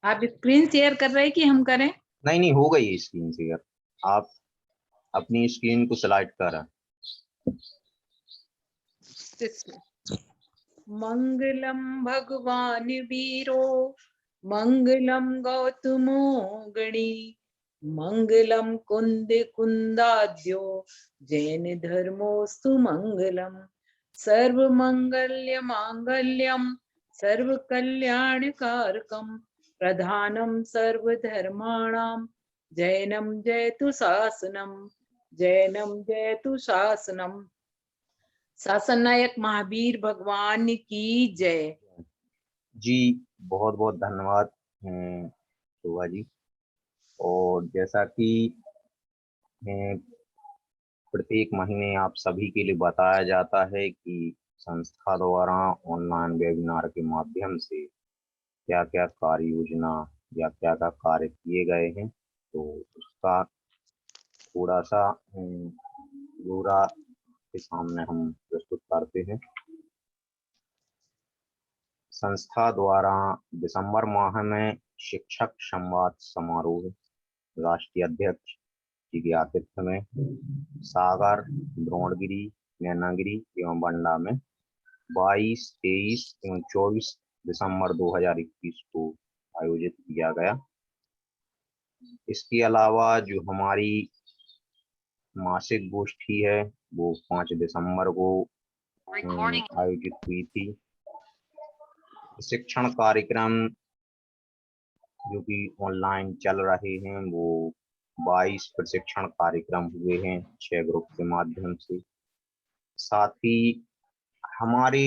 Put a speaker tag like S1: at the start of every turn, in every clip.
S1: आप screen share कर रहे हैं कि हम करें?
S2: नहीं नहीं, हो गई स्क्रीन शेयर। आप अपनी स्क्रीन को स्लाइड करें।
S1: मंगलम भगवान वीरो मंगलम गौतमो गणी मंगलम कुंद कुंदाद्यो जैन धर्मोस्तु मंगलम सर्व मंगल्य मांगल्यम सर्व कल्याणकारकम प्रधानम सर्व धर्माणां जैनम जयतु शासनम जैनम जयतु शासनम। शासन नायक महावीर भगवान की जय।
S2: जी बहुत बहुत धन्यवाद शोभा जी। और जैसा कि प्रत्येक महीने आप सभी के लिए बताया जाता है कि संस्था द्वारा ऑनलाइन वेबिनार के माध्यम से क्या क्या कार्य योजना या क्या क्या कार्य किए गए हैं, तो उसका थोड़ा सा ब्यौरा के सामने हम प्रस्तुत करते हैं। संस्था द्वारा दिसंबर माह में शिक्षक संवाद समारोह राष्ट्रीय अध्यक्ष जी के आतिथ्य में सागर, द्रोणगिरी, नैनागिरी एवं बंडा में 22, 23 एवं 24 दिसंबर 2021 को आयोजित किया गया। इसके अलावा जो हमारी मासिक गोष्ठी है वो 5 दिसंबर को आयोजित हुई थी। शिक्षण कार्यक्रम जो कि ऑनलाइन चल रहे हैं वो 22 प्रशिक्षण कार्यक्रम हुए हैं 6 ग्रुप के माध्यम से। साथ ही हमारे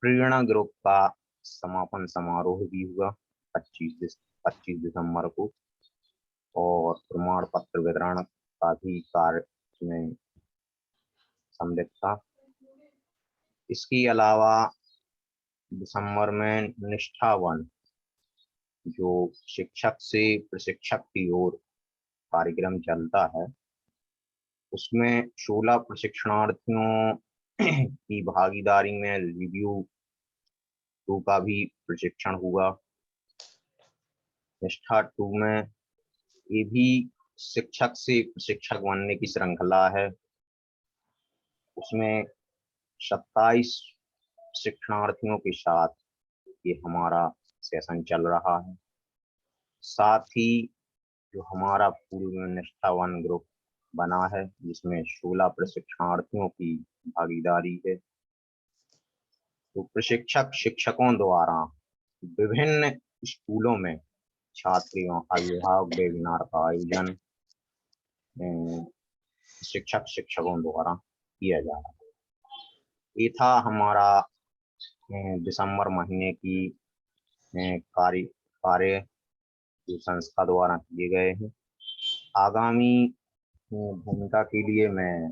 S2: प्रेरणा ग्रुप का समापन समारोह भी हुआ 25 दिसंबर को, और प्रमाण पत्र वितरण का भी कार्य में सम्मिलित था। इसके अलावा दिसंबर में निष्ठावन जो शिक्षक से प्रशिक्षक की ओर कार्यक्रम चलता है, उसमें 16 प्रशिक्षणार्थियों की भागीदारी में रिव्यू 2 का भी प्रशिक्षण हुआ। निष्ठा 2 में ये भी शिक्षक से प्रशिक्षक बनने की श्रृंखला है। उसमें 27 शिक्षणार्थियों के साथ ये हमारा सेशन चल रहा है। साथ ही जो हमारा पूर्व में निष्ठावन ग्रुप बना है जिसमें 16 प्रशिक्षणार्थियों की भागीदारी है, तो प्रशिक्षक शिक्षकों द्वारा विभिन्न स्कूलों में छात्र एवं अभिभावक वेबिनार का आयोजन शिक्षकों द्वारा किया जा रहा है। ये था हमारा दिसंबर महीने की कार्य जो संस्था द्वारा किए गए हैं। आगामी भूमिका के लिए मैं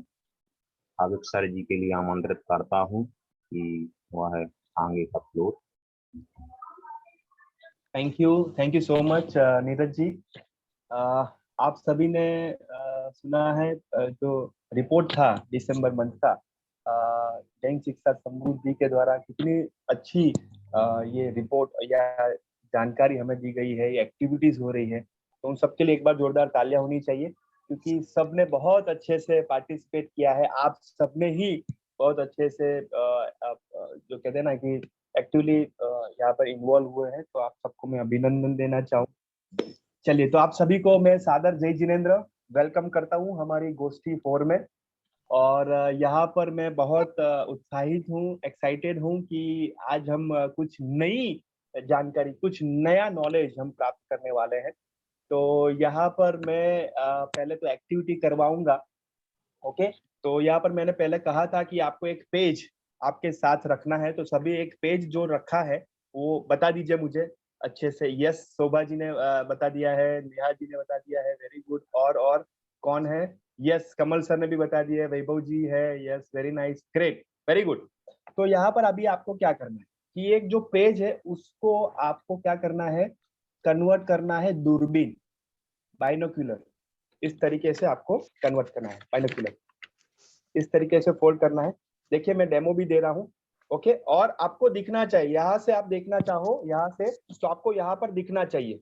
S2: आबिद सर जी के लिए आमंत्रित करता हूं कि वह आगे का floor.
S3: Thank you so much Neeraj ji. आप सभी ने सुना है जो रिपोर्ट था दिसंबर मंथ का जैन शिक्षा समृद्धि के द्वारा कितनी अच्छी ये रिपोर्ट या जानकारी हमें दी गई है, ये एक्टिविटीज हो रही है, तो उन सबके लिए एक बार जोरदार तालियां होनी चाहिए क्योंकि सबने बहुत अच्छे से पार्टिसिपेट किया है। आप सबने ही बहुत अच्छे से जो कहते हैं ना कि एक्टिवली यहाँ पर इन्वॉल्व हुए हैं, तो आप सबको मैं अभिनंदन देना चाहूँ। चलिए, तो आप सभी को मैं सादर जय जिनेन्द्र वेलकम करता हूँ हमारी गोष्ठी 4 में। और यहाँ पर मैं बहुत उत्साहित हूँ, एक्साइटेड हूँ कि आज हम कुछ नई जानकारी, कुछ नया नॉलेज हम प्राप्त करने वाले हैं। तो यहाँ पर मैं पहले तो एक्टिविटी करवाऊंगा। ओके, तो यहाँ पर मैंने पहले कहा था कि आपको एक पेज आपके साथ रखना है, तो सभी एक पेज जो रखा है वो बता दीजिए मुझे अच्छे से। यस, शोभा जी ने बता दिया है, नेहा जी ने बता दिया है, वेरी गुड। और कौन है? यस, कमल सर ने भी बता दिया है, वैभव जी है, yes, very nice, great, very good. तो यहाँ पर अभी आपको क्या करना है कि एक जो पेज है उसको आपको क्या करना है, कन्वर्ट करना है दूरबीन, बाइनोक्यूलर। इस तरीके से आपको कन्वर्ट करना है, बाइनोक्यूलर इस तरीके से फोल्ड करना है। देखिए मैं डेमो भी दे रहा हूँ, ओके, और आपको दिखना चाहिए, यहाँ से आप देखना चाहो यहाँ से तो आपको यहाँ पर दिखना चाहिए,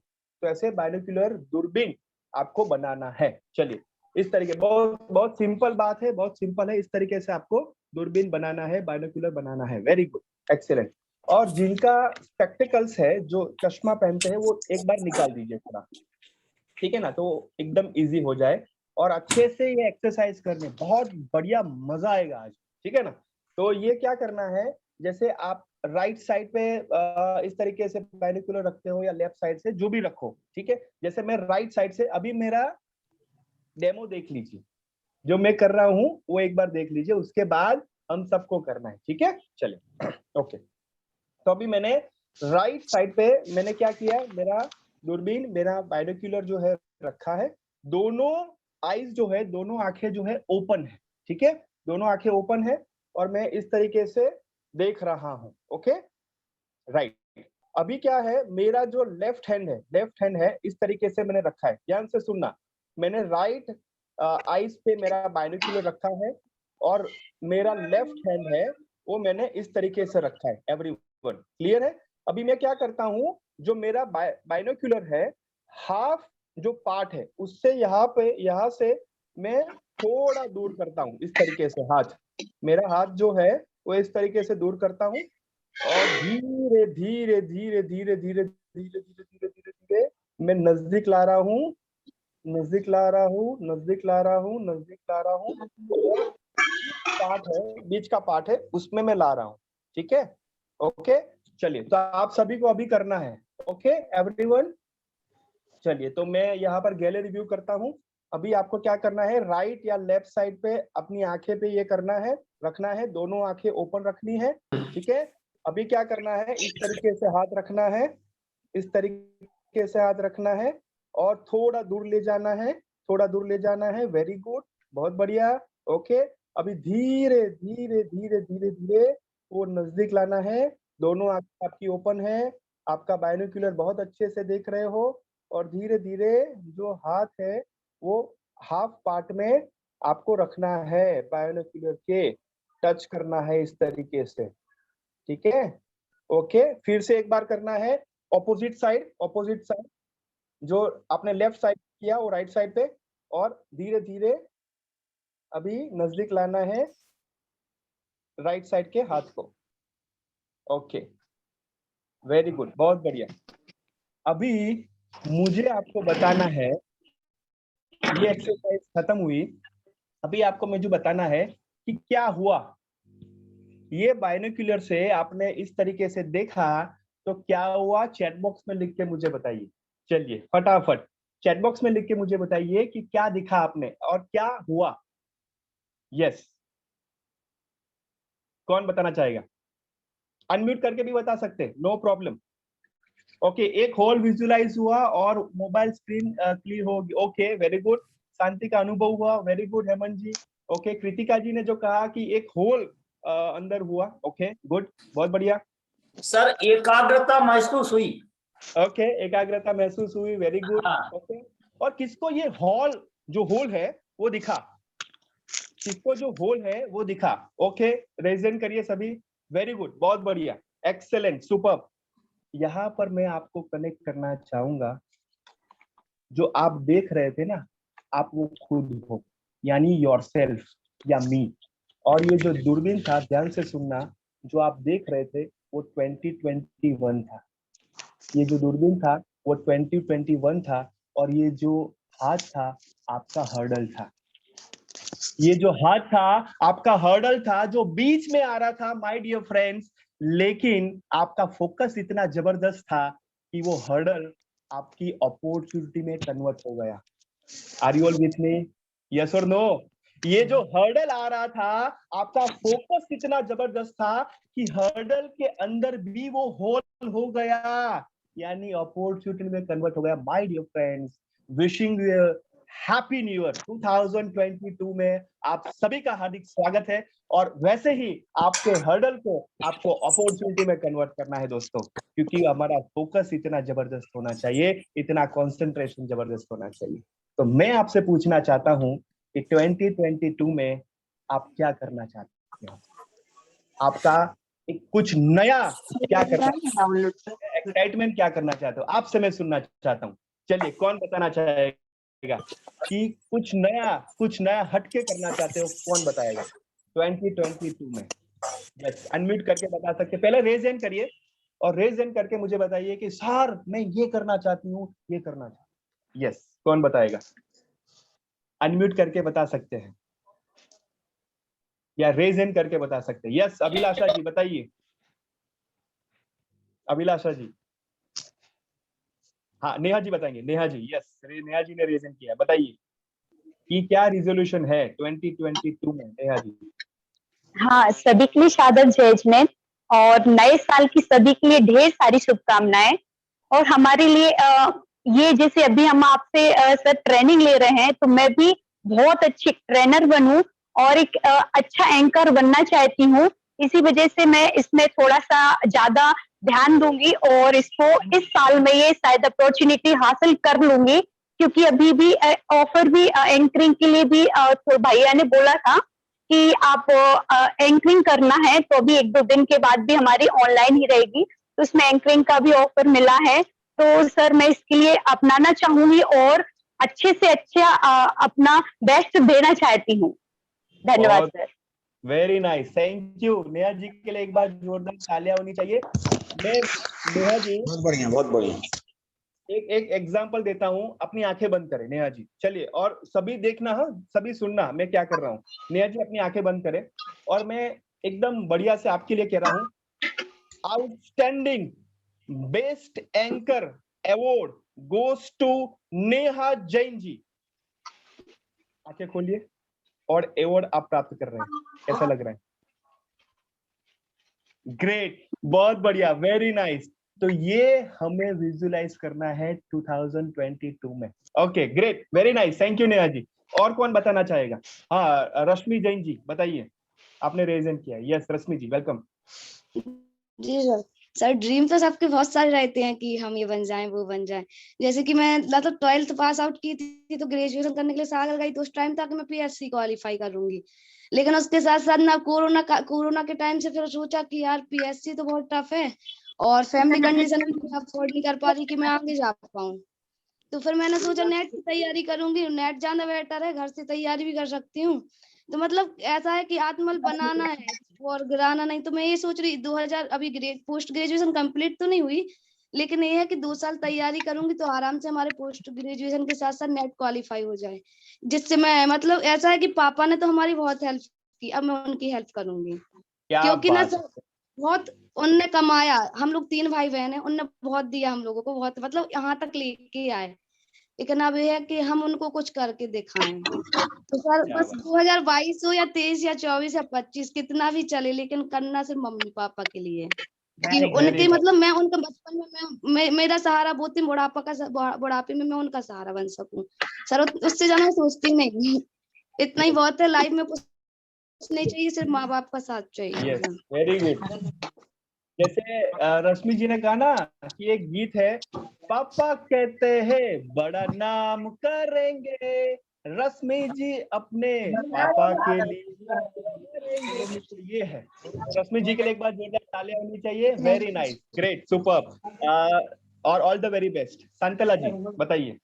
S3: तो ऐसे बाइनोक्यूलर दूरबीन आपको बनाना है। चलिए इस तरीके, बहुत बहुत सिंपल बात है, बहुत सिंपल है, इस तरीके से आपको दूरबीन बनाना है, बाइनोक्यूलर बनाना है। Very good, excellent. और जिनका स्पेक्टिकल्स है, जो चश्मा पहनते हैं, वो एक बार निकाल दीजिए थोड़ा, ठीक है ना, तो एकदम इजी हो जाए और अच्छे से ये एक्सरसाइज करने बहुत बढ़िया मजा आएगा आज, ठीक है ना। तो ये क्या करना है, जैसे आप राइट साइड पे इस तरीके से बाइनोक्यूलर रखते हो या लेफ्ट साइड से, जो भी रखो, ठीक है। जैसे मैं राइट साइड से, अभी मेरा डेमो देख लीजिए, जो मैं कर रहा हूँ वो एक बार देख लीजिए, उसके बाद हम सबको करना है, ठीक है। चलिए ओके, तो अभी मैंने राइट साइड पे मैंने क्या किया, मेरा दूरबीन, मेरा बाइनोक्यूलर जो है रखा है, दोनों आईज जो है, दोनों आंखें जो है ओपन है, ठीक है, दोनों आंखें ओपन है और मैं इस तरीके से देख रहा हूँ। ओके राइट, अभी क्या है, मेरा जो लेफ्ट हैंड है इस तरीके से मैंने रखा है, ध्यान से सुनना, मैंने राइट आईज पे मेरा बाइनोक्यूलर रखा है और मेरा लेफ्ट हैंड है वो मैंने इस तरीके से रखा है। एवरीवन क्लियर है? अभी मैं क्या करता हूँ, जो मेरा बाइनोक्यूलर है, हाफ जो पार्ट है उससे यहाँ से मैं थोड़ा दूर करता हूँ, इस तरीके से हाथ, मेरा हाथ जो है वो इस तरीके से दूर करता हूँ और धीरे धीरे धीरे धीरे धीरे धीरे धीरे धीरे धीरे धीरे मैं नजदीक ला रहा हूँ, नजदीक ला रहा हूँ, नजदीक ला रहा हूँ, नजदीक ला रहा हूँ, पार्ट है, बीच का पार्ट है, उसमें मैं ला रहा हूँ, ठीक है। ओके चलिए, तो आप सभी को अभी करना है। ओके एवरीवन, चलिए तो मैं यहाँ पर गैलरी रिव्यू करता हूँ। अभी आपको क्या करना है, राइट या लेफ्ट साइड पे अपनी आंखें पे ये करना है, रखना है, दोनों आंखें ओपन रखनी है, ठीक है। अभी क्या करना है, इस तरीके से हाथ रखना है, इस तरीके से हाथ रखना है और थोड़ा दूर ले जाना है, थोड़ा दूर ले जाना है। वेरी गुड, बहुत बढ़िया। ओके अभी धीरे धीरे धीरे धीरे धीरे वो नजदीक लाना है, दोनों आंखें आपकी ओपन है, आपका बाइनोक्यूलर बहुत अच्छे से देख रहे हो और धीरे धीरे जो हाथ है वो हाफ पार्ट में आपको रखना है, बाइनोक्यूलर के टच करना है इस तरीके से, ठीक है। ओके फिर से एक बार करना है, ऑपोजिट साइड जो आपने लेफ्ट साइड किया वो राइट साइड पे, और धीरे धीरे अभी नजदीक लाना है राइट साइड के हाथ को। ओके वेरी गुड, बहुत बढ़िया। अभी मुझे आपको बताना है, ये एक्सरसाइज खत्म हुई, अभी आपको मुझे बताना है कि क्या हुआ, ये बाइनोक्यूलर से आपने इस तरीके से देखा तो क्या हुआ, चैट बॉक्स में लिख के मुझे बताइए। चलिए फटाफट चैट बॉक्स में लिख के मुझे बताइए कि क्या दिखा आपने और क्या हुआ। यस, कौन बताना चाहेगा? अनम्यूट करके भी बता सकते, नो प्रॉब्लम। ओके एक होल विजुअलाइज हुआ और मोबाइल स्क्रीन क्लियर होगी। ओके वेरी गुड, शांति का अनुभव हुआ, वेरी गुड हेमंत जी। ओके कृतिका जी ने जो कहा कि एक होल अंदर हुआ, ओके गुड, बहुत बढ़िया।
S4: सर एकाग्रता महसूस हुई।
S3: ओके एकाग्रता महसूस हुई, वेरी गुड।
S4: हाँ।
S3: ओके और किसको ये हॉल जो होल है वो दिखा, किसको जो होल है वो दिखा? ओके रेजन करिए सभी, वेरी गुड, बहुत बढ़िया, एक्सेलेंट, सुपर। यहाँ पर मैं आपको कनेक्ट करना चाहूंगा, जो आप देख रहे थे ना, आप वो खुद हो, यानी योरसेल्फ या मी। और ये जो दूरबीन था, ध्यान से सुनना, जो आप देख रहे थे वो 2021 था, ये जो दूरबीन था वो 2021 था और ये जो हाथ था आपका हर्डल था, ये जो हाथ था आपका हर्डल था जो बीच में आ रहा था माय डियर फ्रेंड्स, लेकिन आपका फोकस इतना जबरदस्त था कि वो हर्डल आपकी अपॉर्चुनिटी में कन्वर्ट हो गया। Are you all with me? Yes और नो? ये जो हर्डल आ रहा था, आपका फोकस इतना जबरदस्त था कि हर्डल के अंदर भी वो होल हो गया, यानी अपॉर्चुनिटी में कन्वर्ट हो गया। My dear friends, wishing happy new year 2022 में आप सभी का हार्दिक स्वागत है। और वैसे ही आपके हर्डल को आपको अपॉर्चुनिटी में कन्वर्ट करना है दोस्तों, क्योंकि हमारा फोकस इतना जबरदस्त होना चाहिए, इतना कंसंट्रेशन जबरदस्त होना चाहिए। तो मैं आपसे पूछना चाहता हूं कि 2022 में आप क्या करना चाहते हैं? आपका कुछ नया क्या करना, एक्साइटमेंट क्या करना चाहते हो, आपसे मैं सुनना चाहता हूँ। चलिए, कौन बताना चाहेगा कि कुछ नया हटके करना चाहते हो, कौन बताएगा 2022 में? यस, अनम्यूट करके बता सकते, पहले रेज हैंड करिए और रेज हैंड करके मुझे बताइए कि सर मैं ये करना चाहती हूँ, ये करना चाहती हूँ। यस, कौन बताएगा? अनम्यूट करके बता सकते हैं या रेज हैंड करके बता सकते हैं। यस, अभिलाषा जी बताइए। अभिलाषा जी, हाँ नेहा जी बताएंगे। नेहा जी, यस, नेहा जी ने रेज हैंड किया, बताइए कि क्या रिजोल्यूशन है 2022 में। नेहा जी।
S5: हाँ, सभी के लिए शादर जजमेंट और नए साल की सभी के लिए ढेर सारी शुभकामनाएं। और हमारे लिए ये जैसे अभी हम आपसे सर ट्रेनिंग ले रहे हैं, तो मैं भी बहुत अच्छी ट्रेनर बनूं और एक अच्छा एंकर बनना चाहती हूँ। इसी वजह से मैं इसमें थोड़ा सा ज्यादा ध्यान दूंगी और इसको इस साल में ये शायद अपॉर्चुनिटी हासिल कर लूंगी, क्योंकि अभी भी ऑफर भी एंकरिंग के लिए भी तो भैया ने बोला था कि आप एंकरिंग करना है, तो अभी 1-2 दिन के बाद भी हमारी ऑनलाइन ही रहेगी, तो उसमें एंकरिंग का भी ऑफर मिला है। तो सर मैं इसके लिए अपनाना चाहूंगी और अच्छे से अच्छा अपना बेस्ट देना चाहती हूँ। धन्यवाद sir.
S3: Very nice, thank you. Neha ji के लिए एक बार जोरदार तालियां होनी चाहिए। मैं नेहा जी,
S6: बहुत बढ़िया, बहुत बढ़िया।
S3: एक एग्जांपल देता हूँ, अपनी आंखें बंद करें नेहा जी। चलिए, और सभी देखना, हाँ सभी सुनना मैं क्या कर रहा हूँ। नेहा जी अपनी आंखें बंद करें और मैं एकदम बढ़िया से आपके लिए कह रहा हूँ, outstanding best anchor award goes to Neha Jain ji. आंखें खोलिए और अवार्ड आप प्राप्त कर रहे हैं, कैसा लग रहा है? ग्रेट, बहुत बढ़िया, वेरी नाइस। तो ये हमें विजुलाइज करना है 2022 में। Okay, great, very nice, thank you Neha ji. और कौन बताना चाहेगा? हाँ, रश्मि जैन जी बताइए, आपने रेज हैंड किया है। यस रश्मि जी, वेलकम।
S7: जी सर, ड्रीम तो सबके बहुत सारे रहते हैं कि हम ये बन जाएं वो बन जाएं। जैसे कि मैं मतलब 12th पास आउट की थी, तो ग्रेजुएशन करने के लिए सागर गई, तो उस टाइम तक मैं पीएससी क्वालिफाई करूंगी। लेकिन उसके साथ साथ ना कोरोना के टाइम से फिर सोचा कि यार पीएससी तो बहुत टफ है और फैमिली कंडीशन भी अफोर्ड नहीं कर पा रही कि मैं आगे जा पाऊँ। तो फिर मैंने सोचा नेट की तैयारी करूंगी, नेट ज्यादा बेटर है, घर से तैयारी भी कर सकती हूँ। तो मतलब ऐसा है कि आत्मबल बनाना है और गिराना नहीं। तो मैं ये सोच रही 2000 अभी पोस्ट ग्रेजुएशन कंप्लीट तो नहीं हुई, लेकिन ये है कि 2 साल तैयारी करूंगी तो आराम से हमारे पोस्ट ग्रेजुएशन के साथ साथ नेट क्वालिफाई हो जाए, जिससे मैं मतलब ऐसा है कि पापा ने तो हमारी बहुत हेल्प की, अब मैं उनकी हेल्प करूंगी। क्योंकि ना सर बहुत उनने कमाया, हम लोग 3 भाई बहन हैं, उनने बहुत दिया हम लोगों को, बहुत मतलब यहाँ तक लेके आए। लेकिन अब ये है कि हम उनको कुछ करके दिखाएं। तो सर बस 2022 हो या 23 या 24 या 25 कितना भी चले, लेकिन करना सिर्फ मम्मी पापा के लिए, कि उनके मतलब मैं उनका बचपन में मैं मेरा सहारा वो थी, बुढ़ापे में मैं उनका सहारा बन सकूं। सर उससे ज्यादा सोचती नहीं, इतना ही बहुत है लाइफ में, कुछ नहीं चाहिए, सिर्फ माँ बाप का साथ चाहिए।
S3: Very good. जैसे रश्मि जी ने कहा ना कि एक गीत है, पापा कहते हैं बड़ा नाम करेंगे, रश्मि जी अपने पापा के लिए करेंगे। तो ये है, रश्मि जी के लिए एक बार जोरदार तालियां होनी चाहिए। वेरी नाइस, ग्रेट, सुपर्ब, और ऑल द वेरी बेस्ट। संतला जी बताइए।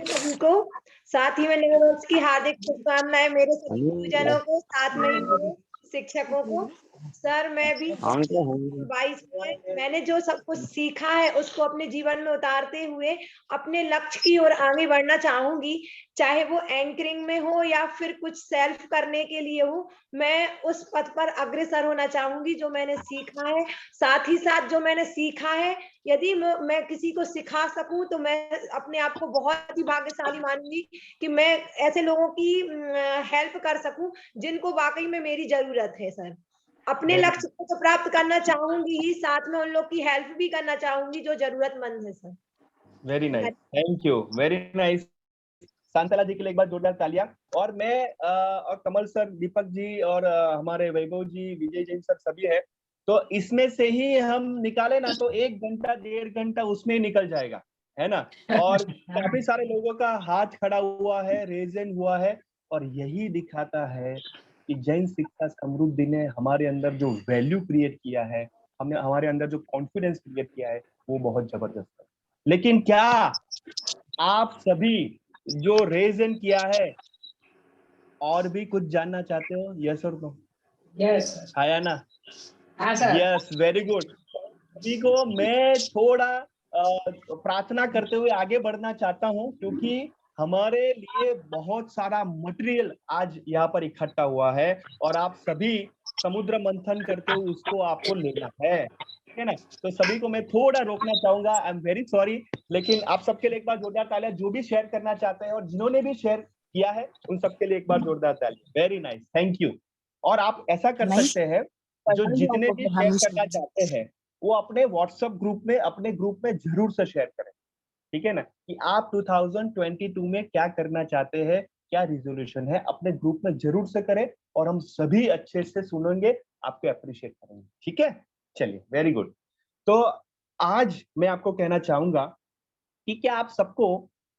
S8: सभी को साथ ही में नए वर्ष की हार्दिक शुभकामनाएं मेरे सभी गुरुजनों को, साथ में ही मेरे शिक्षकों को। सर मैं भी 22 में मैंने जो सब कुछ सीखा है उसको अपने जीवन में उतारते हुए अपने लक्ष्य की ओर आगे बढ़ना चाहूंगी, चाहे वो एंकरिंग में हो या फिर कुछ सेल्फ करने के लिए हो। मैं उस पथ पर अग्रसर होना चाहूंगी जो मैंने सीखा है। साथ ही साथ जो मैंने सीखा है यदि मैं किसी को सिखा सकूं तो मैं अपने आप को बहुत ही भाग्यशाली मानूंगी कि मैं ऐसे लोगों की हेल्प कर सकूं जिनको वाकई में मेरी जरूरत है। सर अपने लक्ष्य को तो प्राप्त करना चाहूंगी ही, साथ में उन लोग की हेल्प भी करना चाहूंगी जो जरूरतमंद है। Sir
S3: very nice, thank you, very nice. Shantala ji के लिए एक बार जोरदार तालियां। और मैं और कमल सर, दीपक जी और हमारे वैभव जी, विजय जैन सर सभी है, तो इसमें से ही हम निकाले ना तो 1 घंटा 1.5 घंटा उसमें ही निकल जाएगा, है ना। और काफी सारे लोगों का हाथ खड़ा हुआ है, रेजन हुआ है, और यही दिखाता है कि जैन शिक्षा समृद्धि ने हमारे अंदर जो वैल्यू क्रिएट किया है, हमने हमारे अंदर जो कॉन्फिडेंस क्रिएट किया है, वो बहुत जबरदस्त है। लेकिन क्या आप सभी जो रेजन किया है और भी कुछ जानना चाहते हो? यस और नो?
S4: यस
S3: आया ना?
S4: हाँ सर।
S3: Yes, very good. सभी को मैं थोड़ा प्रार्थना करते हुए आगे बढ़ना चाहता हूं, क्योंकि हमारे लिए बहुत सारा मटेरियल आज यहाँ पर इकट्ठा हुआ है और आप सभी समुद्र मंथन करते हुए उसको आपको लेना है, ठीक है ना? तो सभी को मैं थोड़ा रोकना चाहूंगा, आई एम वेरी सॉरी, लेकिन आप सबके लिए एक बार जोरदार तालियां, जो भी शेयर करना चाहते हैं और जिन्होंने भी शेयर किया है उन सबके लिए एक बार जोरदार तालियां। Very nice, thank you. और आप ऐसा कर सकते हैं, जो जितने भी शेयर करना चाहते हैं वो अपने व्हाट्सएप ग्रुप में, अपने ग्रुप में जरूर से शेयर करें, ठीक है ना? कि आप 2022 में क्या करना चाहते हैं, क्या रिजोल्यूशन है, अपने ग्रुप में जरूर से करें और हम सभी अच्छे से सुनेंगे, आपको अप्रिशिएट करेंगे, ठीक है? चलिए, वेरी गुड। तो आज मैं आपको कहना चाहूंगा कि क्या आप सबको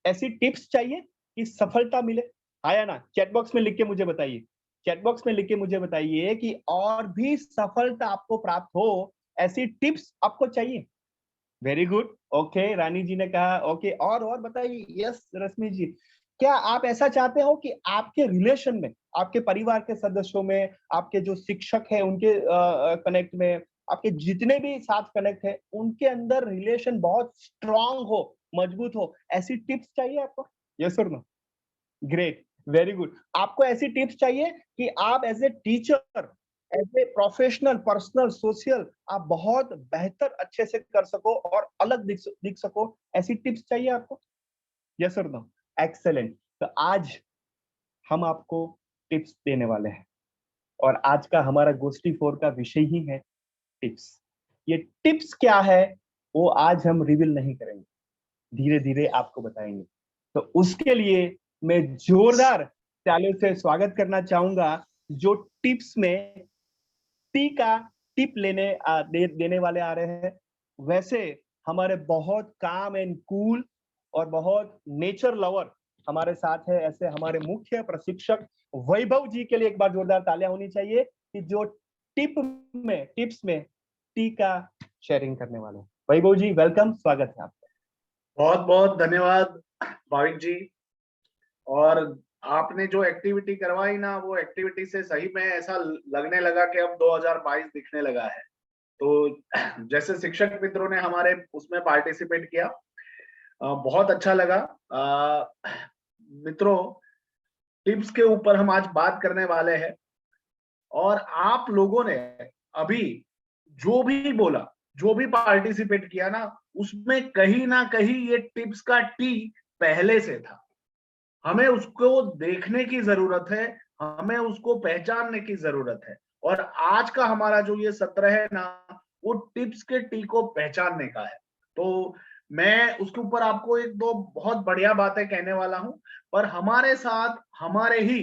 S3: ऐसी टिप्स चाहिए कि सफलता मिले? आया ना? चैट बॉक्स में लिख के मुझे बताइए, चैट बॉक्स में लिख के मुझे बताइए कि और भी सफलता आपको प्राप्त हो, ऐसी टिप्स आपको चाहिए। वेरी गुड, ओके, रानी जी ने कहा ओके, और बताइए। यस, रश्मि जी, क्या आप ऐसा चाहते हो कि आपके रिलेशन में, आपके परिवार के सदस्यों में, आपके जो शिक्षक है उनके कनेक्ट में, आपके जितने भी साथ कनेक्ट है, उनके अंदर रिलेशन बहुत स्ट्रांग हो, मजबूत हो, ऐसी टिप्स चाहिए आपको? यस और नो? Great, very good. आपको ऐसी टिप्स चाहिए कि आप as a teacher, as a professional, personal, social, आप बहुत बेहतर अच्छे से कर सको और अलग दिख सको, ऐसी टिप्स चाहिए आपको? यस और नो? एक्सेलेंट। तो आज हम आपको टिप्स देने वाले हैं और आज का हमारा गोष्ठी 4 का विषय ही है टिप्स। ये टिप्स क्या है वो आज हम रिवील नहीं करेंगे, धीरे धीरे आपको बताएंगे। तो उसके लिए मैं जोरदार तालियों से स्वागत करना चाहूंगा जो टिप्स में टी का टिप देने वाले आ रहे हैं। वैसे हमारे बहुत काम एंड कूल और बहुत नेचर लवर हमारे साथ है, ऐसे हमारे मुख्य प्रशिक्षक वैभव जी के लिए एक बार जोरदार तालियां होनी चाहिए कि जो टिप्स में टी का शेयरिंग करने वाले हैं। वैभव जी, वेलकम, स्वागत है आपका।
S6: बहुत बहुत धन्यवाद भाविक जी। और आपने जो एक्टिविटी करवाई ना, वो एक्टिविटी से सही में ऐसा लगने लगा कि अब 2022 दिखने लगा है। तो जैसे शिक्षक मित्रों ने हमारे उसमें पार्टिसिपेट किया, बहुत अच्छा लगा। मित्रों, टिप्स के ऊपर हम आज बात करने वाले हैं और आप लोगों ने अभी जो भी बोला, जो भी पार्टिसिपेट किया ना, उसमें कहीं ना कहीं ये टिप्स का टी पहले से था। हमें उसको देखने की जरूरत है, हमें उसको पहचानने की जरूरत है। और आज का हमारा जो ये सत्र है ना, वो टिप्स के टी को पहचानने का है। तो मैं उसके ऊपर आपको एक दो बहुत बढ़िया बातें कहने वाला हूं। पर हमारे साथ हमारे ही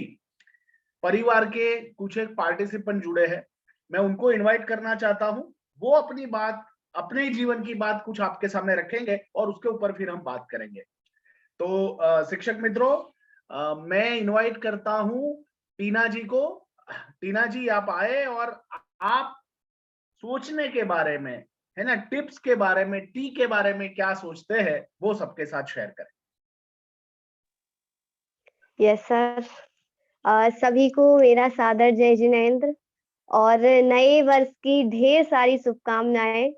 S6: परिवार के कुछ एक पार्टिसिपेंट जुड़े हैं, मैं उनको इनवाइट करना चाहता हूं। वो अपनी बात, अपने जीवन की बात कुछ आपके सामने रखेंगे और उसके ऊपर फिर हम बात करेंगे। तो शिक्षक मित्रों, मैं इनवाइट करता हूं टीना जी को। टीना जी, आप आए और आप सोचने के बारे में, है ना, टिप्स के बारे में, टी के बारे में क्या सोचते हैं वो सबके साथ शेयर करें।
S9: यस सर, सभी को मेरा सादर जय जिनेंद्र और नए वर्ष की ढेर सारी शुभकामनाएं।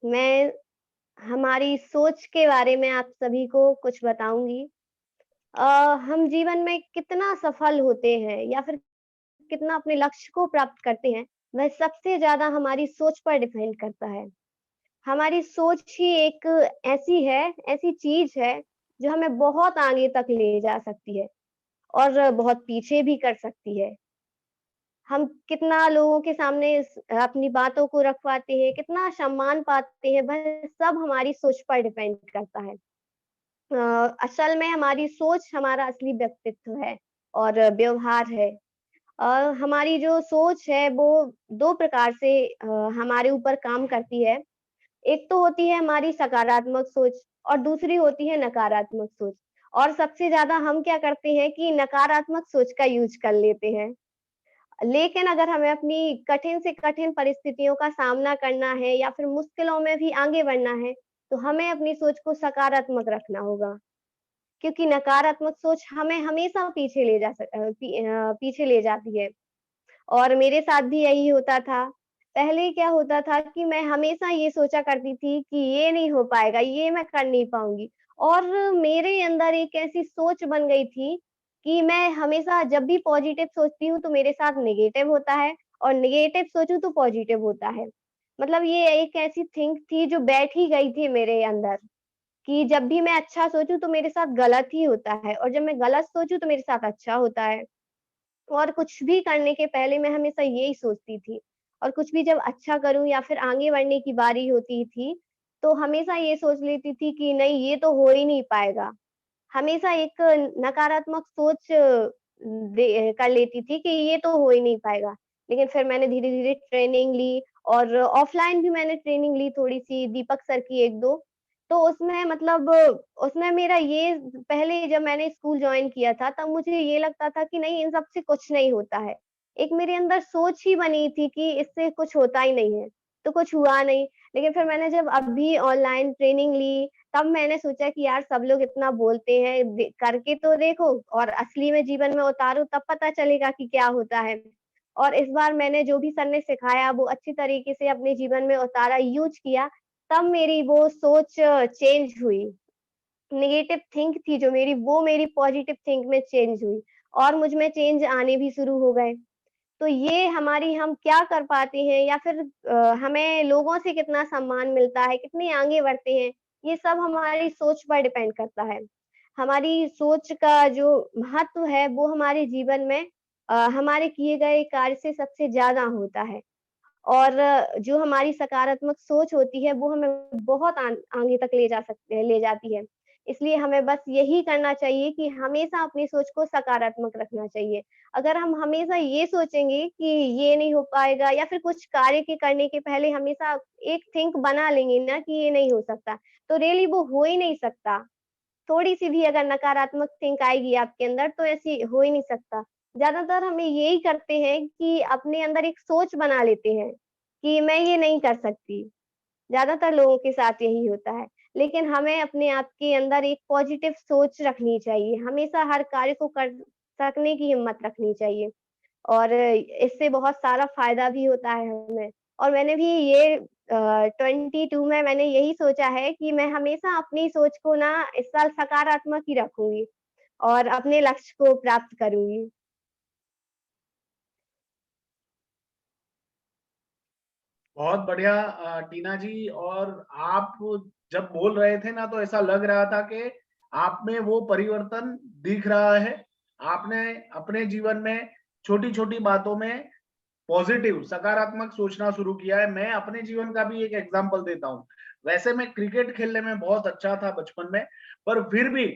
S9: मैं हमारी सोच के बारे में आप सभी को कुछ बताऊंगी। हम जीवन में कितना सफल होते हैं या फिर कितना अपने लक्ष्य को प्राप्त करते हैं, वह सबसे ज्यादा हमारी सोच पर डिपेंड करता है। हमारी सोच ही एक ऐसी चीज है जो हमें बहुत आगे तक ले जा सकती है और बहुत पीछे भी कर सकती है। हम कितना लोगों के सामने अपनी बातों को रख पाते हैं, कितना सम्मान पाते हैं, वह सब हमारी सोच पर डिपेंड करता है। असल में हमारी सोच हमारा असली व्यक्तित्व है और व्यवहार है। हमारी जो सोच है वो दो प्रकार से हमारे ऊपर काम करती है। एक तो होती है हमारी सकारात्मक सोच और दूसरी होती है नकारात्मक सोच। और सबसे ज्यादा हम क्या करते हैं कि नकारात्मक सोच का यूज कर लेते हैं। लेकिन अगर हमें अपनी कठिन से कठिन परिस्थितियों का सामना करना है या फिर मुश्किलों में भी आगे बढ़ना है, तो हमें अपनी सोच को सकारात्मक रखना होगा, क्योंकि नकारात्मक सोच हमें हमेशा पीछे ले जाती है। और मेरे साथ भी यही होता था। पहले क्या होता था कि मैं हमेशा ये सोचा करती थी कि ये नहीं हो पाएगा, ये मैं कर नहीं पाऊँगी, और मेरे अंदर एक ऐसी सोच बन गई थी कि मैं हमेशा जब भी पॉजिटिव सोचती हूँ तो मेरे साथ नेगेटिव होता है, और नेगेटिव सोचूँ तो पॉजिटिव होता है। मतलब ये एक ऐसी थिंक थी जो बैठ ही गई थी मेरे अंदर, कि जब भी मैं अच्छा सोचूँ तो मेरे साथ गलत ही होता है, और जब मैं गलत सोचूँ तो मेरे साथ अच्छा होता है। और कुछ भी करने के पहले मैं हमेशा यही सोचती थी, और कुछ भी जब अच्छा करूँ या फिर आगे बढ़ने की बारी होती थी, तो हमेशा ये सोच लेती थी कि नहीं, ये तो हो ही नहीं पाएगा। हमेशा एक नकारात्मक सोच कर लेती थी कि ये तो हो ही नहीं पाएगा। लेकिन फिर मैंने धीरे-धीरे ट्रेनिंग ली, और ऑफलाइन भी मैंने ट्रेनिंग ली थोड़ी-सी, दीपक सर की 1-2। तो उसमें मतलब उसमें मेरा ये, पहले जब मैंने स्कूल जॉइन किया था तब मुझे ये लगता था कि नहीं, इन सब से कुछ नहीं होता है। एक मेरे अंदर सोच ही बनी थी कि इससे कुछ होता ही नहीं है, तो कुछ हुआ नहीं। लेकिन फिर मैंने जब अभी ऑनलाइन ट्रेनिंग ली, तब मैंने सोचा कि यार सब लोग इतना बोलते हैं, करके तो देखो, और असली में जीवन में उतारो तब पता चलेगा कि क्या होता है। और इस बार मैंने जो भी सर ने सिखाया वो अच्छी तरीके से अपने जीवन में उतारा, यूज़ किया, तब मेरी वो सोच चेंज हुई। नेगेटिव थिंक थी जो मेरी, वो मेरी पॉजिटिव थिंक में चेंज हुई, और मुझ में चेंज आने भी शुरू हो गए। तो ये हमारी, हम क्या कर पाते हैं या फिर हमें लोगों से कितना सम्मान मिलता है, कितने आगे बढ़ते हैं, ये सब हमारी सोच पर डिपेंड करता है। हमारी सोच का जो महत्व है वो हमारे जीवन में हमारे किए गए कार्य से सबसे ज़्यादा होता है। और जो हमारी सकारात्मक सोच होती है वो हमें बहुत आगे तक ले जाती है। इसलिए हमें बस यही करना चाहिए कि हमेशा अपनी सोच को सकारात्मक रखना चाहिए। अगर हम हमेशा ये सोचेंगे कि ये नहीं हो पाएगा, या फिर कुछ कार्य के करने के पहले हमेशा एक थिंक बना लेंगे ना कि ये नहीं हो सकता, तो रियली वो हो ही नहीं सकता। थोड़ी-सी भी अगर नकारात्मक थिंक आएगी आपके अंदर तो ऐसी हो ही नहीं सकता। ज़्यादातर हम यही करते हैं कि अपने अंदर एक सोच बना लेते हैं कि मैं ये नहीं कर सकती। ज़्यादातर लोगों के साथ यही होता है। लेकिन हमें अपने आप के अंदर एक पॉजिटिव सोच रखनी चाहिए। हमेशा हर कार्य को कर सकने की हिम्मत रखनी चाहिए, और इससे बहुत सारा फ़ायदा भी होता है हमें। और मैंने भी ये 22 में मैंने यही सोचा है कि मैं हमेशा अपनी सोच को ना इस साल सकारात्मक ही रखूँगी, और अपने लक्ष्य को प्राप्त करूँगी।
S6: बहुत बढ़िया टीना जी। और आप जब बोल रहे थे ना तो ऐसा लग रहा था कि आप में वो परिवर्तन दिख रहा है। आपने अपने जीवन में छोटी छोटी बातों में पॉजिटिव सकारात्मक सोचना शुरू किया है। मैं अपने जीवन का भी एक एग्जांपल देता हूँ। वैसे मैं क्रिकेट खेलने में बहुत अच्छा था बचपन में, पर फिर भी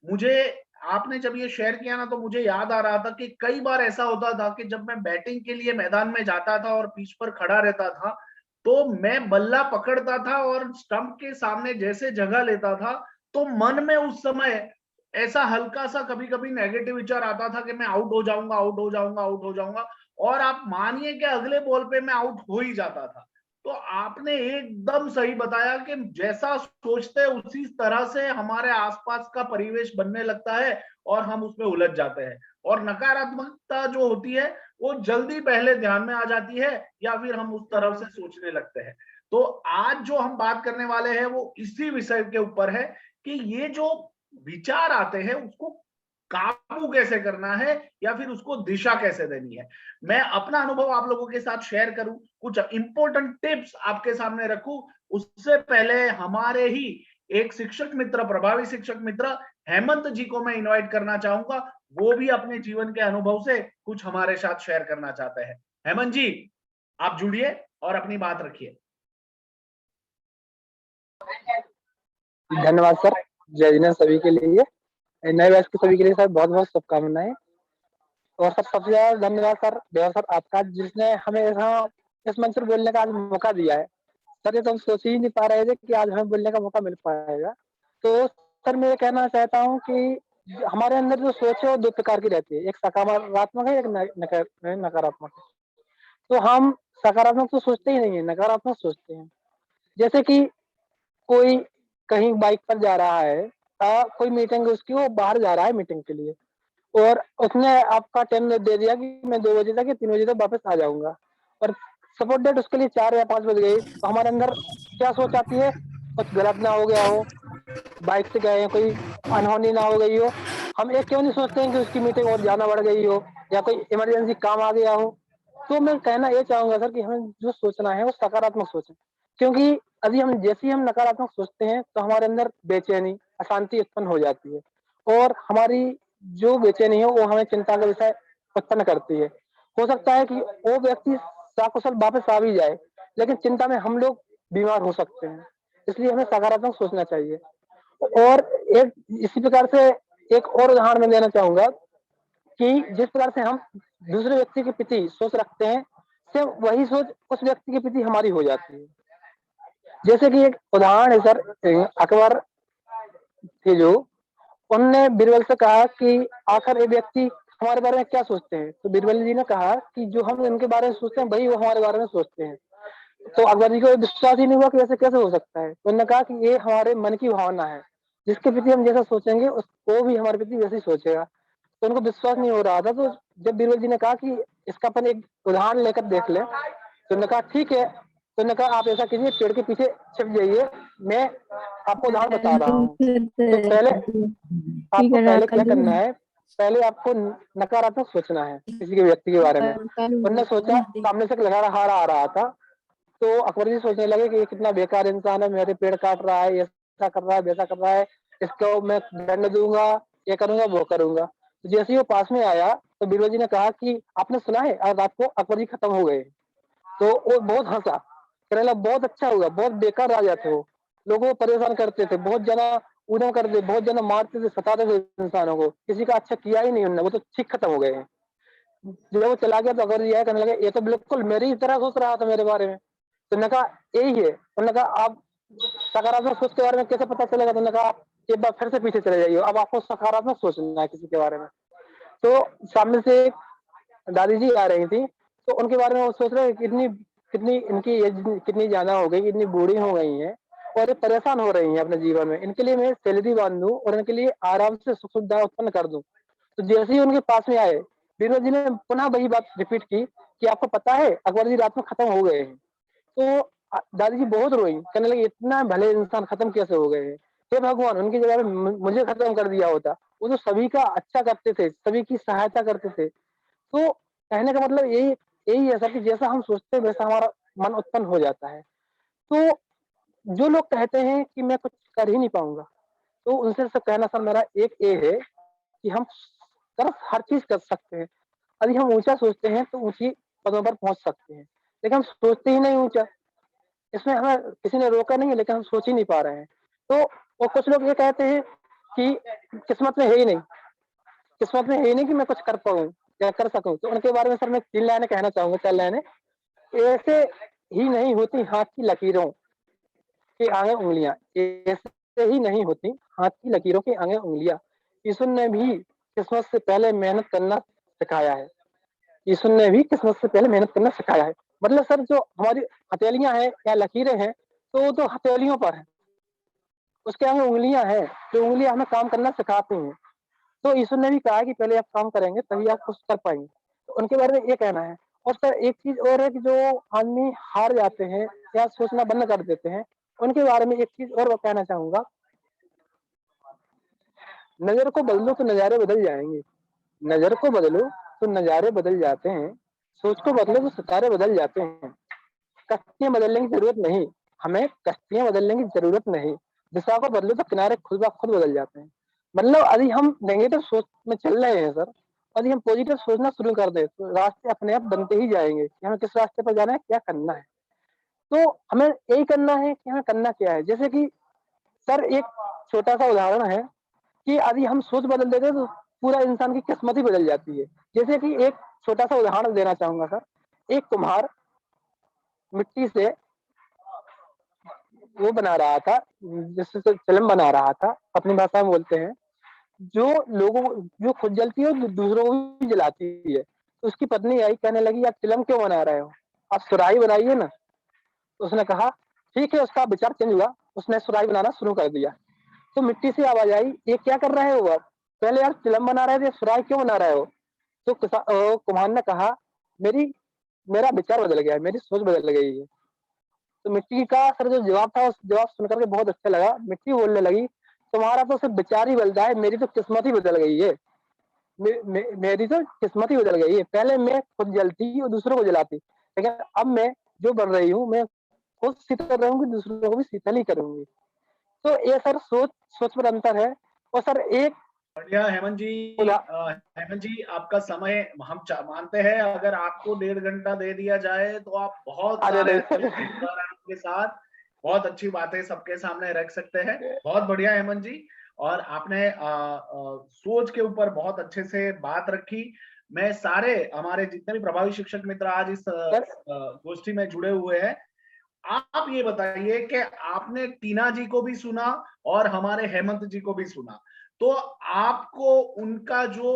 S6: मुझे, आपने जब ये शेयर किया ना तो मुझे याद आ रहा था कि कई बार ऐसा होता था कि जब मैं बैटिंग के लिए मैदान में जाता था और पिच पर खड़ा रहता था, तो मैं बल्ला पकड़ता था और स्टंप के सामने जैसे जगह लेता था, तो मन में उस समय ऐसा हल्का सा कभी कभी नेगेटिव विचार आता था कि मैं आउट हो जाऊंगा, आउट हो जाऊंगा, आउट हो जाऊंगा। और आप मानिए कि अगले बॉल पे मैं आउट हो ही जाता था। तो आपने एकदम सही बताया कि जैसा सोचते हैं उसी तरह से हमारे आसपास का परिवेश बनने लगता है और हम उसमें उलझ जाते हैं। और नकारात्मकता जो होती है वो जल्दी पहले ध्यान में आ जाती है, या फिर हम उस तरफ से सोचने लगते हैं। तो आज जो हम बात करने वाले हैं वो इसी विषय के ऊपर है कि ये जो विचार आते हैं उसको काबू कैसे करना है, या फिर उसको दिशा कैसे देनी है। मैं अपना अनुभव आप लोगों के साथ शेयर करूं, कुछ इंपॉर्टेंट टिप्स आपके सामने रखूं, उससे पहले हमारे ही एक शिक्षक मित्र, प्रभावी शिक्षक मित्र हेमंत जी को मैं इनवाइट करना चाहूंगा। वो भी अपने जीवन के अनुभव से कुछ हमारे साथ शेयर करना चाहते हैं। हेमंत जी, आप जुड़िए और अपनी बात रखिए।
S10: धन्यवाद सर। जय जिनेन्द्र सभी के लिए, नए बैच के सभी के लिए सर बहुत बहुत शुभकामनाएं। और सर सबसे ज्यादा धन्यवाद सर देवा सर आपका, जिसने हमें इस मंच पर बोलने का आज मौका दिया है। सर ये तो हम सोच ही नहीं पा रहे थे कि आज हमें बोलने का मौका मिल पाएगा। तो सर मैं ये कहना चाहता हूँ कि हमारे अंदर जो सोच है वो 2 प्रकार की रहती है, एक सकारात्मक है, एक नकारात्मक है। तो हम सकारात्मक तो सोचते ही नहीं है, नकारात्मक सोचते हैं। जैसे कि कोई कहीं बाइक पर जा रहा है, कोई मीटिंग उसकी, वो बाहर जा रहा है मीटिंग के लिए और उसने आपका टाइम दे दिया कि मैं 2 बजे तक या 3 बजे तक वापस आ जाऊंगा, और सपोज दैट उसके लिए 4 या 5 बज गई, तो हमारे अंदर क्या सोच आती है, कुछ गलत ना हो गया हो, बाइक से गए हैं, कोई अनहोनी ना हो गई हो। हम एक क्यों नहीं सोचते हैं कि उसकी मीटिंग और ज्यादा बढ़ गई हो या कोई इमरजेंसी काम आ गया हो। तो मैं कहना ये चाहूंगा सर कि हमें जो सोचना है वो सकारात्मक सोचें, क्योंकि यदि हम जैसे ही हम नकारात्मक सोचते हैं तो हमारे अंदर बेचैनी, अशांति उत्पन्न हो जाती है, और हमारी जो बेचैनी है वो हमें चिंता का विषय उत्पन्न करती है। हो सकता है कि वो व्यक्ति सकुशल वापस आ भी जाए, लेकिन चिंता में हम लोग बीमार हो सकते हैं। इसलिए हमें सकारात्मक सोचना चाहिए। और एक इसी प्रकार से एक और उदाहरण मैं देना चाहूंगा कि जिस प्रकार से हम दूसरे व्यक्ति के प्रति सोच रखते हैं, सेम वही सोच उस व्यक्ति के प्रति हमारी हो जाती है। जैसे कि एक उदाहरण है सर, अकबर थे जो, उनने बीरबल से कहा कि आखिर ये व्यक्ति हमारे बारे में क्या सोचते हैं, तो बीरबल जी ने कहा कि जो हम इनके बारे में सोचते हैं वही वो हमारे बारे में सोचते हैं। तो अकबर जी को विश्वास ही नहीं हुआ कि ऐसे कैसे हो सकता है। तो उन्होंने कहा कि ये हमारे मन की भावना है, जिसके प्रति हम जैसा सोचेंगे वो भी हमारे प्रति वैसे ही सोचेगा। तो उनको विश्वास नहीं हो रहा था, तो जब बीरबल जी ने कहा कि इसका अपन एक उदाहरण लेकर देख ले, तो उन्होंने कहा ठीक है। तो उन्होंने कहा आप ऐसा कीजिए, पेड़ के पीछे छिप जाइए, मैं आपको उदाहरण बता रहा हूँ। तो पहले आपको पहले क्या करना है, पहले आपको नकारात्मक सोचना है किसी के व्यक्ति के बारे में। उन्होंने सोचा, सामने से एक लकड़हारा आ रहा था, तो अकबर जी सोचने लगे कि ये कितना बेकार इंसान है, मेरे पेड़ काट रहा है, ऐसा कर रहा है, वैसा कर रहा है, इसको मैं दंड दूंगा, ये करूंगा, वो करूंगा। तो जैसे ही वो पास में आया तो बीरबल जी ने कहा कि आपने सुना है आज रात को अकबर जी खत्म हो गए। तो वो बहुत हंसा, कहने लगा बहुत अच्छा हुआ, बहुत बेकार राजा थे वो, लोगों को परेशान करते थे, बहुत जना उधम करते, बहुत जना मारते थे, सताते थे इंसानों को, किसी का अच्छा किया ही नहीं उन्होंने, वो तो ठीक खत्म हो गए हैं। जब वो चला गया तो अकबर जी आया, कहने लगे ये तो बिल्कुल मेरी ही तरह सोच रहा था मेरे बारे में। तो उन्होंने कहा यही है। उन्होंने कहा आप सकारात्मक सोच के बारे में कैसे पता चलेगा, तो उन्होंने कहा एक बार फिर से पीछे चले जाइए, अब आपको सकारात्मक सोचना है किसी के बारे में। तो सामने से दादी जी आ रही थी, तो उनके बारे में वो सोच रहे कितनी कितनी इनकी एज कितनी ज्यादा हो गई, कितनी बूढ़ी हो गई हैं और ये परेशान हो रही हैं अपने जीवन में, इनके लिए मैं सैलरी बांध दूं और इनके लिए आराम से सुख सुविधा उत्पन्न कर दूं। तो जैसे ही उनके पास में आए, बीरबल जी ने पुनः वही बात रिपीट की कि आपको पता है अकबर जी रात में खत्म हो गए हैं। तो दादी जी बहुत रोई, कहने लगी इतना भले इंसान खत्म कैसे हो गए हैं, हे भगवान उनकी जगह में मुझे खत्म कर दिया होता। वो तो सभी का अच्छा करते थे, सभी की सहायता करते थे। तो कहने का मतलब यही यही है सर कि जैसा हम सोचते हैं वैसा हमारा मन उत्पन्न हो जाता है। तो जो लोग कहते हैं कि मैं कुछ कर ही नहीं पाऊंगा, तो उनसे सब कहना सर मेरा एक ये है कि हम तरफ हर चीज कर सकते हैं। यदि हम ऊंचा सोचते हैं तो ऊंची पदों पर पहुंच सकते हैं, लेकिन हम सोचते ही नहीं ऊंचा। इसमें हमें किसी ने रोका नहीं है, लेकिन हम सोच ही नहीं पा रहे हैं। तो और कुछ लोग ये कहते हैं कि किस्मत में है ही नहीं, किस्मत में है ही नहीं कि मैं कुछ कर पाऊं या कर सकूं। तो उनके बारे में सर मैं 3 लाइनें कहना चाहूंगा, 4 लाइनें। ऐसे ही नहीं होती हाथ की लकीरों के आगे उंगलियां, ऐसे ही नहीं होती हाथ की लकीरों के आगे उंगलियां। ईश्वर ने भी किस्मत से पहले मेहनत करना सिखाया है, ईश्वर ने भी किस्मत से पहले मेहनत करना सिखाया है। मतलब सर जो हमारी हथेलियां हैं या लकीरें हैं, तो वो तो हथेलियों पर है, उसके आगे उंगलियां हैं, जो उंगलियां हमें काम करना सिखाती हैं। तो ईश्वर ने भी कहा है कि पहले आप काम करेंगे तभी आप कुछ कर पाएंगे। तो उनके बारे में ये कहना है। और सर एक चीज और है कि जो आदमी हार जाते हैं या सोचना बंद कर देते हैं, उनके बारे में एक चीज और कहना चाहूंगा, नजर को बदलो तो नजारे बदल जाएंगे, नजर को बदलो तो नजारे बदल जाते हैं, सोच को बदलो तो सितारे बदल जाते हैं। कश्तियां बदलने की जरूरत नहीं, हमें कश्तियां बदलने की जरूरत नहीं, दिशा को बदलो तो किनारे खुद ब खुद बदल जाते हैं। मतलब यदि हम नेगेटिव सोच में चल रहे हैं सर, यदि हम पॉजिटिव सोचना शुरू कर दे तो रास्ते अपने आप बनते ही जाएंगे कि हमें किस रास्ते पर जाना है, क्या करना है। तो हमें यही करना है कि हमें करना क्या है। जैसे कि सर एक छोटा सा उदाहरण है कि यदि हम सोच बदल देते हैं तो पूरा इंसान की किस्मत ही बदल जाती है। जैसे कि एक छोटा सा उदाहरण देना चाहूंगा सर, एक कुम्हार मिट्टी से वो बना रहा था, जिससे फिल्म बना रहा था, अपनी भाषा में बोलते हैं, जो खुद जलती है वो दूसरों को भी जलाती है। तो उसकी पत्नी आई, कहने लगी आप फिल्म क्यों बना रहे हो, आप सुराही बनाइए ना। तो उसने कहा ठीक है, उसका विचार चेंज हुआ, उसने सुराही बनाना शुरू कर दिया। तो मिट्टी से आवाज आई, ये क्या कर रहे हो आप, पहले यार फिल्म बना रहे थे, सुराही क्यों बना रहे हो। तो कुम्हार ने कहा मेरा विचार बदल गया है, मेरी सोच बदल गई है। तो मिट्टी का सर जो जवाब था, उस जवाब सुनकर के बहुत अच्छा लगा। मिट्टी बोलने लगी तुम्हारा तो सिर्फ विचार ही बदला है, मेरी तो किस्मत ही बदल गई है। मेरी तो किस्मत ही बदल गई है। पहले मैं खुद जलती और दूसरों को जलाती, लेकिन अब मैं जो बन रही हूँ, मैं खुद शीतल रहूंगी, दूसरों को भी शीतल ही करूंगी। तो ये सर सोच पर अंतर है। और सर एक
S6: बढ़िया हेमंत जी आपका समय हम मानते हैं, अगर आपको 1.5 घंटा दे दिया जाए तो आप बहुत सारे उदाहरणों के साथ बहुत अच्छी बातें सबके सामने रख सकते हैं। बहुत बढ़िया हेमंत जी, और आपने सोच के ऊपर बहुत अच्छे से बात रखी। मैं सारे हमारे जितने भी प्रभावी शिक्षक मित्र आज इस गोष्ठी में जुड़े हुए हैं, आप ये बताइए कि आपने टीना जी को भी सुना और हमारे हेमंत जी को भी सुना, तो आपको उनका जो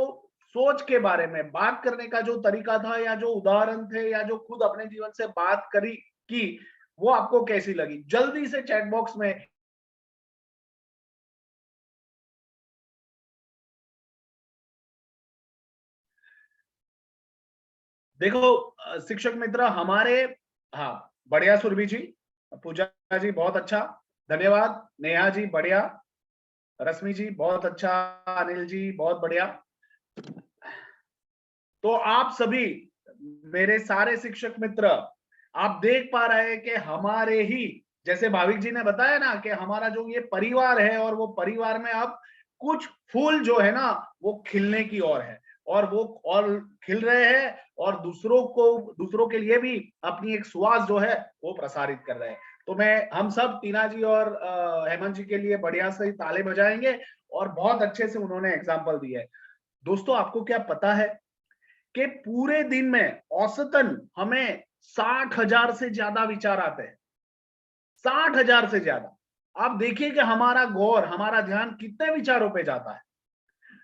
S6: सोच के बारे में बात करने का जो तरीका था, या जो उदाहरण थे, या जो खुद अपने जीवन से बात की, वो आपको कैसी लगी? जल्दी से चैट बॉक्स में देखो शिक्षक मित्र हमारे, हाँ बढ़िया सुरभि जी, पूजा जी बहुत अच्छा, धन्यवाद, नेहा जी बढ़िया, रश्मि जी बहुत अच्छा, अनिल जी बहुत बढ़िया। तो आप सभी मेरे सारे शिक्षक मित्र, आप देख पा रहे हैं कि हमारे ही, जैसे भाविक जी ने बताया ना कि हमारा जो ये परिवार है, और वो परिवार में अब कुछ फूल जो है ना वो खिलने की ओर है, और वो और खिल रहे हैं, और दूसरों के लिए भी अपनी एक सुवास जो है वो प्रसारित कर रहे हैं। तो हम सब टीना जी और हेमंत जी के लिए बढ़िया से ताले बजाएंगे, और बहुत अच्छे से उन्होंने एग्जाम्पल दिया है। दोस्तों आपको क्या पता है कि पूरे दिन में औसतन हमें 60,000 से ज्यादा विचार आते हैं, 60,000 से ज्यादा। आप देखिए कि हमारा गौर, हमारा ध्यान कितने विचारों पे जाता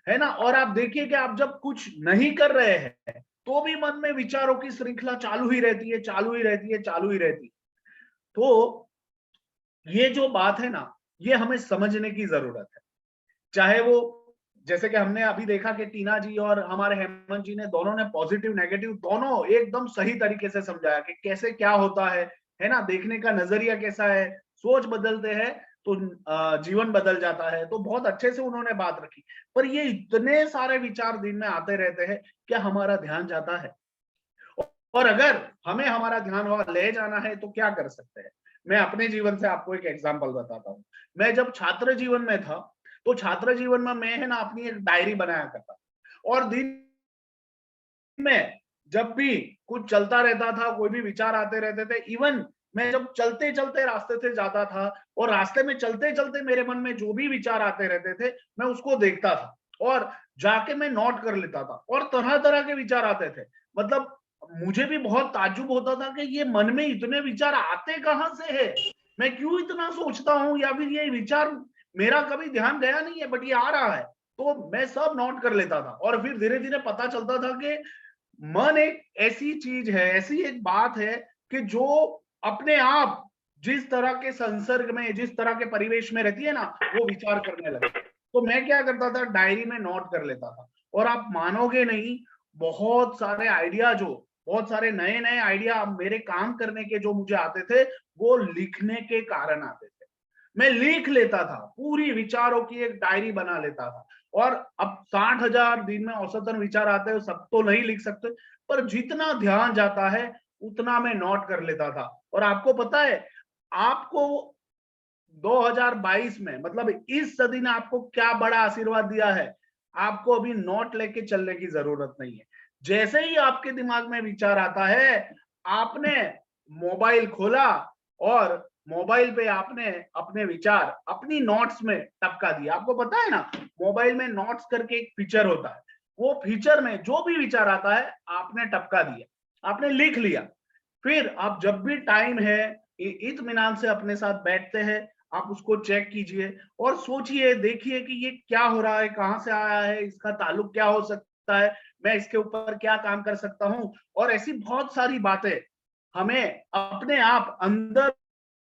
S6: है ना। और आप देखिए कि आप जब कुछ नहीं कर रहे हैं तो भी मन में विचारों की श्रृंखला चालू ही रहती है, चालू ही रहती है, चालू ही रहती है। तो ये जो बात है ना, ये हमें समझने की जरूरत है। चाहे वो, जैसे कि हमने अभी देखा कि टीना जी और हमारे हेमंत जी ने दोनों ने पॉजिटिव नेगेटिव दोनों एकदम सही तरीके से समझाया कि कैसे क्या होता है ना, देखने का नजरिया कैसा है, सोच बदलते हैं तो जीवन बदल जाता है। तो बहुत अच्छे से उन्होंने बात रखी। पर ये इतने सारे विचार दिन में आते रहते हैं, क्या हमारा ध्यान जाता है? और अगर हमें हमारा ध्यान वहां ले जाना है तो क्या कर सकते हैं? मैं अपने जीवन से आपको एक एग्जाम्पल बताता हूँ। मैं जब छात्र जीवन में था, तो छात्र जीवन में मैं है ना अपनी एक डायरी बनाया करता, और दिन में जब भी कुछ चलता रहता था, कोई भी विचार आते रहते थे, इवन मैं जब चलते चलते रास्ते से जाता था और रास्ते में चलते चलते मेरे मन में जो भी विचार आते रहते थे, मैं उसको देखता था और जाके मैं नोट कर लेता था। और तरह तरह के विचार आते थे, मतलब मुझे भी बहुत ताज्जुब होता था कि ये मन में इतने विचार आते कहाँ से है, मैं क्यों इतना सोचता हूँ, या फिर ये विचार मेरा कभी ध्यान गया नहीं है बट ये आ रहा है। तो मैं सब नोट कर लेता था, और फिर धीरे धीरे पता चलता था कि मन एक ऐसी चीज है, ऐसी एक बात है कि जो अपने आप जिस तरह के संसर्ग में, जिस तरह के परिवेश में रहती है ना, वो विचार करने लगे। तो मैं क्या करता था, डायरी में नोट कर लेता था, और आप मानोगे नहीं, बहुत सारे आइडिया, जो बहुत सारे नए नए आइडिया मेरे काम करने के जो मुझे आते थे, वो लिखने के कारण आते थे। मैं लिख लेता था, पूरी विचारों की एक डायरी बना लेता था। और अब 60,000 दिन में औसतन विचार आते हैं, सब तो नहीं लिख सकते, पर जितना ध्यान जाता है उतना मैं नोट कर लेता था। और आपको पता है, आपको 2022 में, मतलब इस सदी ने आपको क्या बड़ा आशीर्वाद दिया है, आपको अभी नोट लेके चलने की जरूरत नहीं है। जैसे ही आपके दिमाग में विचार आता है, आपने मोबाइल खोला और मोबाइल पे आपने अपने विचार अपनी नोट्स में टपका दिया। आपको पता है ना, मोबाइल में नोट्स करके एक फीचर होता है, वो फीचर में जो भी विचार आता है आपने टपका दिया, आपने लिख लिया। फिर आप जब भी टाइम है, इत्मीनान से अपने साथ बैठते हैं, आप उसको चेक कीजिए और सोचिए, देखिए कि ये क्या हो रहा है, कहाँ से आया है, इसका ताल्लुक क्या हो सकता है, मैं इसके ऊपर क्या काम कर सकता हूँ। और ऐसी बहुत सारी बातें हमें अपने आप अंदर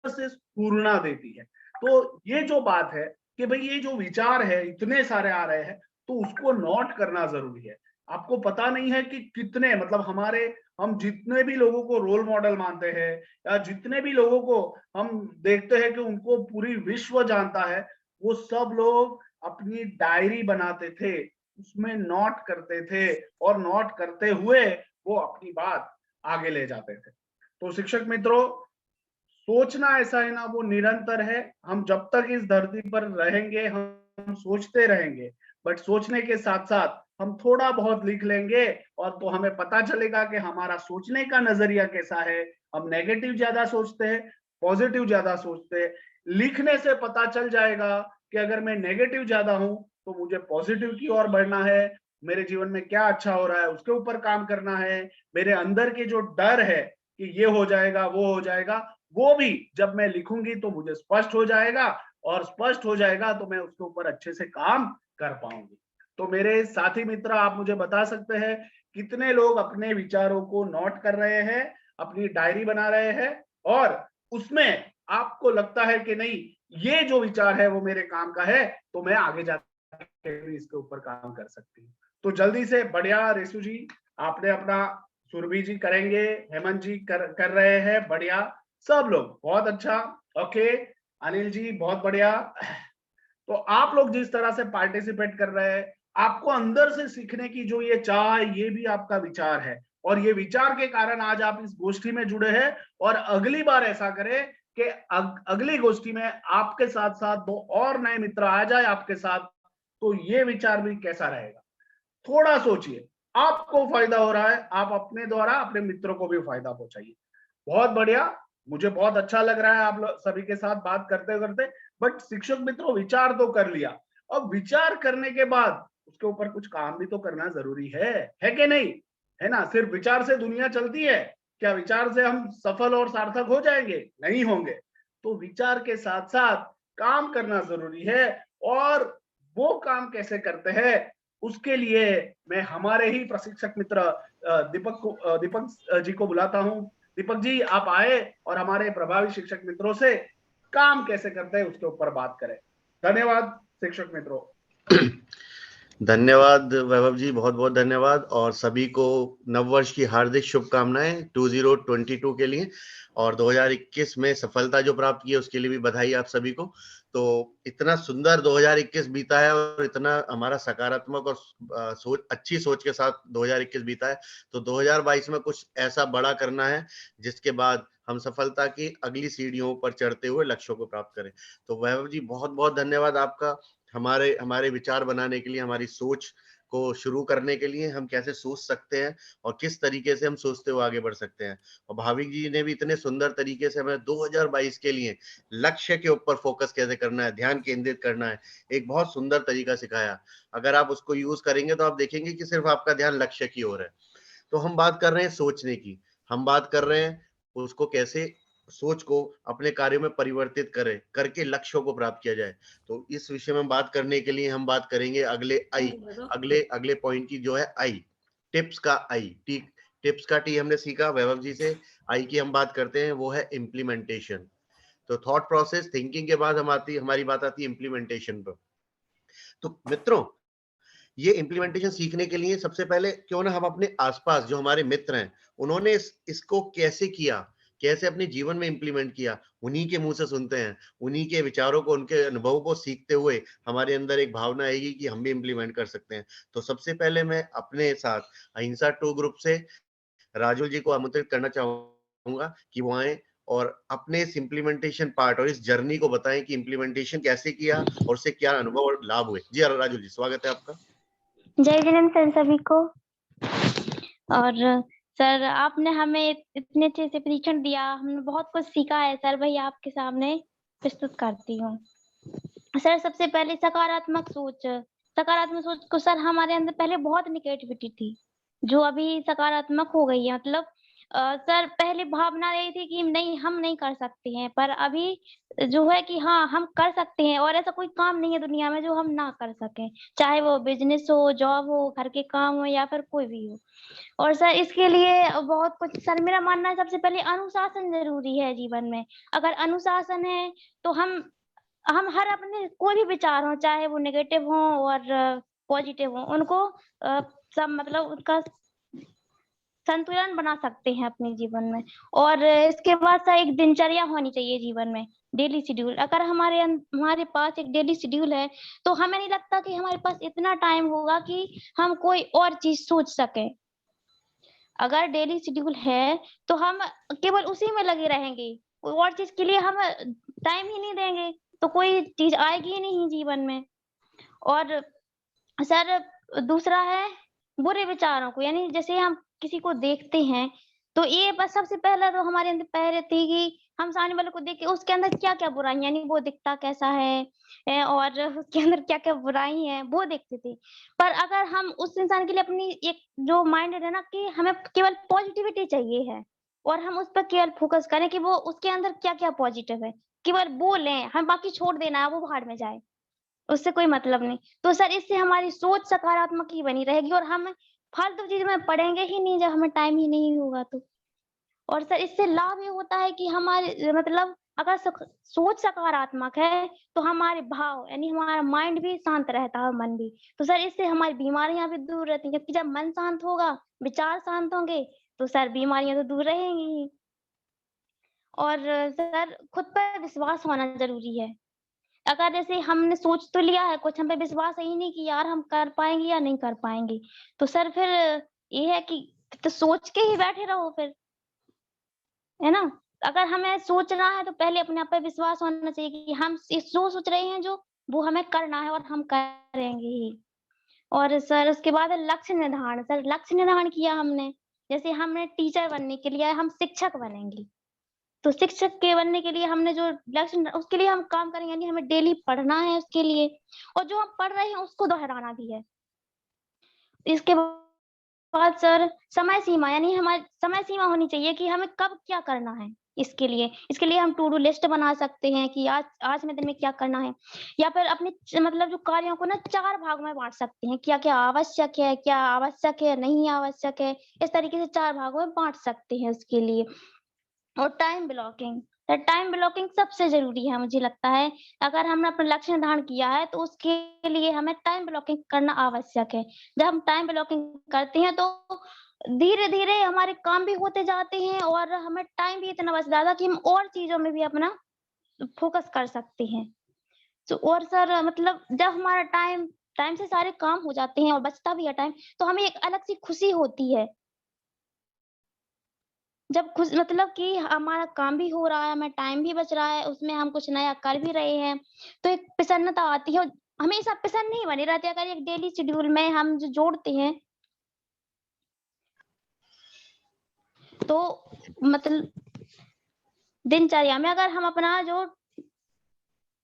S6: से स्फूर्णा देती है। तो ये जो बात है कि भाई ये जो विचार है इतने सारे आ रहे हैं, तो उसको नोट करना जरूरी है। आपको पता नहीं है कि कितने, मतलब हम जितने भी लोगों को रोल मॉडल मानते हैं या जितने भी लोगों को हम देखते हैं कि उनको पूरी विश्व जानता है, वो सब लोग अपनी डायरी बनाते थे, उसमें नोट करते थे और नोट करते हुए वो अपनी बात आगे ले जाते थे। तो शिक्षक मित्रों, सोचना ऐसा है ना, वो निरंतर है। हम जब तक इस धरती पर रहेंगे हम सोचते रहेंगे, बट सोचने के साथ साथ हम थोड़ा बहुत लिख लेंगे और तो हमें पता चलेगा कि हमारा सोचने का नजरिया कैसा है। हम नेगेटिव ज्यादा सोचते हैं, पॉजिटिव ज्यादा सोचते हैं। लिखने से पता चल जाएगा कि अगर मैं नेगेटिव ज्यादा हूं तो मुझे पॉजिटिव की ओर बढ़ना है, मेरे जीवन में क्या अच्छा हो रहा है उसके ऊपर काम करना है। मेरे अंदर के जो डर है कि ये हो जाएगा वो हो जाएगा, वो भी जब मैं लिखूंगी तो मुझे स्पष्ट हो जाएगा, और स्पष्ट हो जाएगा तो मैं उसके ऊपर अच्छे से काम कर पाऊंगी। तो मेरे साथी मित्र, आप मुझे बता सकते हैं कितने लोग अपने विचारों को नोट कर रहे हैं, अपनी डायरी बना रहे हैं, और उसमें आपको लगता है कि नहीं, ये जो विचार है वो मेरे काम का है, तो मैं आगे जाकर भी इसके ऊपर काम कर सकती हूँ। तो जल्दी से, बढ़िया रेसु जी, आपने अपना, सुरभि जी करेंगे, हेमंत जी कर रहे हैं, बढ़िया, सब लोग बहुत अच्छा। ओके, अनिल जी बहुत बढ़िया। तो आप लोग जिस तरह से पार्टिसिपेट कर रहे हैं, आपको अंदर से सीखने की जो ये चाह है, ये भी आपका विचार है, और ये विचार के कारण आज आप इस गोष्ठी में जुड़े हैं। और अगली बार ऐसा करें कि अगली गोष्ठी में आपके साथ साथ 2 और नए मित्र आ जाए आपके साथ, तो ये विचार भी कैसा रहेगा। थोड़ा सोचिए, आपको फायदा हो रहा है, आप अपने द्वारा अपने मित्रों को भी फायदा पहुंचाइए। बहुत बढ़िया, मुझे बहुत अच्छा लग रहा है आप लोग सभी के साथ बात करते करते। बट शिक्षक मित्रों, विचार तो कर लिया, अब विचार करने के बाद उसके ऊपर कुछ काम भी तो करना जरूरी है कि नहीं? है ना? सिर्फ विचार से दुनिया चलती है क्या? विचार से हम सफल और सार्थक हो जाएंगे? नहीं होंगे। तो विचार के साथ साथ काम करना जरूरी है, और वो काम कैसे करते हैं उसके लिए मैं हमारे ही प्रशिक्षक मित्र दीपक जी को बुलाता हूं। दीपक जी, आप आए और हमारे प्रभावी शिक्षक मित्रों से काम कैसे करते हैं उसके ऊपर बात करें। धन्यवाद शिक्षक मित्रों।
S11: धन्यवाद वैभव जी, बहुत बहुत धन्यवाद, और सभी को नववर्ष की हार्दिक शुभकामनाएं 2022 के लिए, और 2021 में सफलता जो प्राप्त की है उसके लिए भी बधाई आप सभी को। तो इतना सुंदर 2021 बीता है और इतना हमारा सकारात्मक और अच्छी सोच के साथ 2021 बीता है, तो 2022 में कुछ ऐसा बड़ा करना है जिसके बाद हम सफलता की अगली सीढ़ियों पर चढ़ते हुए लक्ष्यों को प्राप्त करें। तो वैभव जी, बहुत बहुत धन्यवाद आपका, हमारे विचार बनाने के लिए, हमारी सोच को शुरू करने के लिए, हम कैसे सोच सकते हैं और किस तरीके से हम सोचते हुए आगे बढ़ सकते हैं। और भाविक जी ने भी इतने सुंदर तरीके से हमें 2022 के लिए लक्ष्य के ऊपर फोकस कैसे करना है, ध्यान केंद्रित करना है, एक बहुत सुंदर तरीका सिखाया। अगर आप उसको यूज करेंगे तो आप देखेंगे कि सिर्फ आपका ध्यान लक्ष्य की ओर है। तो हम बात कर रहे हैं सोचने की, हम बात कर रहे हैं उसको कैसे सोच को अपने कार्यों में परिवर्तित करके लक्ष्यों को प्राप्त किया जाए। तो इस विषय में बात करने के लिए हम बात करेंगे अगले पॉइंट की, जो है आई, टिप्स का आई। टिप्स का टी हमने सीखा वैभव जी से, आई की हम बात करते हैं, वो है इम्प्लीमेंटेशन। तो थॉट प्रोसेस, थिंकिंग के बाद हमारी बात आती है इम्प्लीमेंटेशन पर। तो मित्रों, ये इम्प्लीमेंटेशन सीखने के लिए सबसे पहले क्यों ना हम अपने आसपास जो हमारे मित्र हैं उन्होंने इसको कैसे किया, कैसे अपने जीवन में इम्प्लीमेंट किया, उन्हीं के मुंह से सुनते हैं, उन्हीं के विचारों को, उनके अनुभवों को सीखते हुए हमारे अंदर एक भावना आएगी कि हम भी इम्प्लीमेंट कर सकते हैं। तो सबसे पहले मैं अपने साथ अहिंसा 2 ग्रुप से राजुल जी को आमंत्रित करना चाहूंगा कि वो आए और अपने इस इम्प्लीमेंटेशन पार्ट और इस जर्नी को बताएं कि इम्प्लीमेंटेशन कैसे किया और उससे क्या अनुभव और लाभ हुए। जी राजुल जी, स्वागत है आपका।
S12: जय जगन सर सभी को। और सर, आपने हमें इतने अच्छे से प्रशिक्षण दिया, हमने बहुत कुछ सीखा है सर, वही आपके सामने प्रस्तुत करती हूँ। सर, सबसे पहले सकारात्मक सोच को सर, हमारे अंदर पहले बहुत निगेटिविटी थी जो अभी सकारात्मक हो गई है। मतलब सर पहले भावना यही थी कि नहीं हम नहीं कर सकते हैं, पर अभी जो है कि हाँ हम कर सकते हैं और ऐसा कोई काम नहीं है दुनिया में जो हम ना कर सकें, चाहे वो बिजनेस हो, जॉब हो, घर के काम हो या फिर कोई भी हो। और सर इसके लिए बहुत कुछ, सर मेरा मानना है सबसे पहले अनुशासन जरूरी है जीवन में। अगर अनुशासन है तो हम हर अपने कोई भी विचार हो, चाहे वो नेगेटिव हो और पॉजिटिव हो, उनको सब मतलब उसका संतुलन बना सकते हैं अपने जीवन में। और इसके बाद सर एक दिनचर्या होनी चाहिए जीवन में, डेली शेड्यूल। अगर हमारे पास एक डेली शेड्यूल है तो हमें नहीं लगता कि हमारे पास इतना टाइम होगा कि हम कोई और चीज सोच सकें। अगर डेली शेड्यूल है तो हम केवल उसी में लगे रहेंगे, कोई और चीज के लिए हम टाइम ही नहीं देंगे तो कोई चीज आएगी ही नहीं जीवन में। और सर दूसरा है बुरे विचारों को, यानी जैसे हम किसी को देखते हैं तो ये बस सबसे पहला तो हमारे अंदर पहले थी कि हम सामने वाले को देख के उसके अंदर क्या क्या बुराई, यानी वो दिखता कैसा है और उसके अंदर क्या क्या बुराई है वो देखते थे। पर अगर हम उस इंसान के लिए अपनी एक जो माइंड है ना कि हमें केवल पॉजिटिविटी चाहिए है और हम उस पर केवल फोकस करें कि वो उसके अंदर क्या क्या पॉजिटिव है, केवल बोलें, हम बाकी छोड़ देना है, वो बाहर में जाए, उससे कोई मतलब नहीं। तो सर इससे हमारी सोच सकारात्मक ही बनी रहेगी और हम फालतू चीज में पढ़ेंगे ही नहीं जब हमें टाइम ही नहीं होगा तो। और सर इससे लाभ ये होता है कि हमारे मतलब अगर सोच सकारात्मक है तो हमारे भाव यानी हमारा माइंड भी शांत रहता है, मन भी। तो सर इससे हमारी बीमारियां भी दूर रहती हैं, क्योंकि जब मन शांत होगा, विचार शांत होंगे तो सर बीमारियां तो दूर रहेंगी ही। और सर खुद पर विश्वास होना जरूरी है। अगर जैसे हमने सोच तो लिया है कुछ, हम पे विश्वास है ही नहीं कि यार हम कर पाएंगे या नहीं कर पाएंगे, तो सर फिर ये है कि तो सोच के ही बैठे रहो फिर, है ना। अगर हमें सोचना है तो पहले अपने आप पे विश्वास होना चाहिए कि हम इस जो सोच रहे हैं जो वो हमें करना है और हम करेंगे ही। और सर उसके बाद है लक्ष्य निर्धारण। सर लक्ष्य निर्धारण किया हमने, जैसे हमने टीचर बनने के लिए हम शिक्षक बनेंगे, तो शिक्षक के बनने के लिए हमने जो लक्ष्य उसके लिए हम काम करेंगे, यानी हमें डेली पढ़ना है उसके लिए, और जो हम पढ़ रहे हैं उसको दोहराना भी है। इसके बाद सर समय सीमा, यानी हमारी समय सीमा होनी चाहिए कि हमें कब क्या करना है। इसके लिए हम टू डू लिस्ट बना सकते हैं कि आज में दिन में क्या करना है, या फिर अपने मतलब जो कार्यों को ना 4 भाग में बांट सकते हैं, क्या क्या आवश्यक है, नहीं आवश्यक है, इस तरीके से 4 भागों में बांट सकते हैं उसके लिए। और टाइम ब्लॉकिंग सबसे जरूरी है मुझे लगता है। अगर हमने अपना लक्ष्य निर्धारण किया है तो उसके लिए हमें टाइम ब्लॉकिंग करना आवश्यक है। जब हम टाइम ब्लॉकिंग करते हैं तो धीरे धीरे हमारे काम भी होते जाते हैं और हमें टाइम भी इतना बच जाता है कि हम और चीजों में भी अपना फोकस कर सकते हैं। तो और सर मतलब जब हमारा टाइम से सारे काम हो जाते हैं और बचता भी है टाइम, तो हमें एक अलग सी खुशी होती है। जब खुश मतलब कि हमारा काम भी हो रहा है, हमें टाइम भी बच रहा है, उसमें हम कुछ नया कर भी रहे हैं, तो एक प्रसन्नता आती है। और हमेशा प्रसन्न नहीं बने रहते, अगर एक डेली शेड्यूल में हम जो जोड़ते हैं तो मतलब दिनचर्या में अगर हम अपना जो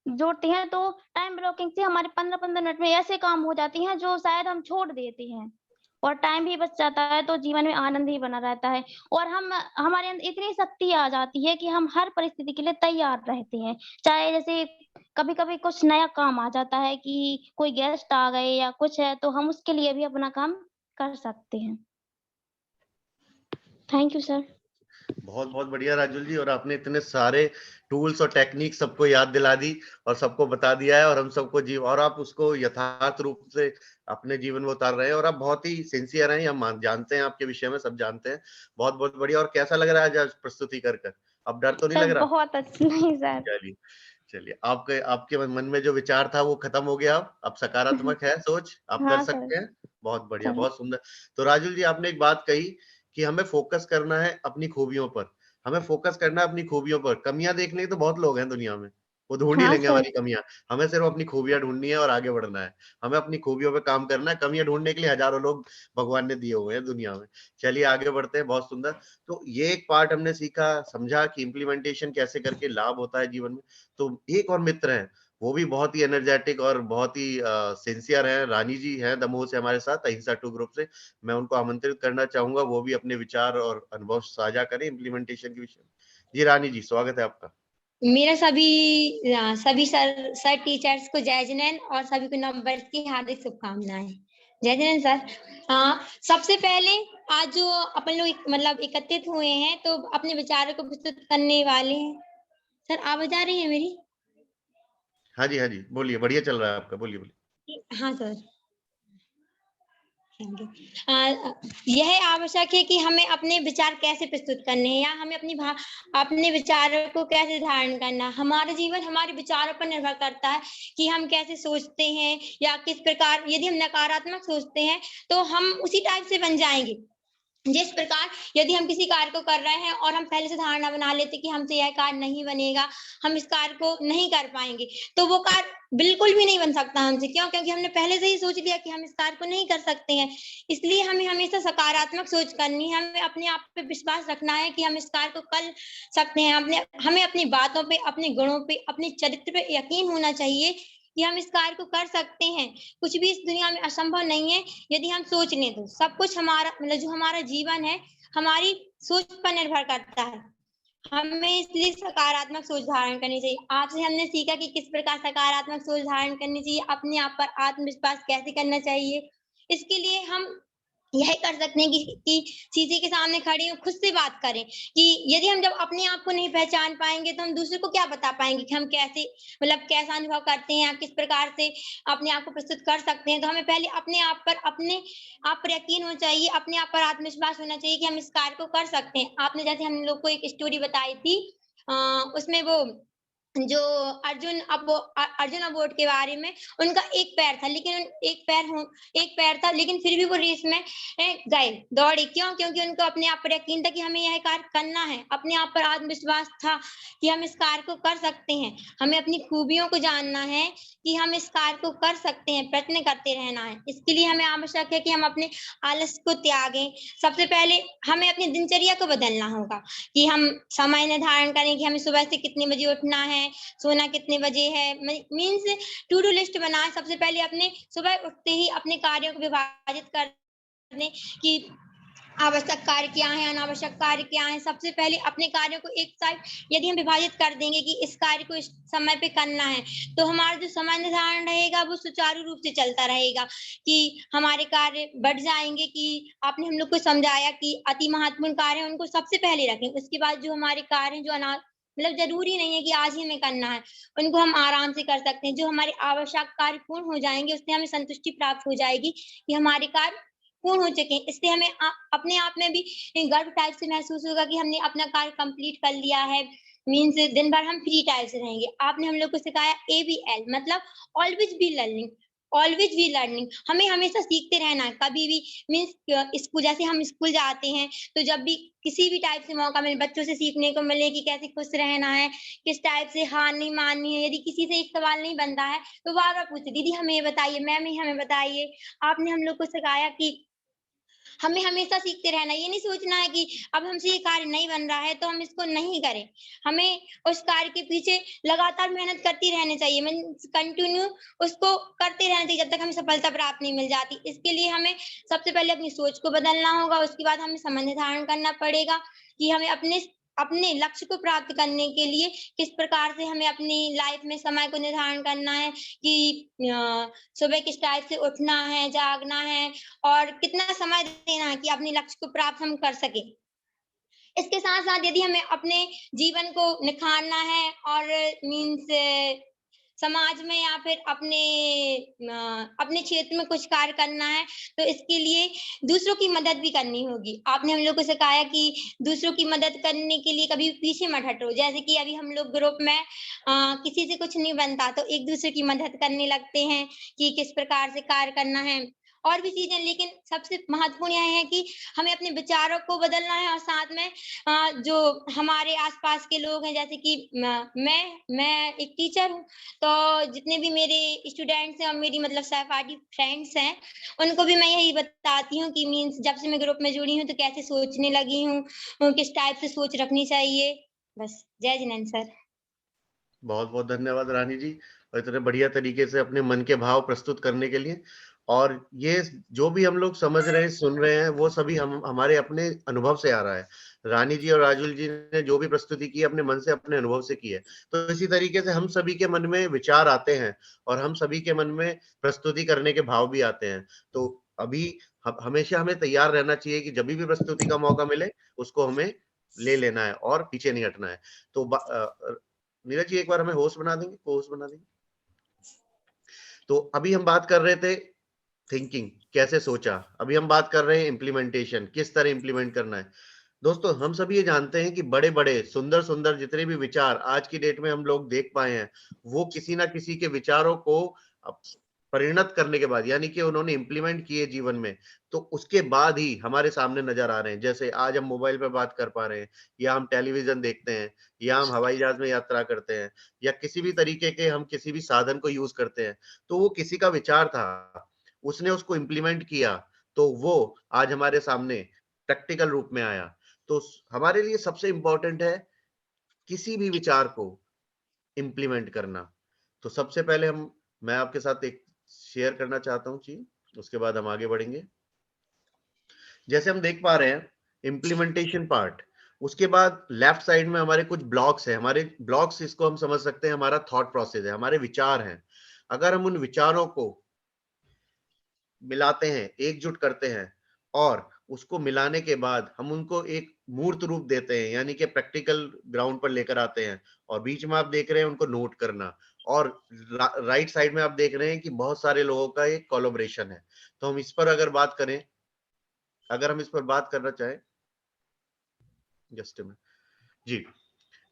S12: जोड़ते हैं तो टाइम ब्लॉकिंग से हमारे 15-15 मिनट में ऐसे काम हो जाते हैं जो शायद हम छोड़ देते हैं, और टाइम भी बच जाता है, तो जीवन में आनंद ही बना रहता है। और हमारे अंदर इतनी शक्ति आ जाती है कि हम हर परिस्थिति के लिए तैयार रहते हैं। चाहे जैसे कभी-कभी कुछ नया काम आ जाता है कि कोई गेस्ट आ गए या कुछ है, तो हम उसके लिए भी अपना काम कर सकते हैं। Thank you sir.
S11: बहुत बहुत बढ़िया राजुल जी, और आपने इतने सारे टूल्स और टेक्निक सबको याद दिला दी और सबको बता दिया है, और हम सबको और आप उसको यथार्थ रूप से अपने जीवन में उतार रहे हैं, और आप बहुत ही सिंसियर हैं, हम जानते हैं आपके विषय में, सब जानते हैं। बहुत बहुत बढ़िया। और कैसा लग रहा है आज प्रस्तुति कर अब डर तो नहीं लग रहा?
S12: बहुत अच्छा। नहीं सर।
S11: चलिए चलिए, आपके मन में जो विचार था वो खत्म हो गया, अब सकारात्मक है सोच, आप कर
S12: हाँ
S11: सकते हैं। बहुत बढ़िया,
S12: सर।
S11: बहुत सुंदर। तो राजुल जी, आपने एक बात कही कि हमें फोकस करना है अपनी खूबियों पर, हमें फोकस करना है अपनी खूबियों पर। कमियां देखने के तो बहुत लोग हैं दुनिया में, वो ढूंढ ही
S12: हाँ
S11: लेंगे
S12: सर।
S11: हमारी कमियां। हमें सिर्फ अपनी खूबियां ढूंढनी है और आगे बढ़ना है। हमें अपनी खूबियों पे काम करना है। कमियां ढूंढने के लिए हजारों लोग भगवान ने दिए हुए हैं दुनिया में। चलिए आगे बढ़ते हैं। बहुत सुंदर। तो ये एक पार्ट हमने सीखा, समझा कि इम्प्लीमेंटेशन कैसे करके लाभ होता है जीवन में। तो एक और मित्र है, वो भी बहुत ही एनर्जेटिक और बहुत ही सिंसियर है। रानी जी हैं दमोह से हमारे साथ, अहिंसा 2 ग्रुप से। मैं उनको आमंत्रित करना चाहूंगा, वो भी अपने विचार और अनुभव साझा करें इम्प्लीमेंटेशन के विषय में। जी रानी जी, स्वागत है आपका।
S13: मेरा सभी सर टीचर्स को जय जिनेंद्र और सभी को नव वर्ष की हार्दिक शुभकामनाएं। जय जिनेंद्र सर। सबसे पहले आज जो अपन लोग मतलब एकत्रित हुए हैं तो अपने विचारों को प्रस्तुत करने वाले हैं। सर आवाज आ रही है मेरी?
S11: हाँ जी बोलिए, बढ़िया चल रहा है आपका, बोलिए बोलिए।
S13: हाँ सर, यह आवश्यक है कि हमें अपने विचार कैसे प्रस्तुत करने हैं या हमें अपने विचारों को कैसे धारण करना। हमारा जीवन हमारे विचारों पर निर्भर करता है कि हम कैसे सोचते हैं या किस प्रकार। यदि हम नकारात्मक सोचते हैं तो हम उसी टाइप से बन जाएंगे। जिस प्रकार यदि हम किसी कार्य को कर रहे हैं और हम पहले से धारणा बना लेते कि हमसे यह कार्य नहीं बनेगा, हम इस कार्य को नहीं कर पाएंगे, तो वो कार्य बिल्कुल भी नहीं बन सकता हमसे। क्यों? क्योंकि हमने पहले से ही सोच लिया कि हम इस कार्य को नहीं कर सकते हैं। इसलिए हमें हमेशा सकारात्मक सोच करनी है। हमें अपने आप पे विश्वास रखना है कि हम इस कार्य को कर सकते हैं। हमें अपनी बातों पे, अपने गुणों पे, अपने चरित्र पे यकीन होना चाहिए कि हम इस कार्य को कर सकते हैं। कुछ भी इस दुनिया में असंभव नहीं है यदि हम सोच लें तो। सब कुछ हमारा मतलब जो हमारा जीवन है हमारी सोच पर निर्भर करता है। हमें इसलिए सकारात्मक सोच धारण करनी चाहिए। आपसे हमने सीखा कि किस प्रकार सकारात्मक सोच धारण करनी चाहिए, अपने आप पर आत्मविश्वास कैसे करना चाहिए। इसके लिए हम यह कर सकते हैं कि शीशे के सामने खड़े हो, खुद से बात करें कि यदि हम जब अपने आप को नहीं पहचान पाएंगे तो हम दूसरे को क्या बता पाएंगे कि हम कैसे मतलब कैसा अनुभव करते हैं या किस प्रकार से अपने आप को प्रस्तुत कर सकते हैं। तो हमें पहले अपने आप पर यकीन होना चाहिए, अपने आप पर आत्मविश्वास होना चाहिए कि हम इस कार्य को कर सकते हैं। आपने जैसे हम लोग को एक स्टोरी बताई थी, उसमें वो जो अर्जुन अवार्ड के बारे में, उनका एक पैर था लेकिन एक पैर था लेकिन फिर भी वो रेस में गए, दौड़े। क्यों? क्योंकि उनको अपने आप पर यकीन था कि हमें यह कार्य करना है। अपने आप पर आत्मविश्वास था कि हम इस कार्य को कर सकते हैं। हमें अपनी खूबियों को जानना है कि हम इस कार्य को कर सकते हैं, प्रयत्न करते रहना है। इसके लिए हमें आवश्यक है कि हम अपने आलस को त्यागें। सबसे पहले हमें अपनी दिनचर्या को बदलना होगा कि हम समय निर्धारण करें कि हमें सुबह से कितने बजे उठना है, सोना कितने बजे है। मीन्स टू डू लिस्ट बनाए। सबसे पहले अपने सुबह उठते ही अपने कार्यों को विभाजित कर दें कि आवश्यक कार्य क्या है, अनावश्यक कार्य क्या है। सबसे पहले अपने कार्यों को एक साइड यदि हम विभाजित कर देंगे कि इस कार्य को इस समय पे करना है, तो हमारा जो समय निर्धारण रहेगा वो सुचारू रूप से चलता रहेगा कि हमारे कार्य बढ़ जाएंगे। कि आपने हम लोग को समझाया कि अति महत्वपूर्ण कार्य है उनको सबसे पहले रखें, उसके बाद जो हमारे कार्य हैं जो मतलब जरूरी नहीं है कि आज ही हमें करना है, उनको हम आराम से कर सकते हैं। जो हमारे आवश्यक कार्य पूर्ण हो जाएंगे उससे हमें संतुष्टि प्राप्त हो जाएगी कि हमारे कार्य पूर्ण हो चुके हैं। इससे हमें अपने आप में भी गर्व टाइप से महसूस होगा कि हमने अपना कार्य कंप्लीट कर लिया है। मीन्स दिन भर हम फ्री टाइप से रहेंगे। आपने हम लोग को सिखाया ABL मतलब always be learning. Always be learning, हमें हमेशा सीखते रहना है। कभी भी मीन्स स्कूल, जैसे हम स्कूल जाते हैं तो जब भी किसी भी टाइप से मौका मिले बच्चों से सीखने को मिले कि कैसे खुश रहना है, किस टाइप से हार नहीं माननी है। यदि किसी से एक सवाल नहीं बनता है तो बार बार पूछते, दीदी हमें बताइए, मैम हमें बताइए। आपने हम लोग को सिखाया कि हमें हमेशा सीखते रहना। ये नहीं सोचना है कि अब हमसे ये कार्य नहीं बन रहा है तो हम इसको नहीं करें। हमें उस कार्य के पीछे लगातार मेहनत करती रहनी चाहिए। मीन्स कंटिन्यू उसको करते रहना चाहिए जब तक हमें सफलता प्राप्त नहीं मिल जाती। इसके लिए हमें सबसे पहले अपनी सोच को बदलना होगा। उसके बाद हमें समय निर्धारण करना पड़ेगा कि हमें अपने लक्ष्य को प्राप्त करने के लिए किस प्रकार से हमें अपनी लाइफ में समय को निर्धारण करना है कि सुबह किस टाइप से उठना है, जागना है और कितना समय देना है कि अपने लक्ष्य को प्राप्त हम कर सके। इसके साथ साथ यदि हमें अपने जीवन को निखारना है और मीन्स समाज में या फिर अपने क्षेत्र में कुछ कार्य करना है तो इसके लिए दूसरों की मदद भी करनी होगी। आपने हम लोग को सिखाया कि दूसरों की मदद करने के लिए कभी पीछे मत हटो। जैसे कि अभी हम लोग ग्रुप में किसी से कुछ नहीं बनता तो एक दूसरे की मदद करने लगते हैं कि किस प्रकार से कार्य करना है और भी चीजें। लेकिन सबसे महत्वपूर्ण यह है कि हमें अपने विचारों को बदलना है और साथ में जो हमारे आसपास के लोग हैं, जैसे कि मैं एक टीचर हूँ तो जितने भी मेरे स्टूडेंट्स हैं और मेरी मतलब सहपाठी फ्रेंड्स हैं उनको भी मैं यही बताती हूँ कि मीन्स जब से मैं ग्रुप में जुड़ी हूँ तो कैसे सोचने लगी हूँ, किस टाइप से सोच रखनी चाहिए। बस, जय जिनेंद्र सर।
S11: बहुत बहुत धन्यवाद रानी जी। और इतने बढ़िया तरीके से अपने मन के भाव प्रस्तुत करने के लिए। और ये जो भी हम लोग समझ रहे हैं, सुन रहे हैं, वो सभी हमारे अपने अनुभव से आ रहा है। रानी जी और राजुल जी ने जो भी प्रस्तुति की अपने मन से, अपने अनुभव से की है। तो इसी तरीके से हम सभी के मन में विचार आते हैं और हम सभी के मन में प्रस्तुति करने के भाव भी आते हैं। तो अभी हमेशा हमें तैयार रहना चाहिए कि जब भी प्रस्तुति का मौका मिले उसको हमें ले लेना है और पीछे नहीं हटना है। तो नीरज जी एक बार हमें होस्ट बना देंगे, को होस्ट बना देंगे। तो अभी हम बात कर रहे थे थिंकिंग, कैसे सोचा। अभी हम बात कर रहे हैं इम्प्लीमेंटेशन, किस तरह इम्प्लीमेंट करना है। दोस्तों हम सभी ये जानते हैं कि बड़े बड़े सुंदर सुंदर जितने भी विचार आज की डेट में हम लोग देख पाए हैं, वो किसी ना किसी के विचारों को परिणत करने के बाद, यानी कि उन्होंने इम्प्लीमेंट किए जीवन में, तो उसके बाद ही हमारे सामने नजर आ रहे हैं। जैसे आज हम मोबाइल पर बात कर पा रहे हैं, या हम टेलीविजन देखते हैं, या हम हवाई जहाज में यात्रा करते हैं, या किसी भी तरीके के हम किसी भी साधन को यूज करते हैं, तो वो किसी का विचार था, उसने उसको इम्प्लीमेंट किया, तो वो आज हमारे सामने प्रैक्टिकल रूप में आया। तो हमारे लिए सबसे इंपॉर्टेंट है किसी भी विचार को इम्प्लीमेंट करना। तो सबसे पहले मैं आपके साथ एक शेयर करना चाहता हूं चीज, उसके बाद हम आगे बढ़ेंगे। जैसे हम देख पा रहे हैं इम्प्लीमेंटेशन पार्ट, उसके बाद लेफ्ट साइड में हमारे कुछ ब्लॉक्स है। हमारे ब्लॉक्स, इसको हम समझ सकते हैं हमारा थॉट प्रोसेस है, हमारे विचार हैं। अगर हम उन विचारों को मिलाते हैं, एकजुट करते हैं, और उसको मिलाने के बाद हम उनको एक मूर्त रूप देते हैं, यानी कि प्रैक्टिकल ग्राउंड पर लेकर आते हैं, और बीच में आप देख रहे हैं उनको नोट करना, और राइट साइड में आप देख रहे हैं कि बहुत सारे लोगों का एक कोलैबोरेशन है। तो हम इस पर अगर बात करें, अगर हम इस पर बात करना चाहें, जस्ट में जी,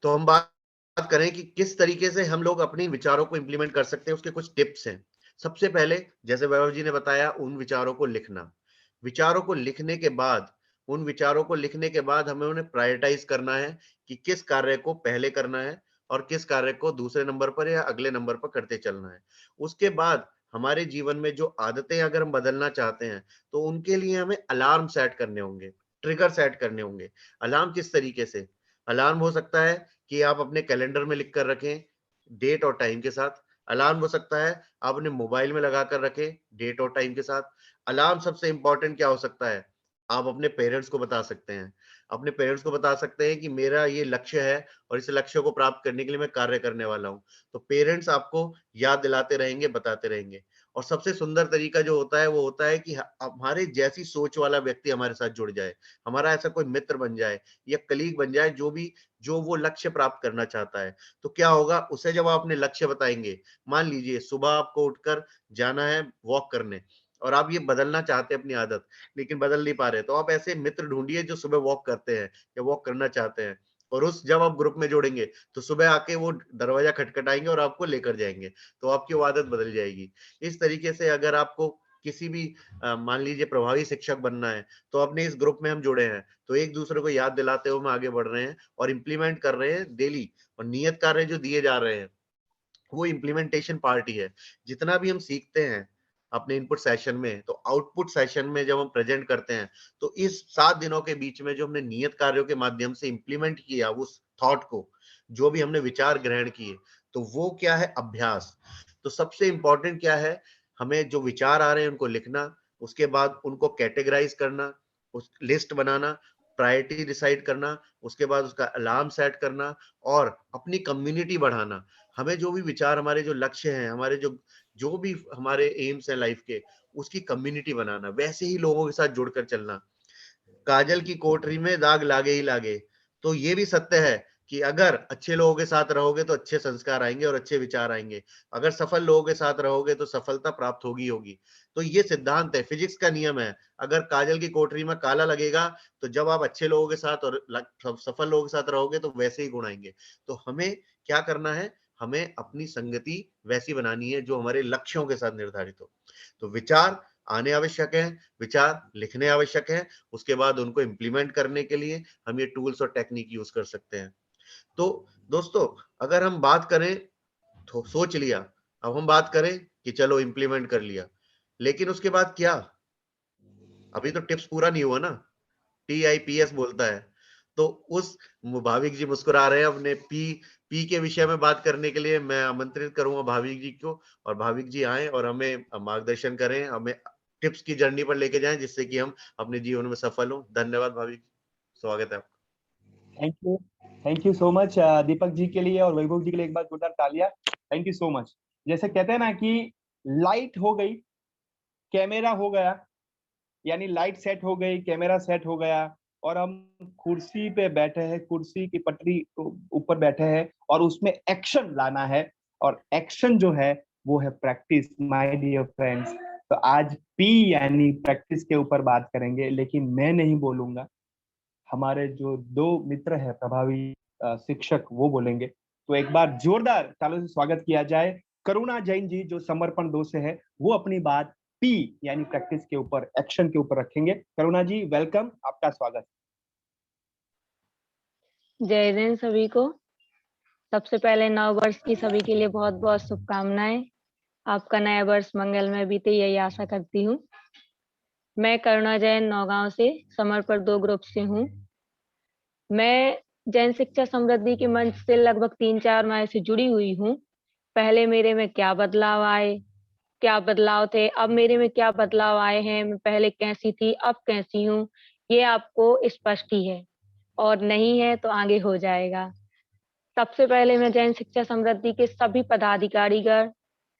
S11: तो हम बात करें कि किस तरीके से हम लोग अपने विचारों को इंप्लीमेंट कर सकते हैं, उसके कुछ टिप्स हैं। सबसे पहले, जैसे वैभव जी ने बताया, उन विचारों को लिखना। विचारों को लिखने के बाद, उन विचारों को लिखने के बाद हमें उन्हें प्रायोरिटाइज करना है कि किस कार्य को पहले करना है और किस कार्य को दूसरे नंबर पर या अगले नंबर पर करते चलना है। उसके बाद हमारे जीवन में जो आदतें अगर हम बदलना चाहते हैं, तो उनके लिए हमें अलार्म सेट करने होंगे, ट्रिगर सेट करने होंगे। अलार्म किस तरीके से? अलार्म हो सकता है कि आप अपने कैलेंडर में लिख कर रखें डेट और टाइम के साथ। अलार्म हो सकता है आप अपने मोबाइल में लगा कर रखें डेट और टाइम के साथ। अलार्म सबसे इंपॉर्टेंट क्या हो सकता है? आप अपने पेरेंट्स को बता सकते हैं। अपने पेरेंट्स को बता सकते हैं कि मेरा ये लक्ष्य है और इस लक्ष्य को प्राप्त करने के लिए मैं कार्य करने वाला हूँ। तो पेरेंट्स आपको याद दिलाते रहेंगे, बताते रहेंगे। और सबसे सुंदर तरीका जो होता है वो होता है कि हमारे जैसी सोच वाला व्यक्ति हमारे साथ जुड़ जाए, हमारा ऐसा कोई मित्र बन जाए या कलीग बन जाए, जो वो लक्ष्य प्राप्त करना चाहता है। तो क्या होगा, उसे जब आप अपने लक्ष्य बताएंगे, मान लीजिए सुबह आपको उठकर जाना है वॉक करने, और आप ये बदलना चाहते हैं अपनी आदत, लेकिन बदल नहीं पा रहे, तो आप ऐसे मित्र ढूंढिए जो सुबह वॉक करते हैं या वॉक करना चाहते हैं, और जब आप ग्रुप में जोड़ेंगे तो सुबह आके वो दरवाजा खटखटाएंगे और आपको लेकर जाएंगे, तो आपकी वो आदत बदल जाएगी। इस तरीके से अगर आपको किसी भी मान लीजिए प्रभावी शिक्षक बनना है, तो अपने इस ग्रुप में हम जुड़े हैं, तो एक दूसरे को याद दिलाते हुए हम आगे बढ़ रहे हैं और इम्प्लीमेंट कर रहे हैं डेली। और नियत कार्य जो दिए जा रहे हैं वो इम्प्लीमेंटेशन पार्ट ही है। जितना भी हम सीखते हैं अपने इनपुट सेशन में, तो आउटपुट सेशन में जब हम प्रेजेंट करते हैं, तो इस 7 दिनों के बीच में जो हमने नियत कार्यों के माध्यम से इम्प्लीमेंट किया उस थॉट को, जो भी हमने विचार ग्रहण किए, तो वो क्या है? अभ्यास। तो सबसे इंपॉर्टेंट क्या है? हमें जो विचार आ रहे हैं उनको लिखना, उसके बाद उनको कैटेगराइज करना, उस लिस्ट बनाना, प्रायोरिटी डिसाइड करना, उसके बाद उसका अलार्म सेट करना, और अपनी कम्युनिटी बढ़ाना। हमें जो भी विचार, हमारे जो लक्ष्य हैं, हमारे जो भी हमारे एम्स हैं लाइफ के, उसकी कम्युनिटी बनाना, वैसे ही लोगों के साथ जुड़कर चलना। काजल की कोठरी में दाग लागे ही लागे। तो ये भी सत्य है कि अगर अच्छे लोगों के साथ रहोगे तो अच्छे संस्कार आएंगे और अच्छे विचार आएंगे। अगर सफल लोगों के साथ रहोगे तो सफलता प्राप्त होगी होगी। तो ये सिद्धांत है, फिजिक्स का नियम है। अगर काजल की कोठरी में काला लगेगा, तो जब आप अच्छे लोगों के साथ और सफल लोगों के साथ रहोगे तो वैसे ही गुण आएंगे। तो हमें क्या करना है? हमें अपनी संगति वैसी बनानी है जो हमारे लक्ष्यों के साथ निर्धारित हो। तो विचार आने आवश्यक है, विचार लिखने आवश्यक है, उसके बाद उनको इम्प्लीमेंट करने के लिए हम ये टूल्स और टेक्निक यूज कर सकते हैं। तो दोस्तों, अगर हम बात करें, तो सोच लिया, अब हम बात करें कि चलो इम्प्लीमेंट कर लिया, लेकिन उसके बाद क्या? अभी तो टिप्स पूरा नहीं हुआ ना, TIPS बोलता है। तो उस भाविक जी मुस्कुरा रहे हैं, अपने पी के विषय में बात करने के लिए मैं आमंत्रित करूंगा भाविक जी को, और भाविक जी आए और हमें मार्गदर्शन करें, हमें टिप्स की जर्नी पर लेके जाएं, जिससे कि हम अपने जीवन में सफल हों। धन्यवाद भाविक, स्वागत है आपका।
S3: Thank you so much Deepak ji के लिए और वैभव जी के लिए एक बार जोरदार तालियां। Thank you so much. जैसे कहते हैं ना कि लाइट हो गई, कैमरा हो गया, यानी लाइट सेट हो गई, कैमरा सेट हो गया, और हम कुर्सी पे बैठे हैं, कुर्सी की पटरी ऊपर बैठे हैं और उसमें एक्शन लाना है, और एक्शन जो है वो है प्रैक्टिस माय डियर फ्रेंड्स। तो आज पी यानी प्रैक्टिस के ऊपर बात करेंगे, लेकिन मैं नहीं बोलूंगा, हमारे जो दो मित्र है प्रभावी शिक्षक वो बोलेंगे। तो एक बार जोरदार तालियों से स्वागत किया जाए करुणा जैन जी, जो समर्पण 2 से है, वो अपनी बात पी यानी प्रैक्टिस के ऊपर, एक्शन के ऊपर रखेंगे। करुणा जी वेलकम, आपका स्वागत।
S14: जय हिंद सभी को। सबसे पहले नव वर्ष की सभी के लिए बहुत बहुत शुभकामनाएं। आपका नया वर्ष मंगलमय बीते, यही आशा करती हूँ। मैं करुणा जैन नौगांव से समर्पण 2 ग्रुप से हूँ। मैं जैन शिक्षा समृद्धि के मंच से लगभग 3-4 माह से जुड़ी हुई हूँ। पहले मेरे में क्या बदलाव आए, क्या बदलाव थे, अब मेरे में क्या बदलाव आए हैं, मैं पहले कैसी थी अब कैसी हूँ, ये आपको स्पष्ट ही है, और नहीं है तो आगे हो जाएगा। सबसे पहले मैं जैन शिक्षा समृद्धि के सभी पदाधिकारीगण,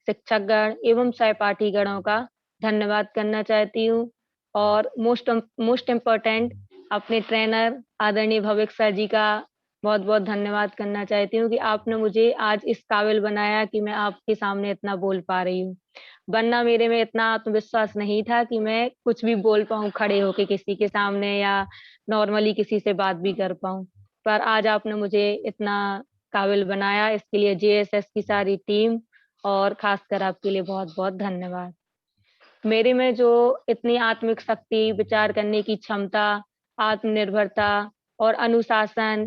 S14: शिक्षकगण एवं सहपाठीगणों का धन्यवाद करना चाहती हूँ, और मोस्ट इम्पोर्टेंट अपने ट्रेनर आदरणीय भविक सर जी का बहुत बहुत धन्यवाद करना चाहती हूँ कि आपने मुझे आज इस काबिल बनाया कि मैं आपके सामने इतना बोल पा रही हूँ। वरना मेरे में इतना आत्मविश्वास नहीं था कि मैं कुछ भी बोल पाऊँ खड़े होके किसी के सामने, या नॉर्मली किसी से बात भी कर पाऊँ। पर आज आपने मुझे इतना काबिल बनाया, इसके लिए जेएसएस की सारी टीम और खासकर आपके लिए बहुत बहुत धन्यवाद। मेरे में जो इतनी आत्मिक शक्ति, विचार करने की क्षमता, आत्मनिर्भरता और अनुशासन,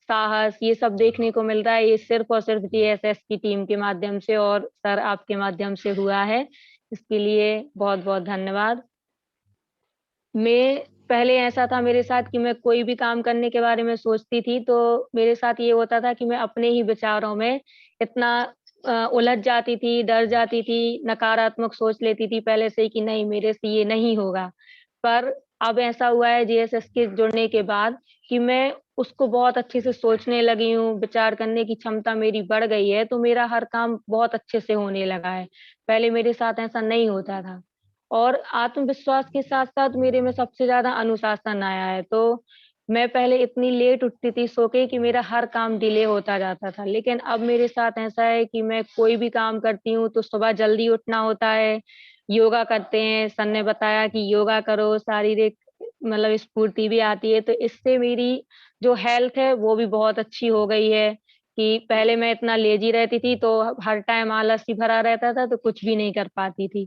S14: साहस, ये सब देखने को मिल रहा है, ये सिर्फ और सिर्फ जेएसएस की टीम के माध्यम से और सर आपके माध्यम से हुआ है। इसके लिए बहुत बहुत धन्यवाद। मैं पहले ऐसा था मेरे साथ कि मैं कोई भी काम करने के बारे में सोचती थी तो मेरे साथ ये होता था कि मैं अपने ही विचारों में इतना उलझ जाती थी, डर जाती थी, नकारात्मक सोच लेती थी पहले से ही कि नहीं मेरे से ये नहीं होगा। पर अब ऐसा हुआ है जेएसएस के जुड़ने के बाद कि मैं उसको बहुत अच्छे से सोचने लगी हूँ, विचार करने की क्षमता मेरी बढ़ गई है, तो मेरा हर काम बहुत अच्छे से होने लगा है। पहले मेरे साथ ऐसा नहीं होता था। और आत्मविश्वास के साथ-साथ मेरे में सबसे ज़्यादा अनुशासन आया है। तो मैं पहले इतनी लेट उठती थी सो के कि मेरा हर काम डिले होता जाता था। लेकिन अब मेरे साथ ऐसा है कि मैं कोई भी काम करती हूँ तो सुबह जल्दी उठना होता है, योगा करते हैं, सर ने बताया कि योगा करो, शारीरिक मतलब स्फूर्ति भी आती है। तो इससे मेरी जो हेल्थ है वो भी बहुत अच्छी हो गई है कि पहले मैं इतना लेज़ी रहती थी तो हर टाइम आलस ही भरा रहता था तो कुछ भी नहीं कर पाती थी।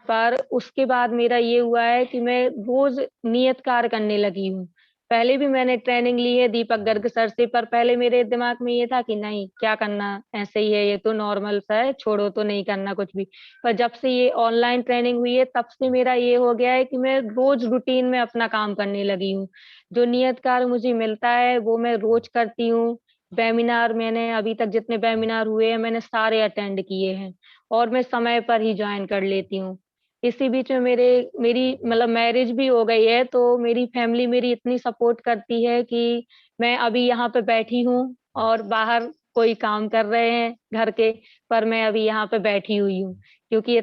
S14: पर उसके बाद मेरा ये हुआ है कि मैं रोज़ नियत कार्य करने लगी हूँ। पहले भी मैंने ट्रेनिंग ली है दीपक गर्ग सर से, पर पहले मेरे दिमाग में ये था कि नहीं क्या करना, ऐसे ही है, ये तो नॉर्मल सा है, छोड़ो तो नहीं करना कुछ भी। पर जब से ये ऑनलाइन ट्रेनिंग हुई है तब से मेरा ये हो गया है कि मैं रोज़ रूटीन में अपना काम करने लगी हूँ। जो नियत कार्य मुझे मिलता है वो मैं रोज़ करती हूँ। वेबिनार मैंने अभी तक जितने वेबिनार हुए हैं मैंने सारे अटेंड किए हैं और मैं समय पर ही जॉइन कर लेती हूँ। इसी बीच में मेरी मतलब मैरिज भी हो गई है, तो मेरी फैमिली मेरी इतनी सपोर्ट करती है कि मैं अभी यहाँ पे बैठी हूँ और बाहर कोई काम कर रहे हैं घर के, पर मैं अभी यहाँ पे बैठी हुई हूँ, क्योंकि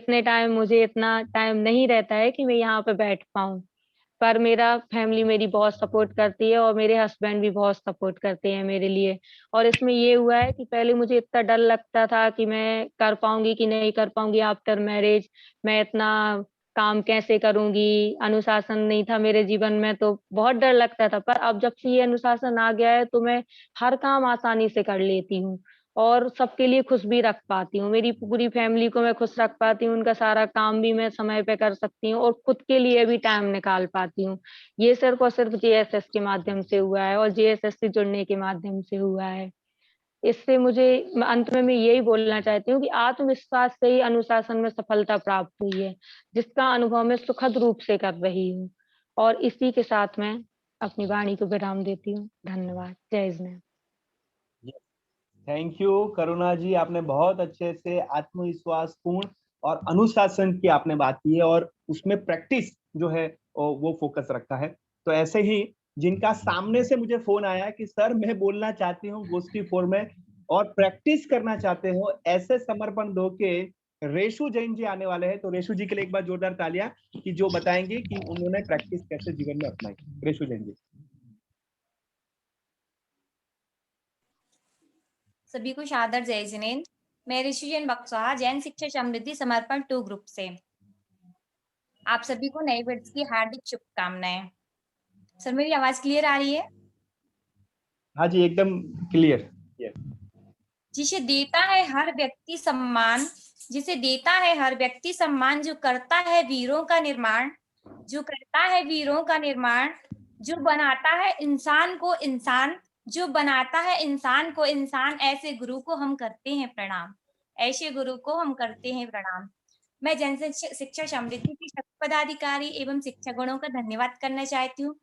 S14: मुझे इतना टाइम नहीं रहता है कि मैं यहाँ पे बैठ पाऊँ। पर मेरा फैमिली मेरी बहुत सपोर्ट करती है और मेरे हस्बैंड भी बहुत सपोर्ट करते हैं मेरे लिए। और इसमें ये हुआ है कि पहले मुझे इतना डर लगता था कि मैं कर पाऊँगी कि नहीं कर पाऊँगी आफ्टर मैरिज, मैं इतना काम कैसे करूँगी, अनुशासन नहीं था मेरे जीवन में तो बहुत डर लगता था। पर अब जब से ये अनुशासन आ गया है तो मैं हर काम आसानी से कर लेती हूँ और सबके लिए खुश भी रख पाती हूँ। मेरी पूरी फैमिली को मैं खुश रख पाती हूँ, उनका सारा काम भी मैं समय पे कर सकती हूँ और खुद के लिए भी टाइम निकाल पाती हूँ। ये सिर्फ़ और सिर्फ़ जेएसएस के माध्यम से हुआ है और जेएसएस से जुड़ने के माध्यम से हुआ है। इससे मुझे अंत में मैं यही बोलना चाहती हूँ कि आत्मविश्वास से ही अनुशासन में सफलता प्राप्त हुई है, जिसका अनुभव मैं सुखद रूप से कर रही हूँ। और इसी के साथ में अपनी वाणी को विराम देती हूँ। धन्यवाद। जय जिनेन्द्र।
S3: थैंक यू करुणा जी, आपने बहुत अच्छे से आत्मविश्वास पूर्ण और अनुशासन की आपने बात की है और उसमें प्रैक्टिस जो है वो फोकस रखा है। तो ऐसे ही जिनका सामने से मुझे फोन आया कि सर मैं बोलना चाहती हूँ गोष्ठी 4 में और प्रैक्टिस करना चाहते हो, ऐसे समर्पण दो के रेशु जैन जी आने वाले हैं। तो रेशु जी के लिए एक बार जोरदार तालियां कि जो बताएंगे कि उन्होंने प्रैक्टिस कैसे जीवन में अपनाई। रेशु जैन जी।
S15: सभी को सादर जय जिनेन्द्र। मैं ऋषि जैन बक्सवा जैन शिक्षा समृद्धि समर्पण 2 ग्रुप से आप सभी को नए वर्ष की हार्दिक शुभकामनाएं। सर मेरी आवाज क्लियर आ रही है?
S3: हाँ जी, एकदम क्लियर।
S15: जिसे देता है हर व्यक्ति सम्मान, जिसे देता है हर व्यक्ति सम्मान, जो करता है वीरों का निर्माण, जो करता है वीरों का निर्माण, जो बनाता है इंसान को इंसान, जो बनाता है इंसान को इंसान, ऐसे गुरु को हम करते हैं प्रणाम, ऐसे गुरु को हम करते हैं प्रणाम। मैं जन शिक्षा समृद्धि की पदाधिकारी एवं शिक्षकगणों का धन्यवाद करना चाहती हूँ,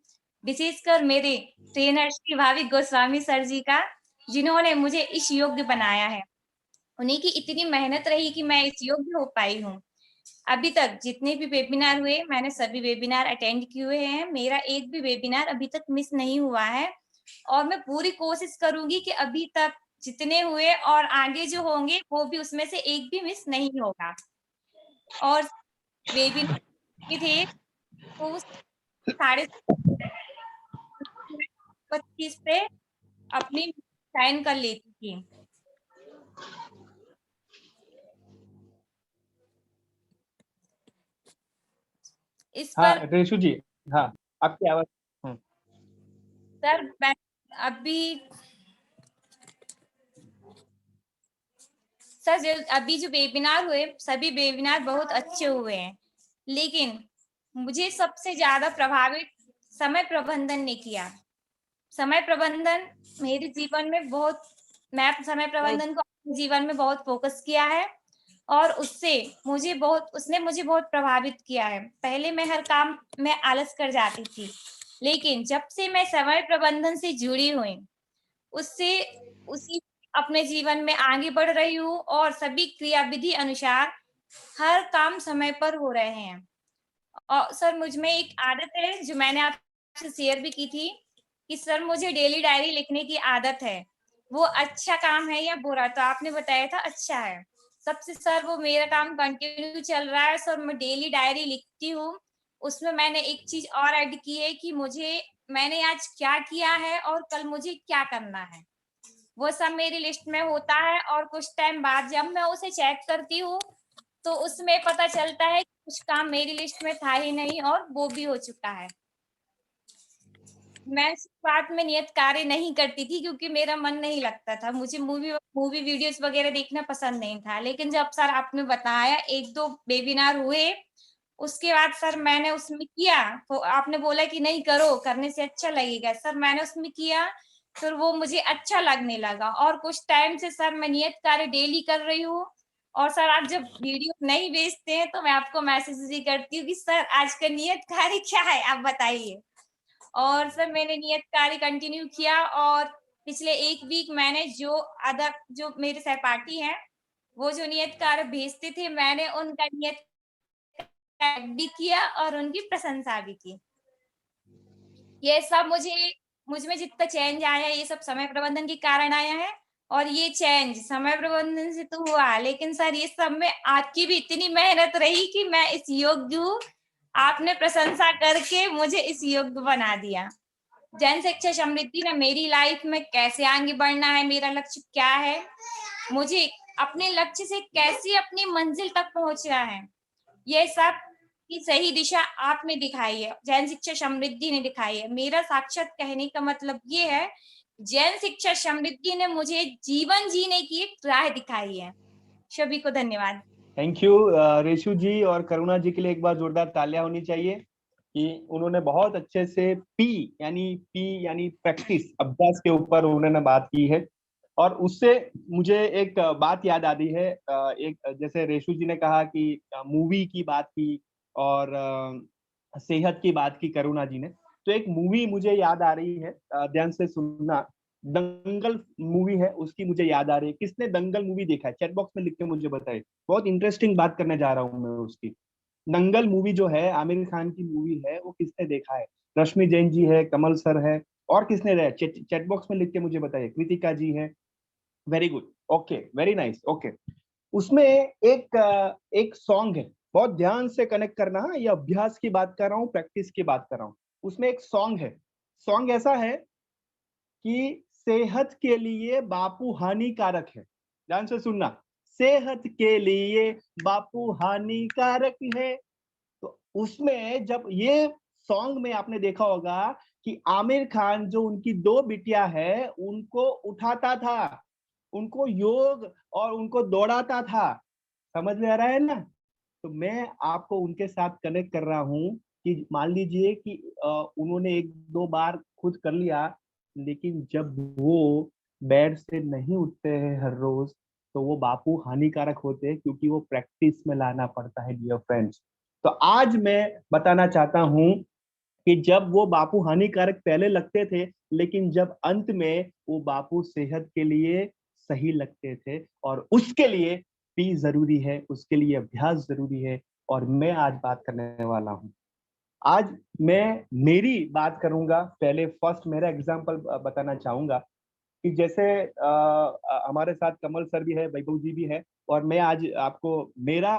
S15: विशेषकर मेरे ट्रेनर श्री भाविक गोस्वामी सर जी का, जिन्होंने मुझे इस योग्य बनाया है। उन्हीं की इतनी मेहनत रही कि मैं इस योग्य हो पाई हूँ। अभी तक जितने भी वेबिनार हुए मैंने सभी वेबिनार अटेंड किए हुए हैं। मेरा एक भी वेबिनार अभी तक मिस नहीं हुआ है और मैं पूरी कोशिश करूंगी कि अभी तक जितने हुए और आगे जो होंगे वो भी उसमें से एक भी मिस नहीं होगा। और वेबिनार थे तो 25 पे अपनी साइन कर लेती थी। इस
S3: हाँ
S15: पर
S3: रेशु जी, हाँ आपकी आवाज।
S15: सर मैं अभी जो वेबिनार हुए सभी वेबिनार बहुत अच्छे हुए हैं, लेकिन मुझे सबसे ज्यादा प्रभावित समय प्रबंधन ने किया। समय प्रबंधन मेरे जीवन में बहुत, मैं समय प्रबंधन को अपने जीवन में बहुत फोकस किया है और उसने मुझे बहुत प्रभावित किया है। पहले मैं हर काम में आलस कर जाती थी, लेकिन जब से मैं समय प्रबंधन से जुड़ी हुई उसी अपने जीवन में आगे बढ़ रही हूँ और सभी क्रियाविधि अनुसार हर काम समय पर हो रहे हैं। और सर मुझ में एक आदत है जो मैंने आपसे शेयर भी की थी कि सर मुझे डेली डायरी लिखने की आदत है। वो अच्छा काम है या बुरा? तो आपने बताया था अच्छा है। सबसे सर वो मेरा काम कंटिन्यू चल रहा है सर, मैं डेली डायरी लिखती हूँ। उसमें मैंने एक चीज और ऐड की है कि मैंने आज क्या किया है और कल मुझे क्या करना है, वो सब मेरी लिस्ट में होता है। और कुछ टाइम बाद जब मैं उसे चेक करती हूँ तो उसमें पता चलता है कि कुछ काम मेरी लिस्ट में था ही नहीं और वो भी हो चुका है। मैं शुरुआत में नियत कार्य नहीं करती थी क्योंकि मेरा मन नहीं लगता था, मुझे मूवी वीडियोस वगैरह देखना पसंद नहीं था। लेकिन जब सर आपने बताया, 1-2 वेबिनार हुए, उसके बाद सर मैंने उसमें किया तो आपने बोला कि नहीं करो, करने से अच्छा लगेगा। सर मैंने उसमें किया, फिर वो मुझे अच्छा लगने लगा और कुछ टाइम से सर मैं नियत कार्य डेली कर रही हूँ। और सर आप जब वीडियो नहीं भेजते हैं तो मैं आपको मैसेज ही करती हूँ कि सर आज का नियत कार्य क्या है आप बताइए। और सर मैंने नियत कार्य कंटिन्यू किया और पिछले 1 वीक मैंने जो मेरे सहपाठी हैं वो जो नियत कार्य भेजते थे, मैंने उनका नियत भी किया और उनकी प्रशंसा भी की। ये सब मुझ में जितना चेंज आया है ये सब समय प्रबंधन के कारण आया है। और ये चेंज समय प्रबंधन से तो हुआ, लेकिन सर ये सब में आपकी भी इतनी मेहनत रही कि मैं इस योग्य हूँ। आपने प्रशंसा करके मुझे इस योग्य बना दिया। जन शिक्षा समृद्धि ने मेरी लाइफ में कैसे आगे बढ़ना है, मेरा लक्ष्य क्या है, मुझे अपने लक्ष्य से कैसे अपनी मंजिल तक पहुंचना है, ये सब की सही दिशा आपने दिखाई है, जैन शिक्षा समृद्धि ने दिखाई है। मेरा साक्षात कहने का मतलब ये है, जैन शिक्षा समृद्धि ने मुझे जीवन जीने की एक राह दिखाई है। सभी को धन्यवाद।
S3: थैंक यू रेशु जी और करुणा जी के लिए एक बार जोरदार तालियां होनी चाहिए कि उन्होंने बहुत अच्छे से पी यानी प्रैक्टिस, अभ्यास के ऊपर उन्होंने बात की है। और उससे मुझे एक बात याद आती है, एक जैसे रेशु जी ने कहा कि मूवी की बात की और सेहत की बात की करुणा जी ने, तो एक मूवी मुझे याद आ रही है, ध्यान से सुनना, दंगल मूवी है, उसकी मुझे याद आ रही है। किसने दंगल मूवी देखा है? चैट बॉक्स में लिख के मुझे बताइए, बहुत इंटरेस्टिंग बात करने जा रहा हूँ मैं उसकी। दंगल मूवी जो है, आमिर खान की मूवी है, वो किसने देखा है? रश्मि जैन जी है, कमल सर है, और किसने रहे? चैट बॉक्स में लिख के मुझे बताइए। कृतिका जी है, very good, okay, very nice, okay. उसमें एक सॉन्ग है, बहुत ध्यान से कनेक्ट करना, ये अभ्यास की बात कर रहा हूँ, प्रैक्टिस की बात कर रहा हूँ। उसमें एक सॉन्ग है, सॉन्ग ऐसा है कि सेहत के लिए बापू हानिकारक है। ध्यान से सुनना, सेहत के लिए बापू हानिकारक है। तो उसमें जब ये सॉन्ग में आपने देखा होगा कि आमिर खान जो उनकी 2 बिटिया है उनको उठाता था, उनको योग और उनको दौड़ाता था। समझ में आ रहा है ना? तो मैं आपको उनके साथ कनेक्ट कर रहा हूँ कि मान लीजिए कि उन्होंने 1-2 बार खुद कर लिया, लेकिन जब वो बेड से नहीं उठते हैं हर रोज, तो वो बापू हानिकारक होते हैं, क्योंकि वो प्रैक्टिस में लाना पड़ता है डियर फ्रेंड्स। तो आज मैं बताना चाहता हूँ कि जब वो बापू हानिकारक पहले लगते थे, लेकिन जब अंत में वो बापू सेहत के लिए सही लगते थे, और उसके लिए भी जरूरी है, उसके लिए अभ्यास जरूरी है। और मैं आज बात करने वाला हूँ, आज मैं मेरी बात करूंगा। पहले फर्स्ट मेरा एग्जांपल बताना चाहूंगा कि जैसे हमारे साथ कमल सर भी है, वैभव जी भी है, और मैं आज आपको मेरा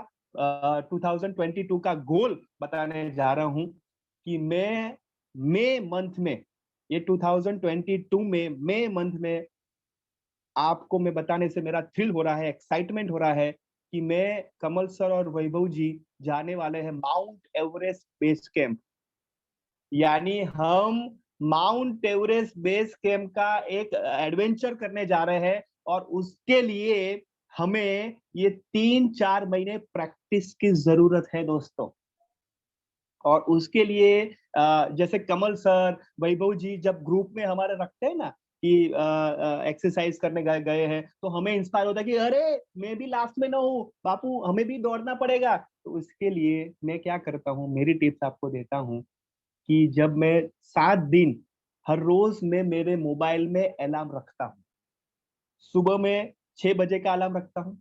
S3: 2022 का गोल बताने जा रहा हूं कि मैं मई मंथ में, ये 2022 में मई मंथ में आपको मैं बताने से मेरा थ्रिल हो रहा है, एक्साइटमेंट हो रहा है कि मैं, कमल सर और वैभव जी जाने वाले हैं माउंट एवरेस्ट बेस कैंप। यानी हम माउंट एवरेस्ट बेस कैंप का एक एडवेंचर करने जा रहे हैं, और उसके लिए हमें ये 3-4 महीने प्रैक्टिस की जरूरत है दोस्तों। और उसके लिए जैसे कमल सर, वैभव जी जब ग्रुप में हमारे रखते हैं ना कि एक्सरसाइज करने गए हैं, तो हमें इंस्पायर होता है कि अरे मैं भी लास्ट में ना हूँ बापू, हमें भी दौड़ना पड़ेगा। तो उसके लिए मैं क्या करता हूँ, मेरी टिप्स आपको देता हूँ कि जब मैं 7 दिन हर रोज मैं मेरे मोबाइल में अलार्म रखता हूँ। सुबह में 6 बजे का अलार्म रखता हूँ,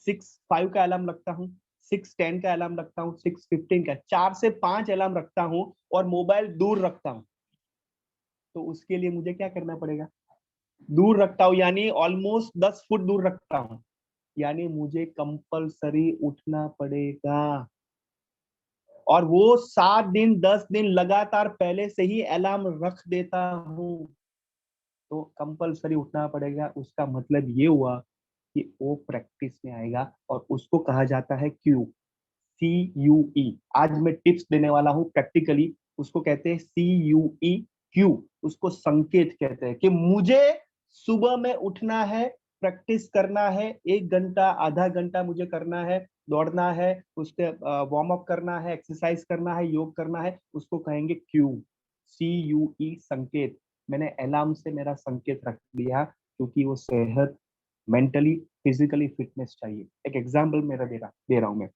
S3: 6:05 का अलार्म रखता हूँ, 6:10 का अलार्म रखता हूँ, 6:15 का, 4 से 5 अलार्म रखता हूँ, और मोबाइल दूर रखता हूँ। तो उसके लिए मुझे क्या करना पड़ेगा? दूर रखता हूँ यानी ऑलमोस्ट 10 फुट दूर रखता हूँ, यानी मुझे कंपलसरी उठना पड़ेगा। और वो 7 दिन 10 दिन लगातार पहले से ही अलार्म रख देता हूँ, तो कंपलसरी उठना पड़ेगा। उसका मतलब ये हुआ कि वो प्रैक्टिस में आएगा, और उसको कहा जाता है क्यू, CUE। आज मैं टिप्स देने वाला हूँ प्रैक्टिकली, उसको कहते हैं CUE, क्यू, उसको संकेत कहते हैं कि मुझे सुबह में उठना है, प्रैक्टिस करना है, 1 घंटा आधा घंटा मुझे करना है, दौड़ना है, उसके वार्म अप करना है, एक्सरसाइज करना है, योग करना है, उसको कहेंगे क्यू, CUE, संकेत। मैंने अलार्म से मेरा संकेत रख दिया, क्योंकि वो सेहत, मेंटली, फिजिकली फिटनेस चाहिए। एक एग्जाम्पल मेरा दे रहा हूं मैं।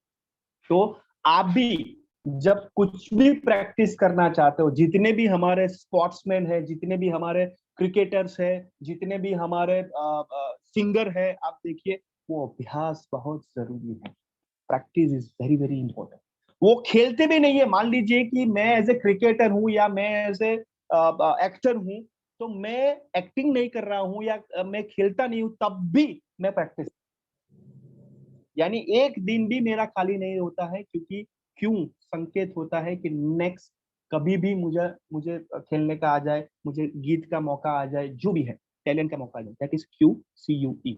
S3: तो आप भी जब कुछ भी प्रैक्टिस करना चाहते हो, जितने भी हमारे स्पोर्ट्समैन है, जितने भी हमारे क्रिकेटर्स है, जितने भी हमारे सिंगर है, आप देखिए वो अभ्यास बहुत जरूरी है। Practice is very very important. वो खेलते भी नहीं है, मान लीजिए कि मैं एज ए क्रिकेटर हूं या मैं एज ए एक्टर हूं, तो मैं एक्टिंग नहीं कर रहा हूं या मैं खेलता नहीं हूं, तब भी मैं प्रैक्टिस, यानी एक दिन भी मेरा खाली नहीं होता है, क्योंकि क्यों संकेत होता है कि नेक्स्ट कभी भी मुझे खेलने का आ जाए, मुझे गीत का मौका आ जाए, जो भी है टैलेंट का मौका आ जाए, दैट इज क्यू, CUE।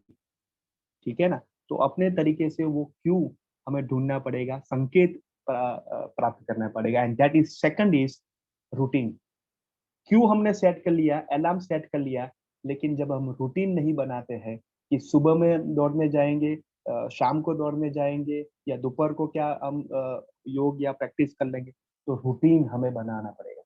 S3: ठीक है ना? तो अपने तरीके से वो क्यू हमें ढूंढना पड़ेगा, संकेत प्राप्त करना पड़ेगा, and that is second is routine. Q हमने सेट कर लिया, अलार्म सेट कर लिया, लेकिन जब हम रूटीन नहीं बनाते हैं कि सुबह में दौड़ने जाएंगे, शाम को दौड़ने जाएंगे, या दोपहर को क्या हम योग या प्रैक्टिस कर लेंगे, तो रूटीन हमें बनाना पड़ेगा।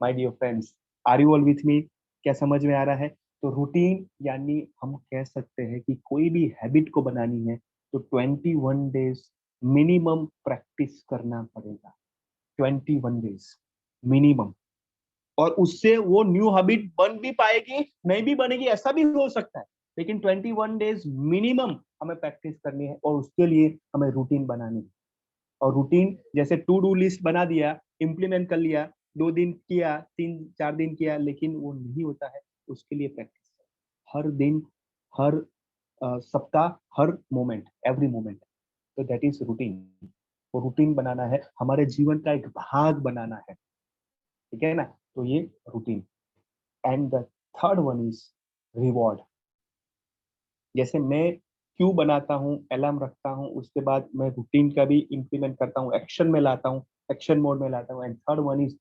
S3: My dear friends, are you all with me? क्या समझ में आ रहा है? तो रूटीन यानी हम कह सकते हैं कि कोई भी हैबिट को बनानी है तो 21 डेज मिनिमम प्रैक्टिस करना पड़ेगा। 21 डेज, मिनिमम। और उससे वो न्यू हैबिट बन भी पाएगी, नहीं भी बनेगी, ऐसा भी हो सकता है, लेकिन 21 डेज मिनिमम हमें प्रैक्टिस करनी है और उसके लिए हमें रूटीन बनानी है। और रूटीन जैसे टू डू लिस्ट बना दिया, इम्प्लीमेंट कर लिया, 2 दिन किया, 3-4 दिन किया, लेकिन वो नहीं होता है, उसके लिए प्रैक्टिस हर दिन, हर सप्ताह, हर मोमेंट, एवरी मोमेंट। तो दैट इज रूटीन। वो रूटीन बनाना है, हमारे जीवन का एक भाग बनाना है, ठीक है ना। तो ये routine. And the third one is reward. जैसे मैं क्यों बनाता हूँ, अलार्म रखता हूँ, उसके बाद मैं रूटीन का भी इंप्लीमेंट करता हूँ, एक्शन में लाता हूँ, एक्शन मोड में लाता हूँ। एंड थर्ड वन इज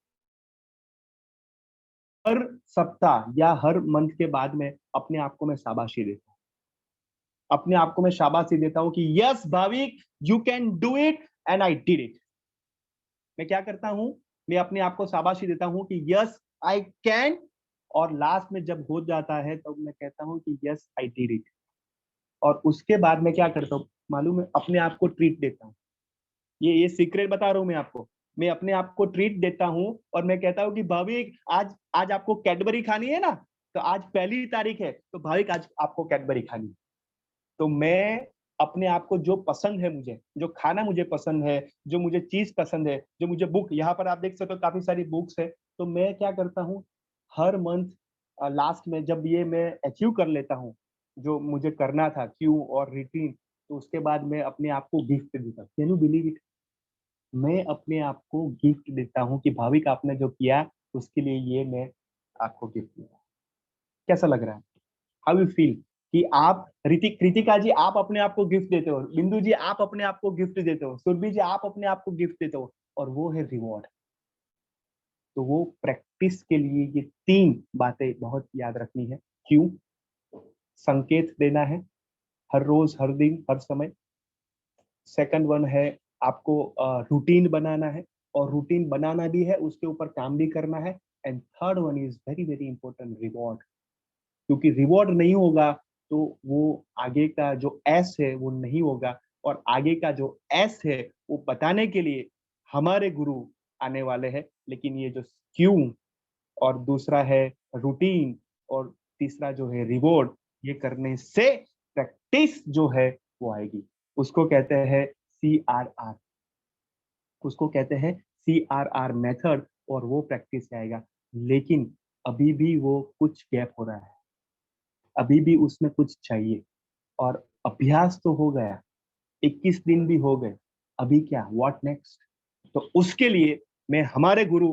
S3: हर सप्ताह या हर मंथ के बाद में अपने आप को मैं शाबाशी देता हूँ, अपने आप को मैं शाबाशी देता हूँ कि yes Bhavik, you can do it and I did it. मैं क्या करता हूँ, मैं अपने आप को शाबाशी देता हूँ कि यस आई कैन, और लास्ट में जब हो जाता है तो मैं कहता हूँ कि यस आई डिड इट। और उसके बाद मैं क्या करता हूँ मालूम है, अपने आप को ट्रीट देता हूँ। ये सीक्रेट बता रहा हूँ मैं आपको। मैं अपने आप को ट्रीट देता हूँ और मैं कहता हूँ कि भाविक आज आपको कैडबरी खानी है ना, तो आज 1 तारीख है, तो भाविक आज आपको कैडबरी खानी है। तो मैं अपने आप को जो पसंद है, मुझे जो खाना मुझे पसंद है, जो मुझे चीज पसंद है, जो मुझे बुक, यहाँ पर आप देख सकते हो काफी सारी बुक्स है, तो मैं क्या करता हूँ हर मंथ लास्ट में जब ये मैं अचीव कर लेता हूँ जो मुझे करना था, क्यों और रूटीन, तो उसके बाद मैं अपने आप को गिफ्ट देता हूँ। Can you believe it? मैं अपने आप को गिफ्ट देता हूँ कि भाविक आपने जो किया उसके लिए ये मैं आपको गिफ्ट दूंगा। कैसा लग रहा है? हाउ यू फील कि आप कृतिका जी आप अपने आप को गिफ्ट देते हो, बिंदु जी आप अपने आप को गिफ्ट देते हो, सुरभि जी आप अपने आप को गिफ्ट देते हो, और वो है रिवॉर्ड। तो वो प्रैक्टिस के लिए ये 3 बातें बहुत याद रखनी है। क्यों? संकेत देना है हर रोज, हर दिन, हर समय। सेकंड वन है आपको रूटीन बनाना है, और रूटीन बनाना भी है, उसके ऊपर काम भी करना है। And third one is very very important, reward. क्योंकि रिवॉर्ड नहीं होगा तो वो आगे का जो एस है वो नहीं होगा, और आगे का जो एस है वो बताने के लिए हमारे गुरु आने वाले हैं। लेकिन ये जो क्यों और दूसरा है रूटीन और तीसरा जो है रिवॉर्ड, ये करने से प्रैक्टिस जो है वो आएगी। उसको कहते हैं CRR, उसको कहते हैं CRR मेथड, और वो प्रैक्टिस से आएगा। लेकिन अभी भी वो कुछ गैप हो रहा है, अभी भी उसमें कुछ चाहिए। और अभ्यास तो हो गया, 21 दिन भी हो गए, अभी क्या, व्हाट नेक्स्ट? तो उसके लिए मैं हमारे गुरु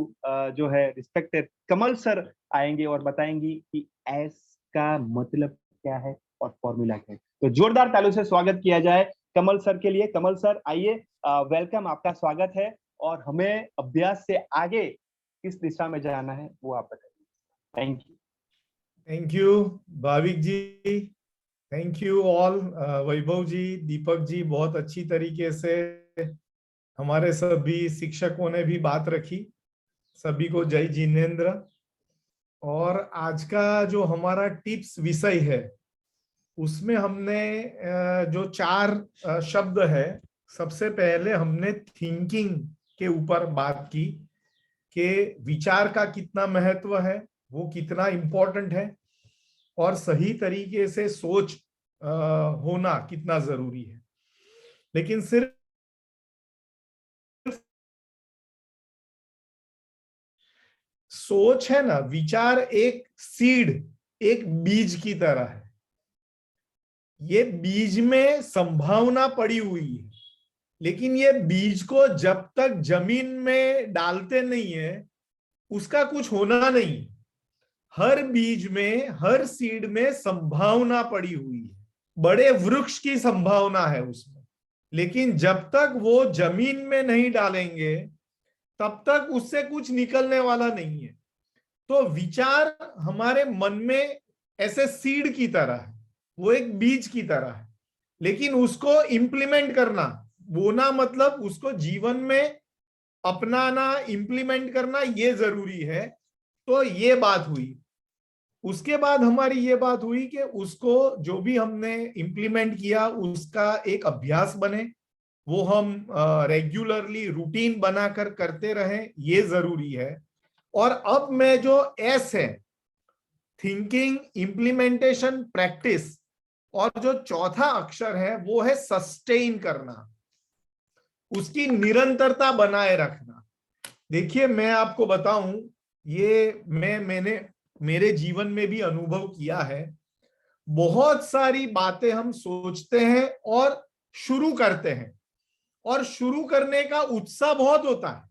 S3: जो है रिस्पेक्टेड कमल सर आएंगे और बताएंगी कि एस का मतलब क्या है और फॉर्मूला क्या है। तो जोरदार तालियों से स्वागत किया जाए कमल सर के लिए। कमल सर आइए, वेलकम, आपका स्वागत है। और हमें अभ्यास से आगे किस दिशा में जाना है वो आप बताइए। Thank you.
S16: Thank you Bhavik ji, thank you all. Vaibhav ji, Deepak ji, बहुत अच्छी तरीके से हमारे सभी शिक्षकों ने भी बात रखी। सभी को जय जिनेंद्र। और आज का जो हमारा टिप्स विषय है उसमें हमने जो 4 शब्द है, सबसे पहले हमने थिंकिंग के ऊपर बात की कि विचार का कितना महत्व है, वो कितना इम्पोर्टेंट है, और सही तरीके से सोच होना कितना जरूरी है। लेकिन सिर्फ सोच है ना, विचार एक सीड, एक बीज की तरह है। ये बीज में संभावना पड़ी हुई है, लेकिन ये बीज को जब तक जमीन में डालते नहीं है उसका कुछ होना नहीं। हर बीज में, हर सीड में संभावना पड़ी हुई है, बड़े वृक्ष की संभावना है उसमें। लेकिन जब तक वो जमीन में नहीं डालेंगे तब तक उससे कुछ निकलने वाला नहीं है। तो विचार हमारे मन में ऐसे सीड की तरह है, वो एक बीज की तरह है, लेकिन उसको इम्प्लीमेंट करना, बोना मतलब उसको जीवन में अपनाना, इम्प्लीमेंट करना, ये जरूरी है। तो ये बात हुई। उसके बाद हमारी ये बात हुई कि उसको जो भी हमने इम्प्लीमेंट किया उसका एक अभ्यास बने, वो हम रेगुलरली रूटीन बनाकर करते रहें, ये जरूरी है। और अब मैं जो एस है, थिंकिंग, इम्प्लीमेंटेशन, प्रैक्टिस, और जो चौथा अक्षर है वो है सस्टेन करना, उसकी निरंतरता बनाए रखना। देखिए मैं आपको बताऊं, ये मैंने मेरे जीवन में भी अनुभव किया है। बहुत सारी बातें हम सोचते हैं और शुरू करते हैं, और शुरू करने का उत्साह बहुत होता है,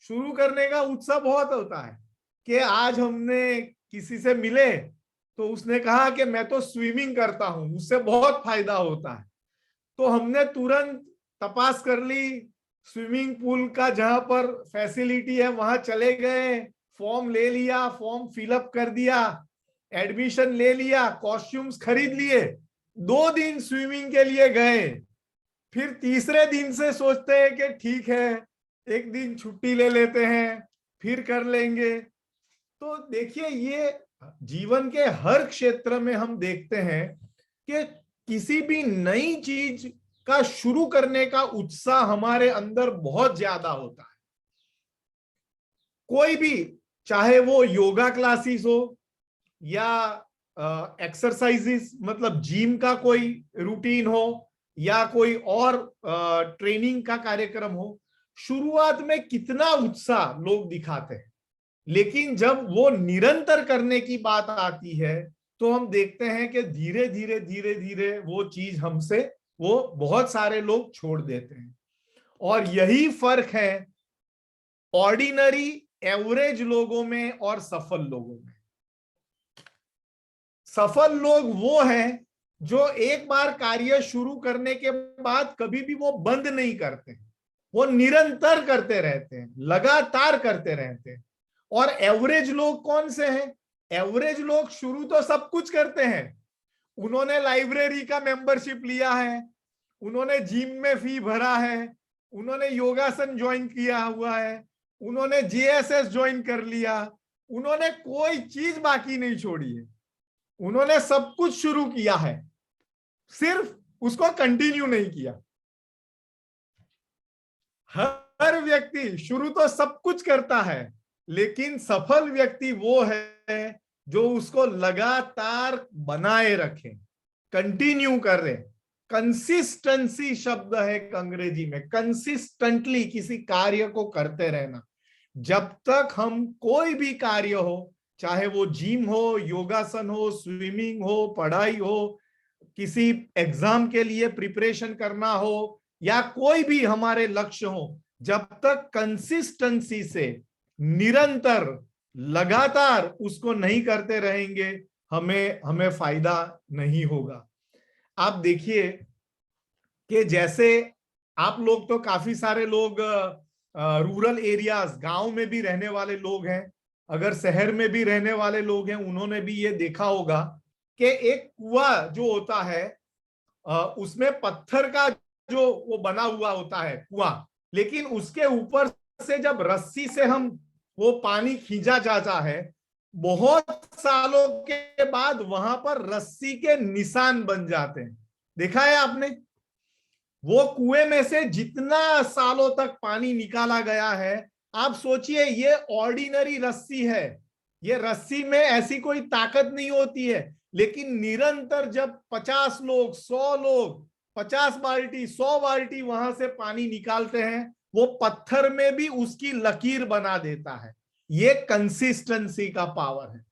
S16: शुरू करने का उत्साह बहुत होता है कि आज हमने किसी से मिले तो उसने कहा कि मैं तो स्विमिंग करता हूं, उससे बहुत फायदा होता है, तो हमने तुरंत तपास कर ली, स्विमिंग पूल का जहां पर फैसिलिटी है वहां चले गए, फॉर्म ले लिया, फॉर्म फिलअप कर दिया, एडमिशन ले लिया, कॉस्ट्यूम्स खरीद लिए, 2 दिन स्विमिंग के लिए गए, फिर तीसरे दिन से सोचते हैं कि ठीक है एक दिन छुट्टी ले लेते हैं, फिर कर लेंगे। तो देखिए ये जीवन के हर क्षेत्र में हम देखते हैं कि किसी भी नई चीज का शुरू करने का उत्साह हमारे अंदर बहुत ज्यादा होता है। कोई भी, चाहे वो योगा क्लासेस हो या एक्सरसाइजेस, मतलब जिम का कोई रूटीन हो या कोई और ट्रेनिंग का कार्यक्रम हो, शुरुआत में कितना उत्साह लोग दिखाते हैं, लेकिन जब वो निरंतर करने की बात आती है तो हम देखते हैं कि धीरे धीरे धीरे धीरे वो चीज हमसे, वो बहुत सारे लोग छोड़ देते हैं। और यही फर्क है ऑर्डिनरी एवरेज लोगों में और सफल लोगों में। सफल लोग वो हैं जो एक बार कार्य शुरू करने के बाद कभी भी वो बंद नहीं करते, वो निरंतर करते रहते हैं, लगातार करते रहते हैं। और एवरेज लोग कौन से हैं? एवरेज लोग शुरू तो सब कुछ करते हैं, उन्होंने लाइब्रेरी का मेंबरशिप लिया है, उन्होंने जिम में फी भरा है, उन्होंने योगासन ज्वाइन किया हुआ है, उन्होंने जीएसएस ज्वाइन कर लिया, उन्होंने कोई चीज बाकी नहीं छोड़ी है, उन्होंने सब कुछ शुरू किया है, सिर्फ उसको कंटिन्यू नहीं किया। हर व्यक्ति शुरू तो सब कुछ करता है, लेकिन सफल व्यक्ति वो है जो उसको लगातार बनाए रखे, कंटिन्यू कर रहे। कंसिस्टेंसी शब्द है अंग्रेजी में, कंसिस्टेंटली किसी कार्य को करते रहना। जब तक हम कोई भी कार्य हो, चाहे वो जिम हो, योगासन हो, स्विमिंग हो, पढ़ाई हो, किसी एग्जाम के लिए प्रिपरेशन करना हो, या कोई भी हमारे लक्ष्य हो, जब तक कंसिस्टेंसी से निरंतर लगातार उसको नहीं करते रहेंगे, हमें फायदा नहीं होगा। आप देखिए कि जैसे आप लोग तो काफी सारे लोग रूरल एरियाज, गांव में भी रहने वाले लोग हैं, अगर शहर में भी रहने वाले लोग हैं, उन्होंने भी ये देखा होगा कि एक कुआं जो होता है उसमें पत्थर का जो वो बना हुआ होता है कुआं, लेकिन उसके ऊपर से जब रस्सी से हम वो पानी खींचा जाता है, बहुत सालों के बाद वहां पर रस्सी के निशान बन जाते हैं। देखा है आपने? वो कुएं में से जितना सालों तक पानी निकाला गया है, आप सोचिए ये ऑर्डिनरी रस्सी है, ये रस्सी में ऐसी कोई ताकत नहीं होती है, लेकिन निरंतर जब 50 लोग, 100 लोग 50 बाल्टी 100 बाल्टी वहां से पानी निकालते हैं, वो पत्थर में भी उसकी लकीर बना देता है। ये कंसिस्टेंसी का पावर है।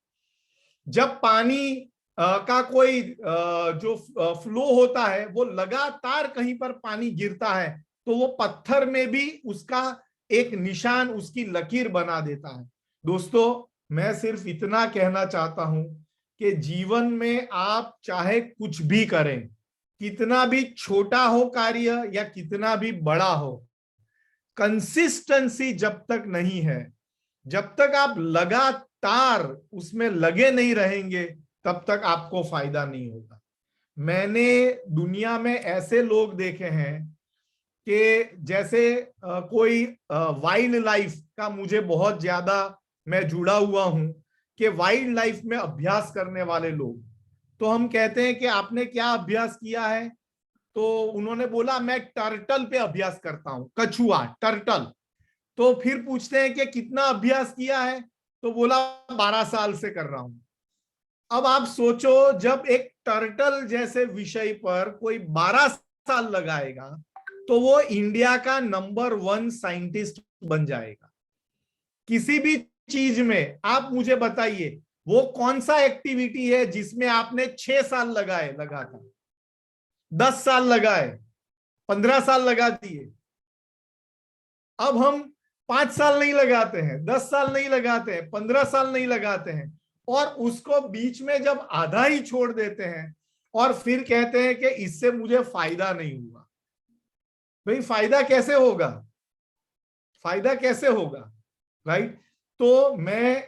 S16: जब पानी का कोई जो फ्लो होता है, वो लगातार कहीं पर पानी गिरता है, तो वो पत्थर में भी उसका एक निशान, उसकी लकीर बना देता है। दोस्तों, मैं सिर्फ इतना कहना चाहता हूं कि जीवन में आप चाहे कुछ भी करें, कितना भी छोटा हो कार्य या कितना भी बड़ा हो, कंसिस्टेंसी जब तक नहीं है, जब तक आप लगातार उसमें लगे नहीं रहेंगे, तब तक आपको फायदा नहीं होगा। मैंने दुनिया में ऐसे लोग देखे हैं कि जैसे कोई वाइल्ड लाइफ का, मुझे बहुत ज्यादा मैं जुड़ा हुआ हूं कि वाइल्ड लाइफ में अभ्यास करने वाले लोग, तो हम कहते हैं कि आपने क्या अभ्यास किया है? तो उन्होंने बोला मैं टर्टल पे अभ्यास करता हूं, कछुआ, टर्टल। तो फिर पूछते हैं कि कितना अभ्यास किया है, तो बोला 12 साल से कर रहा हूं। अब आप सोचो, जब एक टर्टल जैसे विषय पर कोई 12 साल लगाएगा तो वो इंडिया का नंबर 1 साइंटिस्ट बन जाएगा। किसी भी चीज में आप मुझे बताइए वो कौन सा एक्टिविटी है जिसमें आपने 6 साल लगा था, 10 साल लगाए, 15 साल लगा दिए। अब हम 5 साल नहीं लगाते हैं, 10 साल नहीं लगाते हैं, 15 साल नहीं लगाते हैं, और उसको बीच में जब आधा ही छोड़ देते हैं और फिर कहते हैं कि इससे मुझे फायदा नहीं हुआ। भाई फायदा कैसे होगा, फायदा कैसे होगा, राइट? तो मैं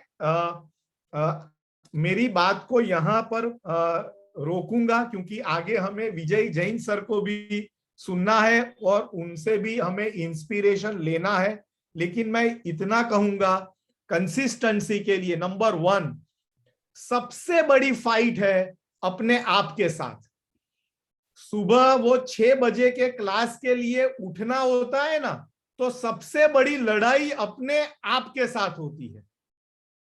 S16: मेरी बात को यहाँ पर रोकूंगा, क्योंकि आगे हमें विजय जैन सर को भी सुनना है और उनसे भी हमें इंस्पिरेशन लेना है। लेकिन मैं इतना कहूंगा, कंसिस्टेंसी के लिए नंबर 1 सबसे बड़ी फाइट है अपने आप के साथ। सुबह वो 6 बजे के क्लास के लिए उठना होता है ना, तो सबसे बड़ी लड़ाई अपने आप के साथ होती है।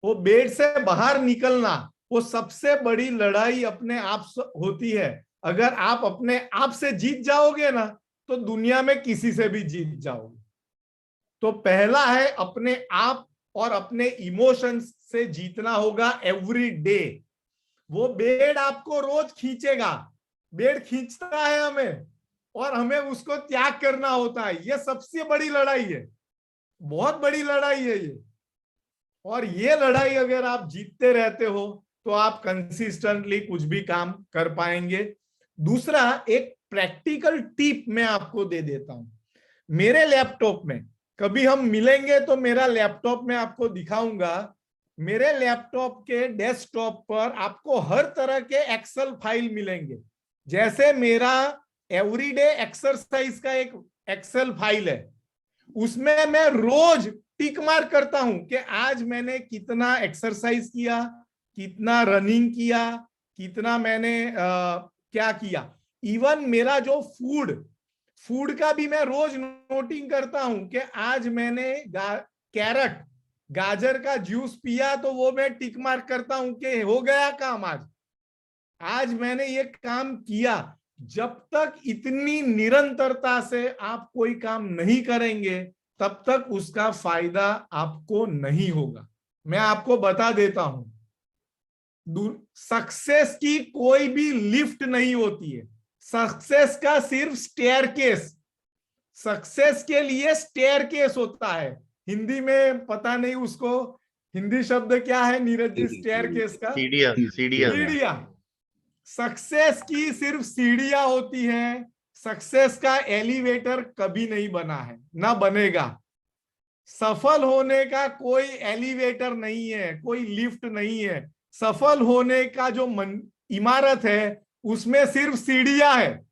S16: वो बेड से बाहर निकलना, वो सबसे बड़ी लड़ाई अपने आप होती है। अगर आप अपने आप से जीत जाओगे ना, तो दुनिया में किसी से भी जीत जाओगे। तो पहला है अपने आप और अपने इमोशंस से जीतना होगा एवरी डे। वो बेड आपको रोज खींचेगा, बेड खींचता है हमें, और हमें उसको त्याग करना होता है। ये सबसे बड़ी लड़ाई है, बहुत बड़ी लड़ाई है ये। और ये लड़ाई अगर आप जीतते रहते हो तो आप कंसिस्टेंटली कुछ भी काम कर पाएंगे। दूसरा, एक प्रैक्टिकल टिप मैं आपको दे देता हूं। मेरे लैपटॉप में, कभी हम मिलेंगे तो मेरा लैपटॉप में आपको दिखाऊंगा। मेरे लैपटॉप के डेस्कटॉप पर आपको हर तरह के एक्सेल फाइल मिलेंगे। जैसे मेरा एवरीडे एक्सरसाइज का एक एक्सेल फाइल है, उसमें मैं रोज टिक मार्क करता हूं कि आज मैंने कितना एक्सरसाइज किया, कितना रनिंग किया, कितना मैंने क्या किया। इवन मेरा जो फूड का भी मैं रोज नोटिंग करता हूं कि आज मैंने कैरेट, गाजर का जूस पिया, तो वो मैं टिक मार्क करता हूं कि हो गया काम, आज मैंने ये काम किया। जब तक इतनी निरंतरता से आप कोई काम नहीं करेंगे, तब तक उसका फायदा आपको नहीं होगा। मैं आपको बता देता हूं, सक्सेस की कोई भी लिफ्ट नहीं होती है। सक्सेस का सिर्फ स्टेयरकेस, सक्सेस के लिए स्टेयरकेस होता है। हिंदी में पता नहीं उसको हिंदी शब्द क्या है नीरज जी, स्टेयरकेस का? सीढ़ियां। सक्सेस की सिर्फ सीढ़ियां होती हैं। सक्सेस का एलिवेटर कभी नहीं बना है, ना बनेगा। सफल होने का कोई एलिवेटर नहीं है, कोई लिफ्ट नहीं है। सफल होने का जो इमारत है उसमें सिर्फ सीढ़ियां है,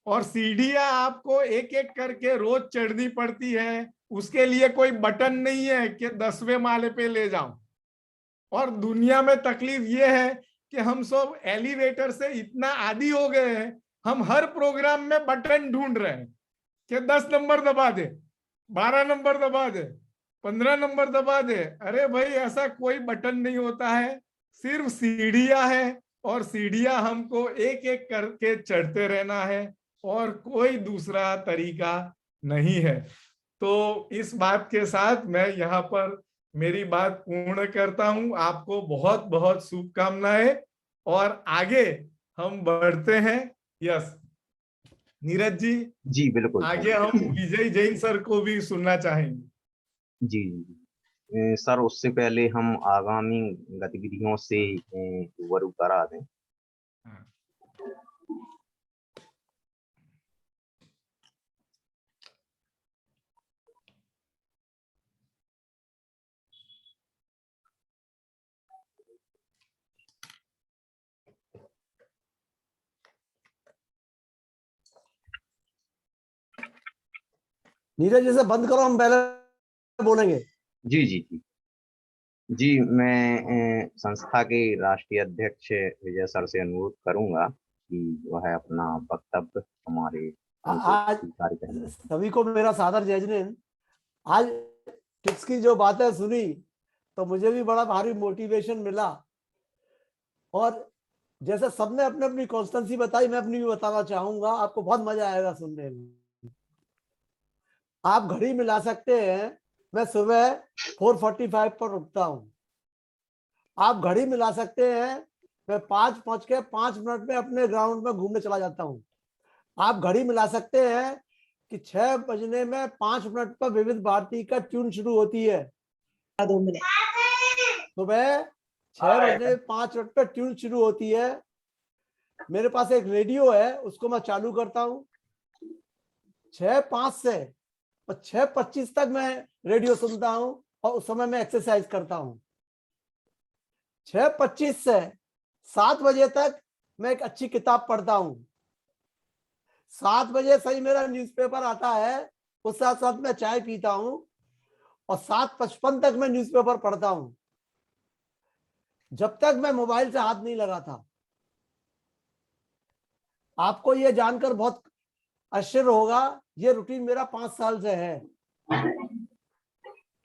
S16: और सीढ़ियां आपको एक एक करके रोज चढ़नी पड़ती है। उसके लिए कोई बटन नहीं है कि 10वें माले पे ले जाओ। और दुनिया में तकलीफ ये है कि हम सब एलिवेटर से इतना आदी हो गए हैं, हम हर प्रोग्राम में बटन ढूंढ रहे हैं कि 10 नंबर दबा दे, 12 नंबर दबा दे, 15 नंबर दबा दे। अरे भाई, ऐसा कोई बटन नहीं होता है, सिर्फ सीढ़ियां है, और सीढ़ियां हमको एक एक करके चढ़ते रहना है, और कोई दूसरा तरीका नहीं है। तो इस बात के साथ मैं यहाँ पर मेरी बात पूर्ण करता हूं। आपको बहुत बहुत शुभकामनाएं, और आगे हम बढ़ते हैं। यस नीरज जी?
S2: जी बिल्कुल।
S16: आगे हम विजय जैन सर को भी सुनना चाहेंगे।
S2: जी सर, उससे पहले हम आगामी गतिविधियों से रूबरू करा दें।
S17: नीरज जैसे बंद करो, हम पहले बोलेंगे।
S2: जी जी जी जी, मैं संस्था के राष्ट्रीय अध्यक्ष विजय सर से अनुरोध करूंगा कि वह अपना वक्तव्य हमारे
S17: आज सभी को मेरा सादर जय जैन। आज टिप्स की जो बातें सुनी तो मुझे भी बड़ा भारी मोटिवेशन मिला, और जैसे सबने अपने अपनी कॉन्स्टेंसी बताई, मैं अपनी भी बताना चाहूंगा, आपको बहुत मजा आएगा सुनने में। आप घड़ी मिला सकते हैं, मैं सुबह 4:45 पर उठता हूं। आप घड़ी मिला सकते हैं, मैं 5:05 में अपने ग्राउंड में घूमने चला जाता हूं। आप घड़ी मिला सकते हैं कि 6 बजने में 5 मिनट पर विविध भारती का ट्यून शुरू होती है।
S8: 2 मिनट
S17: सुबह 6 बजने 5 मिनट पर ट्यून शुरू होती है। मेरे पास एक रेडियो है, उसको मैं चालू करता हूँ 6:05 से, और 6:25 तक मैं रेडियो सुनता हूँ, और उस समय मैं एक्सरसाइज करता हूँ। 6:25 से 7 बजे तक मैं एक अच्छी किताब पढ़ता हूँ। 7 बजे सही मेरा न्यूज़पेपर आता है, उस साथ साथ मैं चाय पीता हूँ, और 7:55 तक मैं न्यूज़पेपर पढ़ता हूँ, जब तक मैं मोबाइल से हाथ नहीं लगाता। आपको ये जानकर बहुत आश्चर्य होगा, ये रूटीन मेरा 5 साल से है।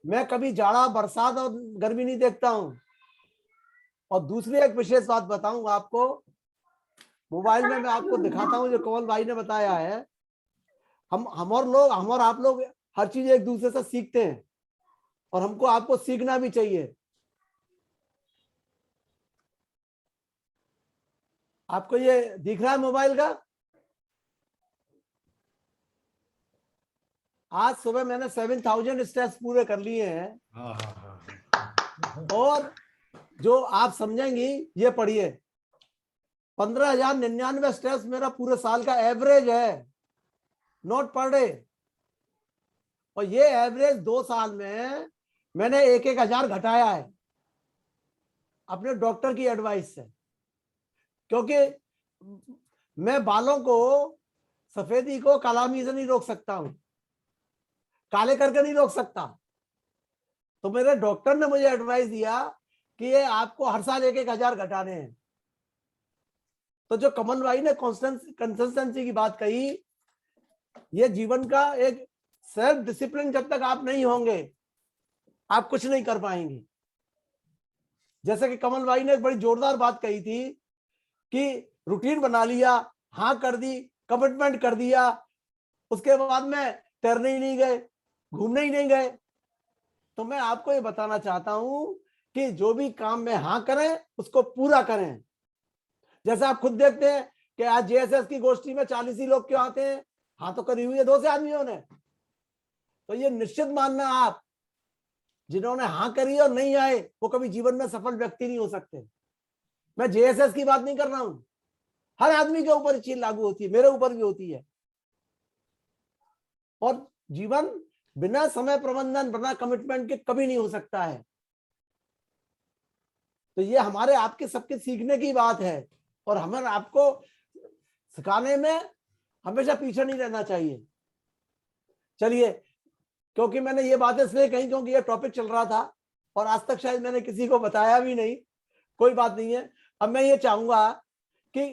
S17: मैं कभी जाड़ा, बरसात और गर्मी नहीं देखता हूँ। और दूसरी एक विशेष बात बताऊंगा आपको, मोबाइल में मैं आपको दिखाता हूँ जो कमल भाई ने बताया है। हम और आप लोग हर चीज एक दूसरे से सीखते हैं, और हमको आपको सीखना भी चाहिए। आपको ये दिख रहा है मोबाइल का? आज सुबह मैंने 7000 स्टेप्स पूरे कर लिए हैं, और जो आप समझेंगी ये पढ़िए, 15,099 स्टेप्स मेरा पूरे साल का एवरेज है, नॉट पर डे। और ये एवरेज 2 साल में मैंने 1,000 घटाया है अपने डॉक्टर की एडवाइस से, क्योंकि मैं बालों को, सफेदी को कालामी से नहीं रोक सकता हूं, काले करके नहीं रोक सकता। तो मेरे डॉक्टर ने मुझे एडवाइस दिया कि ये आपको हर साल 1,000 घटाने हैं। तो जो कमल भाई ने कंसिस्टेंसी की बात कही, ये जीवन का एक सेल्फ डिसिप्लिन, जब तक आप नहीं होंगे आप कुछ नहीं कर पाएंगे। जैसे कि कमल भाई ने एक बड़ी जोरदार बात कही थी कि रूटीन बना लिया, हाँ कर दी, कमिटमेंट कर दिया, उसके बाद में तैरने ही नहीं गए, घूमने ही नहीं गए। तो मैं आपको ये बताना चाहता हूं कि जो भी काम में हाँ करें उसको पूरा करें। जैसे आप खुद देखते हैं कि आज जेएसएस की गोष्ठी में 40 ही लोग क्यों आते हैं? हाँ तो करी हुई है 2 से आदमियों ने। तो ये निश्चित मानना, आप जिन्होंने हाँ करी और नहीं आए वो कभी जीवन में सफल व्यक्ति नहीं हो सकते। मैं जेएसएस की बात नहीं कर रहा हूं, हर आदमी के ऊपर चीज लागू होती है, मेरे ऊपर भी होती है। और जीवन बिना समय प्रबंधन, बिना कमिटमेंट के कभी नहीं हो सकता है। तो ये हमारे आपके सबके सीखने की बात है, और हमें आपको सिखाने में हमेशा पीछे नहीं रहना चाहिए। चलिए, क्योंकि मैंने ये बातें इसलिए कही क्योंकि ये टॉपिक चल रहा था और आज तक शायद मैंने किसी को बताया भी नहीं, कोई बात नहीं है। अब मैं ये चाहूंगा कि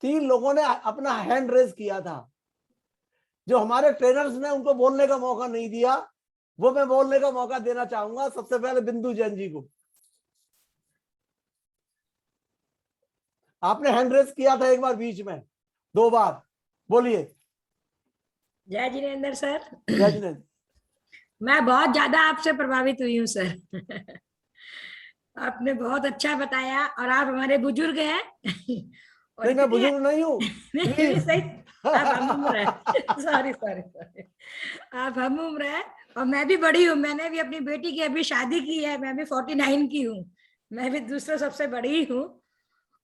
S17: 3 लोगों ने अपना हैंड रेज किया था, जो हमारे ट्रेनर्स ने उनको बोलने का मौका नहीं दिया, वो मैं बोलने का मौका देना चाहूंगा। सबसे पहले बिंदु जैन जी को। आपने हैंड रेज किया था एक बार बीच में, 2 बार, बोलिए।
S4: जय जिनेंद्र सर।
S17: जय जिनेंद्र।
S4: मैं बहुत ज्यादा आपसे प्रभावित हुई हूँ सर। आपने बहुत अच्छा बताया, और आप हमारे बुजुर्ग हैं। और
S17: नहीं, मैं बुजुर्ग नहीं हूँ।
S4: नहीं सही, आप हम उम्र है। सॉरी, आप हम उम्र है, और मैं भी बड़ी हूँ। मैंने भी अपनी बेटी की अभी शादी की है, मैं भी 49 की हूँ, मैं भी दूसरों सबसे बड़ी हूँ।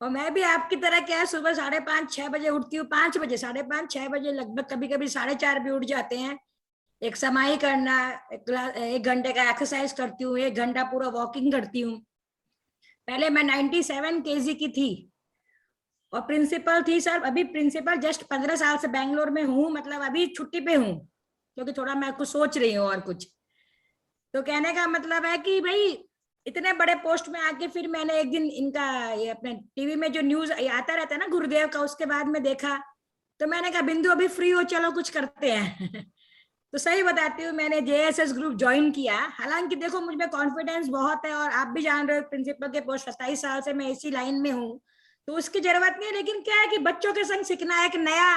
S4: और मैं भी आपकी तरह क्या है, सुबह 5:30-6 बजे उठती हूँ, 5 बजे, 5:30-6 बजे लगभग, कभी कभी 4:30 भी उठ जाते हैं। एक समाई करना, 1 घंटे का एक्सरसाइज करती हूँ, 1 घंटा पूरा वॉकिंग करती हूँ। पहले मैं 97 kg की थी और प्रिंसिपल थी सर। अभी प्रिंसिपल जस्ट 15 साल से बैंगलोर में हूँ, मतलब अभी छुट्टी पे हूँ क्योंकि थोड़ा मैं कुछ सोच रही हूँ और कुछ। तो कहने का मतलब है कि भाई इतने बड़े पोस्ट में आके फिर मैंने एक दिन इनका ये अपने टीवी में जो न्यूज आता रहता है ना गुरुदेव का, उसके बाद में देखा, तो मैंने कहा बिंदु अभी फ्री हो, चलो कुछ करते हैं। तो सही बताती हूँ, मैंने JSS ग्रुप ज्वाइन किया। हालांकि देखो मुझ में कॉन्फिडेंस बहुत है, और आप भी जान रहे हो प्रिंसिपल के पोस्ट 27 साल से मैं इसी लाइन में हूँ, तो उसकी जरूरत नहीं है। लेकिन क्या है कि बच्चों के संग सीखना, एक नया,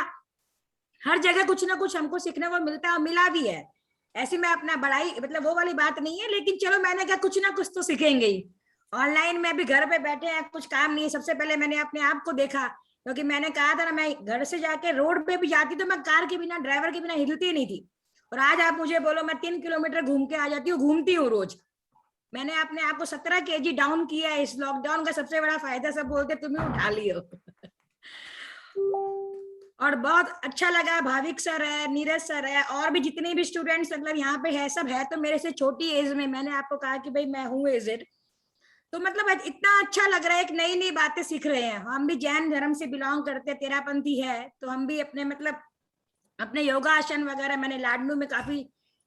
S4: हर जगह कुछ ना कुछ हमको सीखने को मिलता है, और मिला भी है। ऐसी मैं अपना बड़ाई मतलब वो वाली बात नहीं है, लेकिन चलो मैंने कहा कुछ ना कुछ तो सीखेंगे ही। ऑनलाइन में भी घर पे बैठे हैं, कुछ काम नहीं है। सबसे पहले मैंने अपने आप को देखा, क्योंकि मैंने कहा था ना, मैं घर से जाके रोड पे भी जाती तो मैं कार के बिना, ड्राइवर के बिना हिलती नहीं थी। और आज आप मुझे बोलो, मैं 3 किलोमीटर घूम के आ जाती हूँ, घूमती हूँ रोज। मैंने अपने आप को 17 kg डाउन किया है। इस लॉकडाउन का सबसे बड़ा फायदा, सब बोलते तुम्हें उठा लियो। और बहुत अच्छा लगा। भाविक सर है, नीरज सर है, और भी जितने भी स्टूडेंट्स मतलब यहाँ पे है, सब है तो मेरे से छोटी एज में। मैंने आपको कहा कि भाई मैं हूँ एजेड, तो मतलब इतना अच्छा लग रहा है, एक नई नई बातें सीख रहे हैं। हम भी जैन धर्म से बिलोंग करते हैं, तेरापंथी है, तो हम भी अपने मतलब अपने योगासन वगैरह, मैंने लाडनू में काफी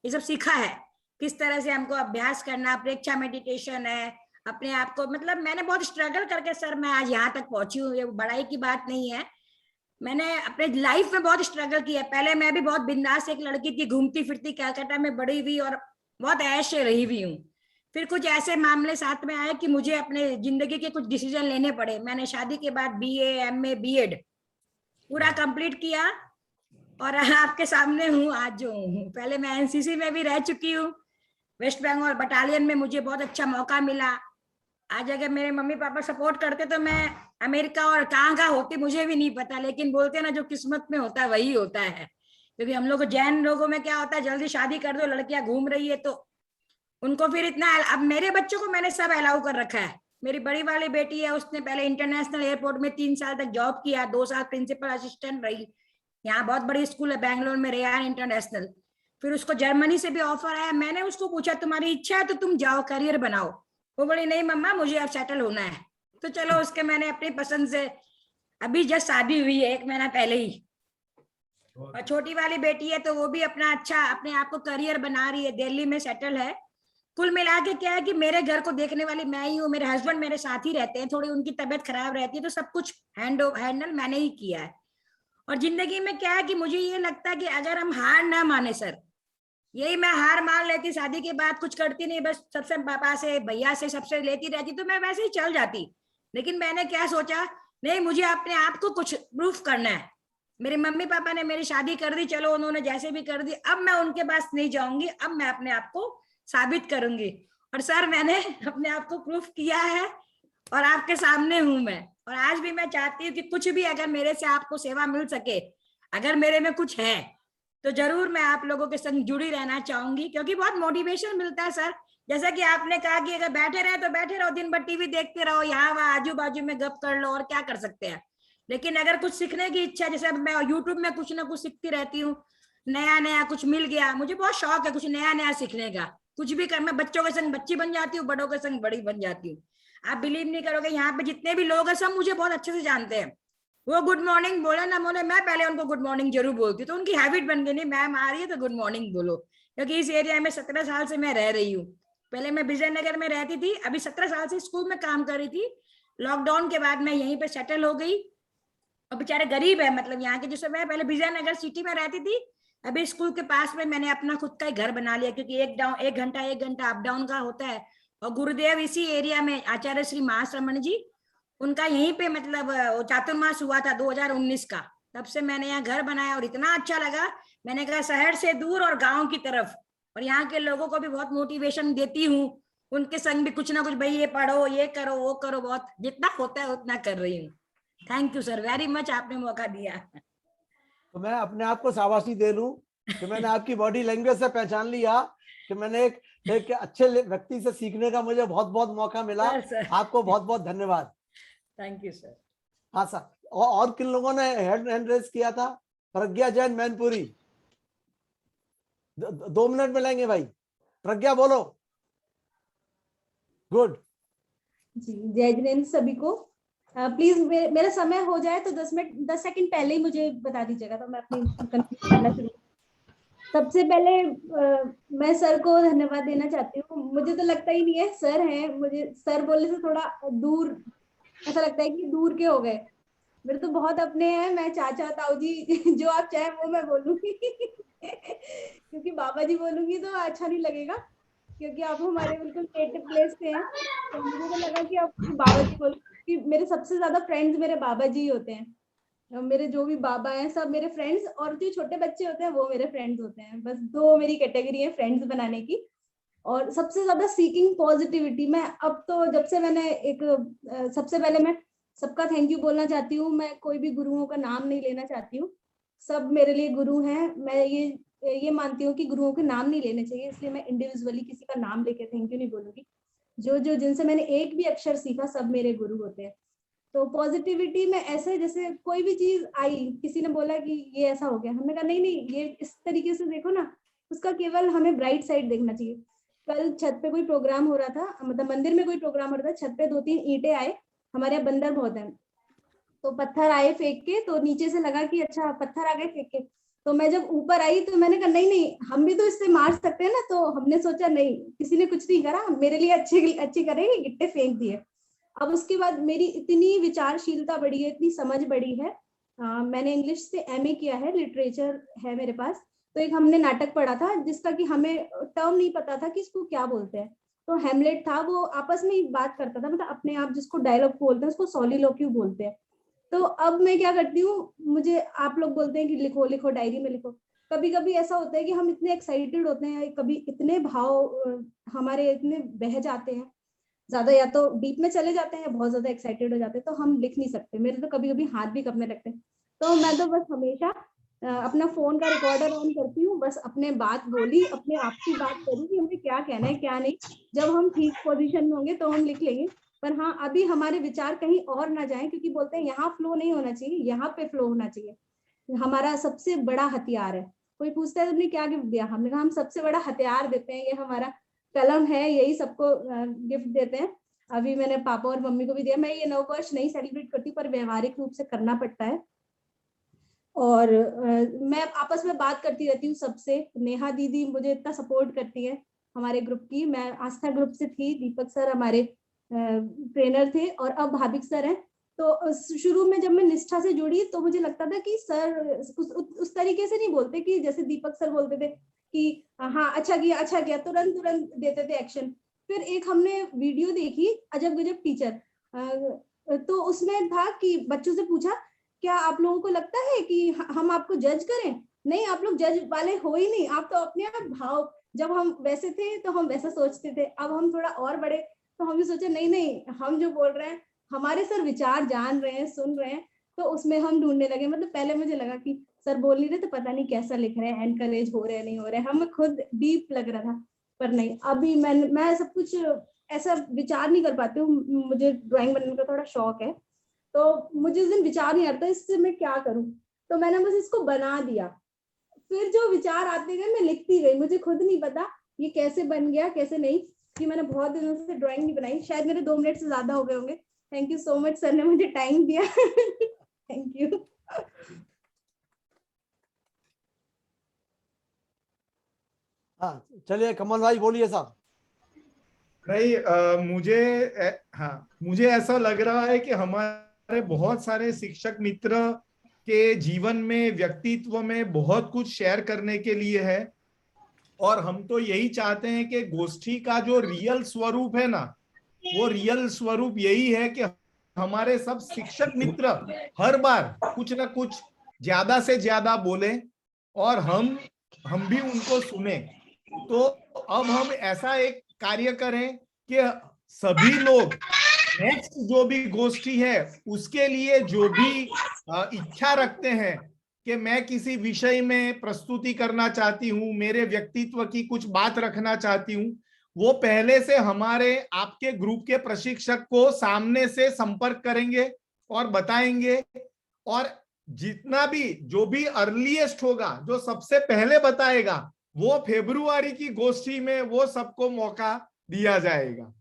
S4: ये सब सीखा है, किस तरह से हमको अभ्यास करना। प्रेक्षा मेडिटेशन है, अपने आप को मतलब मैंने बहुत स्ट्रगल करके सर मैं आज यहाँ तक पहुंची हूँ। ये बड़ाई की बात नहीं है, मैंने अपने लाइफ में बहुत स्ट्रगल किया। पहले मैं भी बहुत बिंदास एक लड़की थी, घूमती फिरती, कलकत्ता में बड़ी हुई और बहुत ऐश से रही हुई हूँ। फिर कुछ ऐसे मामले साथ में आए कि मुझे अपने जिंदगी के कुछ डिसीजन लेने पड़े। मैंने शादी के बाद BA MA BEd पूरा कंप्लीट किया, और आपके सामने हूँ आज जो हूँ। पहले मैं NCC में भी रह चुकी हूँ, वेस्ट बंगाल बटालियन में मुझे बहुत अच्छा मौका मिला। आज अगर मेरे मम्मी पापा सपोर्ट करते तो मैं अमेरिका और कहाँ होती मुझे भी नहीं पता। लेकिन बोलते ना, जो किस्मत में होता है वही होता है। क्योंकि हम लोग को जैन लोगों में क्या होता है, जल्दी शादी कर दो, लड़कियां घूम रही है तो उनको फिर इतना। अब मेरे बच्चों को मैंने सब अलाउ कर रखा है। मेरी बड़ी वाली बेटी है, उसने पहले इंटरनेशनल एयरपोर्ट में 3 साल तक जॉब किया, 2 साल प्रिंसिपल असिस्टेंट रही। यहाँ बहुत बड़ी स्कूल है बैंगलोर में, रेयान इंटरनेशनल। फिर उसको जर्मनी से भी ऑफर आया। मैंने उसको पूछा तुम्हारी इच्छा है तो तुम जाओ, करियर बनाओ। वो बोली नहीं मम्मा, मुझे अब सेटल होना है। तो चलो उसके मैंने अपनी पसंद से, अभी जस्ट शादी हुई है 1 महीना पहले ही। और छोटी वाली बेटी है तो वो भी अपना अच्छा अपने आप को करियर बना रही है, दिल्ली में सेटल है। कुल मिला के क्या है कि मेरे घर को देखने वाली मैं ही हूँ। मेरे हस्बैंड मेरे साथ ही रहते हैं, थोड़ी उनकी तबीयत खराब रहती है तो सब कुछ हैंडल मैंने ही किया है। और जिंदगी में क्या है कि मुझे ये लगता है कि अगर हम हार ना माने सर, यही मैं हार मान लेती, शादी के बाद कुछ करती नहीं, बस सबसे पापा से भैया से सबसे लेती रहती तो मैं वैसे ही चल जाती। लेकिन मैंने क्या सोचा, नहीं मुझे अपने आप को कुछ प्रूफ करना है। मेरे मम्मी पापा ने मेरी शादी कर दी, चलो उन्होंने जैसे भी कर दी, अब मैं उनके पास नहीं जाऊंगी, अब मैं अपने आप को साबित करूंगी। और सर मैंने अपने आप को प्रूफ किया है और आपके सामने हूं मैं। और आज भी मैं चाहती हूँ कि कुछ भी अगर मेरे से आपको सेवा मिल सके, अगर मेरे में कुछ है तो जरूर मैं आप लोगों के संग जुड़ी रहना चाहूंगी, क्योंकि बहुत मोटिवेशन मिलता है सर। जैसा कि आपने कहा कि अगर बैठे रहे तो बैठे रहो, दिन भर टीवी देखते रहो, यहाँ वहाँ आजू बाजू में गप कर लो, और क्या कर सकते हैं। लेकिन अगर कुछ सीखने की इच्छा, जैसे मैं यूट्यूब में कुछ ना कुछ सीखती रहती हूँ, नया नया कुछ मिल गया, मुझे बहुत शौक है कुछ नया नया सीखने का। कुछ भी कर, मैं बच्चों के संग बच्ची बन जाती हूँ, बड़ों के संग बड़ी बन जाती हूँ। आप बिलीव नहीं करोगे, यहाँ पे जितने भी लोग हैं सब मुझे बहुत अच्छे से जानते हैं। वो गुड मॉर्निंग बोले ना बोले, मैं पहले उनको गुड मॉर्निंग जरूर बोलती हूँ। तो उनकी हैबिट बन गई, नहीं मैम आ रही है तो गुड मॉर्निंग बोलो। क्योंकि इस एरिया में 17 साल से मैं रह रही हूँ। पहले मैं विजयनगर में रहती थी, अभी 17 साल से स्कूल में काम कर रही थी। लॉकडाउन के बाद मैं यहीं पे सेटल हो गई। और बेचारे गरीब है, मतलब यहाँ के, जैसे मैं पहले विजयनगर सिटी में रहती थी, अभी स्कूल के पास में मैंने अपना खुद का ही घर बना लिया, क्योंकि एक घंटा अप डाउन का होता है। और गुरुदेव इसी एरिया में, आचार्य श्री महाश्रमण जी, उनका यहीं पे मतलब चातुर्मास हुआ था 2019 का। तब से मैंने यहाँ घर बनाया और इतना अच्छा लगा। मैंने कहा शहर से दूर और गांव की तरफ, और यहाँ के लोगों को भी बहुत मोटिवेशन देती हूँ। उनके संग भी कुछ ना कुछ, भाई ये पढ़ो, ये करो, वो करो, बहुत जितना होता है उतना कर रही हूँ। Thank you sir very much, आपने मौका दिया।
S17: तो मैं अपने आप को शाबाशी दे लूं कि मैंने आपकी बॉडी लैंग्वेज से पहचान लिया कि मैंने एक अच्छे व्यक्ति से सीखने का मुझे बहुत बहुत मौका मिला। आपको बहुत बहुत धन्यवाद।
S4: Thank you sir.
S17: हाँ सर, और किन लोगों ने हैंड रेज किया था? प्रज्ञा जैन मैनपुरी, 2 मिनट मिलेंगे भाई। प्रज्ञा बोलो। गुड
S18: जी, जय जिनेन्द्र सभी को। प्लीज मेरा समय हो जाए तो 10 सेकंड पहले ही मुझे बता दीजिएगा, तो मैं अपनी कंप्लीट करना शुरू। सबसे पहले मैं सर को धन्यवाद देना चाहती हूँ। मुझे तो लगता ही नहीं है सर हैं, मुझे सर बोलने से थोड़ा दूर ऐसा लगता है कि दूर के हो गए। मेरे तो बहुत अपने हैं, मैं चाचा ताऊ जी जो आप चाहे वो मैं बोलूंगी। क्योंकि बाबा जी बोलूंगी तो अच्छा नहीं लगेगा, क्योंकि आप हमारे बिल्कुल नेटिव प्लेस से हैं। तो मुझे तो लगा कि आप बाबा जी बोलो, कि मेरे सबसे ज्यादा फ्रेंड्स मेरे बाबा जी होते हैं। मेरे जो भी बाबा हैं सब मेरे फ्रेंड्स, और जो छोटे बच्चे होते हैं वो मेरे फ्रेंड्स होते हैं। बस दो मेरी कैटेगरी है फ्रेंड्स बनाने की। और सबसे ज्यादा सीकिंग पॉजिटिविटी। मैं अब तो जब से मैंने सबसे पहले मैं सबका थैंक यू बोलना चाहती हूँ। मैं कोई भी गुरुओं का नाम नहीं लेना चाहती हूँ, सब मेरे लिए गुरु हैं। मैं ये मानती हूँ कि गुरुओं के नाम नहीं लेने चाहिए, इसलिए मैं इंडिविजुअली किसी का नाम लेके थैंक यू नहीं बोलूंगी। जो जिनसे मैंने एक भी अक्षर सीखा सब मेरे गुरु होते हैं। तो पॉजिटिविटी में ऐसे, जैसे कोई भी चीज आई, किसी ने बोला कि ये ऐसा हो गया, हमने कहा नहीं नहीं, ये इस तरीके से देखो ना, उसका केवल हमें ब्राइट साइड देखना चाहिए। कल छत पे कोई प्रोग्राम हो रहा था, मतलब मंदिर में कोई प्रोग्राम हो रहा था, छत पे 2-3 ईंटें आए, हमारे यहाँ बंदर बहुत है, तो पत्थर आए फेंक के, तो नीचे से लगा कि अच्छा पत्थर आ गए फेंक के। तो मैं जब ऊपर आई तो मैंने कहा नहीं नहीं, हम भी तो इससे मार सकते हैं ना। तो हमने सोचा नहीं, किसी ने कुछ नहीं करा, मेरे लिए अच्छे करेंगे, गिट्टे फेंक दिए। अब उसके बाद मेरी इतनी विचारशीलता बढ़ी है, इतनी समझ बढ़ी है। मैंने इंग्लिश से एमए किया है, लिटरेचर है मेरे पास। तो एक हमने नाटक पढ़ा था जिसका कि हमें टर्म नहीं पता था कि इसको क्या बोलते हैं। तो हेमलेट था, वो आपस में ही बात करता था, मतलब अपने आप जिसको डायलॉग बोलते हैं उसको सॉलिलोक्यू बोलते हैं। तो अब मैं क्या करती हूँ, मुझे आप लोग बोलते हैं कि लिखो लिखो, डायरी में लिखो। कभी कभी ऐसा होता है कि हम इतने एक्साइटेड होते हैं, कभी इतने भाव हमारे इतने बह जाते हैं, ज्यादा या तो डीप में चले जाते हैं या बहुत ज्यादा एक्साइटेड हो जाते हैं, तो हम लिख नहीं सकते। मेरे तो कभी कभी हाथ भी कपने लगते हैं। तो मैं तो बस हमेशा अपना फोन का रिकॉर्डर ऑन करती हूँ, बस अपने बात बोली, अपने आप की बात करी कि हमें क्या कहना है क्या नहीं। जब हम ठीक पोजीशन में होंगे तो हम लिख लेंगे। पर हाँ, अभी हमारे विचार कहीं और ना जाएं, क्योंकि बोलते हैं यहाँ फ्लो नहीं होना चाहिए, यहाँ पे फ्लो होना चाहिए। हमारा सबसे बड़ा हथियार है। कोई पूछता है तुमने क्या गिफ्ट दिया, हमने कहा हम सबसे बड़ा हथियार देते हैं, ये हमारा कलम है, यही सबको गिफ्ट देते हैं। अभी मैंने पापा और मम्मी को भी दिया। मैं ये नववर्ष नहीं सेलिब्रेट करती, पर व्यवहारिक रूप से करना पड़ता है। और मैं आपस में बात करती रहती हूँ सबसे। नेहा दीदी मुझे इतना सपोर्ट करती है हमारे ग्रुप की। मैं आस्था ग्रुप से थी, दीपक सर हमारे ट्रेनर थे, और अब भाविक सर हैं। तो शुरू में जब मैं निष्ठा से जुड़ी तो मुझे लगता था कि सर उस तरीके से नहीं बोलते कि जैसे दीपक सर बोलते थे कि हाँ अच्छा किया, तुरंत तुरंत देते थे एक्शन। फिर एक हमने वीडियो देखी, अजब गजब टीचर, तो उसमें था कि बच्चों से पूछा क्या आप लोगों को लगता है कि हम आपको जज करें? नहीं, आप लोग जज वाले हो ही नहीं, आप तो अपने आप भाव, जब हम वैसे थे तो हम वैसा सोचते थे, अब हम थोड़ा और बड़े तो हम भी सोचे नहीं नहीं, हम जो बोल रहे हैं हमारे सर विचार जान रहे हैं, सुन रहे हैं। तो उसमें हम ढूंढने लगे। मतलब पहले मुझे लगा कि सर बोल नहीं रहे तो पता नहीं कैसा लिख रहे हैं, एनकरेज हो रहे हैं नहीं हो रहे, हमें खुद डीप लग रहा था। पर नहीं, अभी मैं सब कुछ ऐसा विचार नहीं कर पाती हूँ। मुझे ड्राइंग बनाने का थोड़ा शौक है, तो मुझे उस दिन विचार नहीं आता इससे मैं क्या करूं, तो मैंने बस इसको बना दिया। फिर जो विचार आते गए मैं लिखती गई, मुझे खुद नहीं पता ये कैसे बन गया कैसे नहीं, कि मैंने बहुत दिनों से ड्राइंग नहीं बनाई। शायद मेरे 2 मिनट से ज्यादा हो गए होंगे। Thank you so much, sir ने मुझे टाइम दिया। Thank you.
S17: हाँ चलिए, कमल भाई बोलिए साहब।
S16: नहीं, मुझे ऐसा लग रहा है कि हमारे बहुत सारे शिक्षक मित्र के जीवन में, व्यक्तित्व में बहुत कुछ शेयर करने के लिए है। और हम तो यही चाहते हैं कि गोष्ठी का जो रियल स्वरूप है ना, वो रियल स्वरूप यही है कि हमारे सब शिक्षक मित्र हर बार कुछ ना कुछ ज्यादा से ज्यादा बोले और हम भी उनको सुने। तो अब हम ऐसा एक कार्य करें कि सभी लोग नेक्स्ट जो भी गोष्ठी है उसके लिए जो भी इच्छा रखते हैं कि मैं किसी विषय में प्रस्तुति करना चाहती हूँ, मेरे व्यक्तित्व की कुछ बात रखना चाहती हूँ, वो पहले से हमारे आपके ग्रुप के प्रशिक्षक को सामने से संपर्क करेंगे और बताएंगे। और जितना भी जो भी अर्लीएस्ट होगा, जो सबसे पहले बताएगा, वो फरवरी की गोष्ठी में वो सबको मौका दिया जाएगा।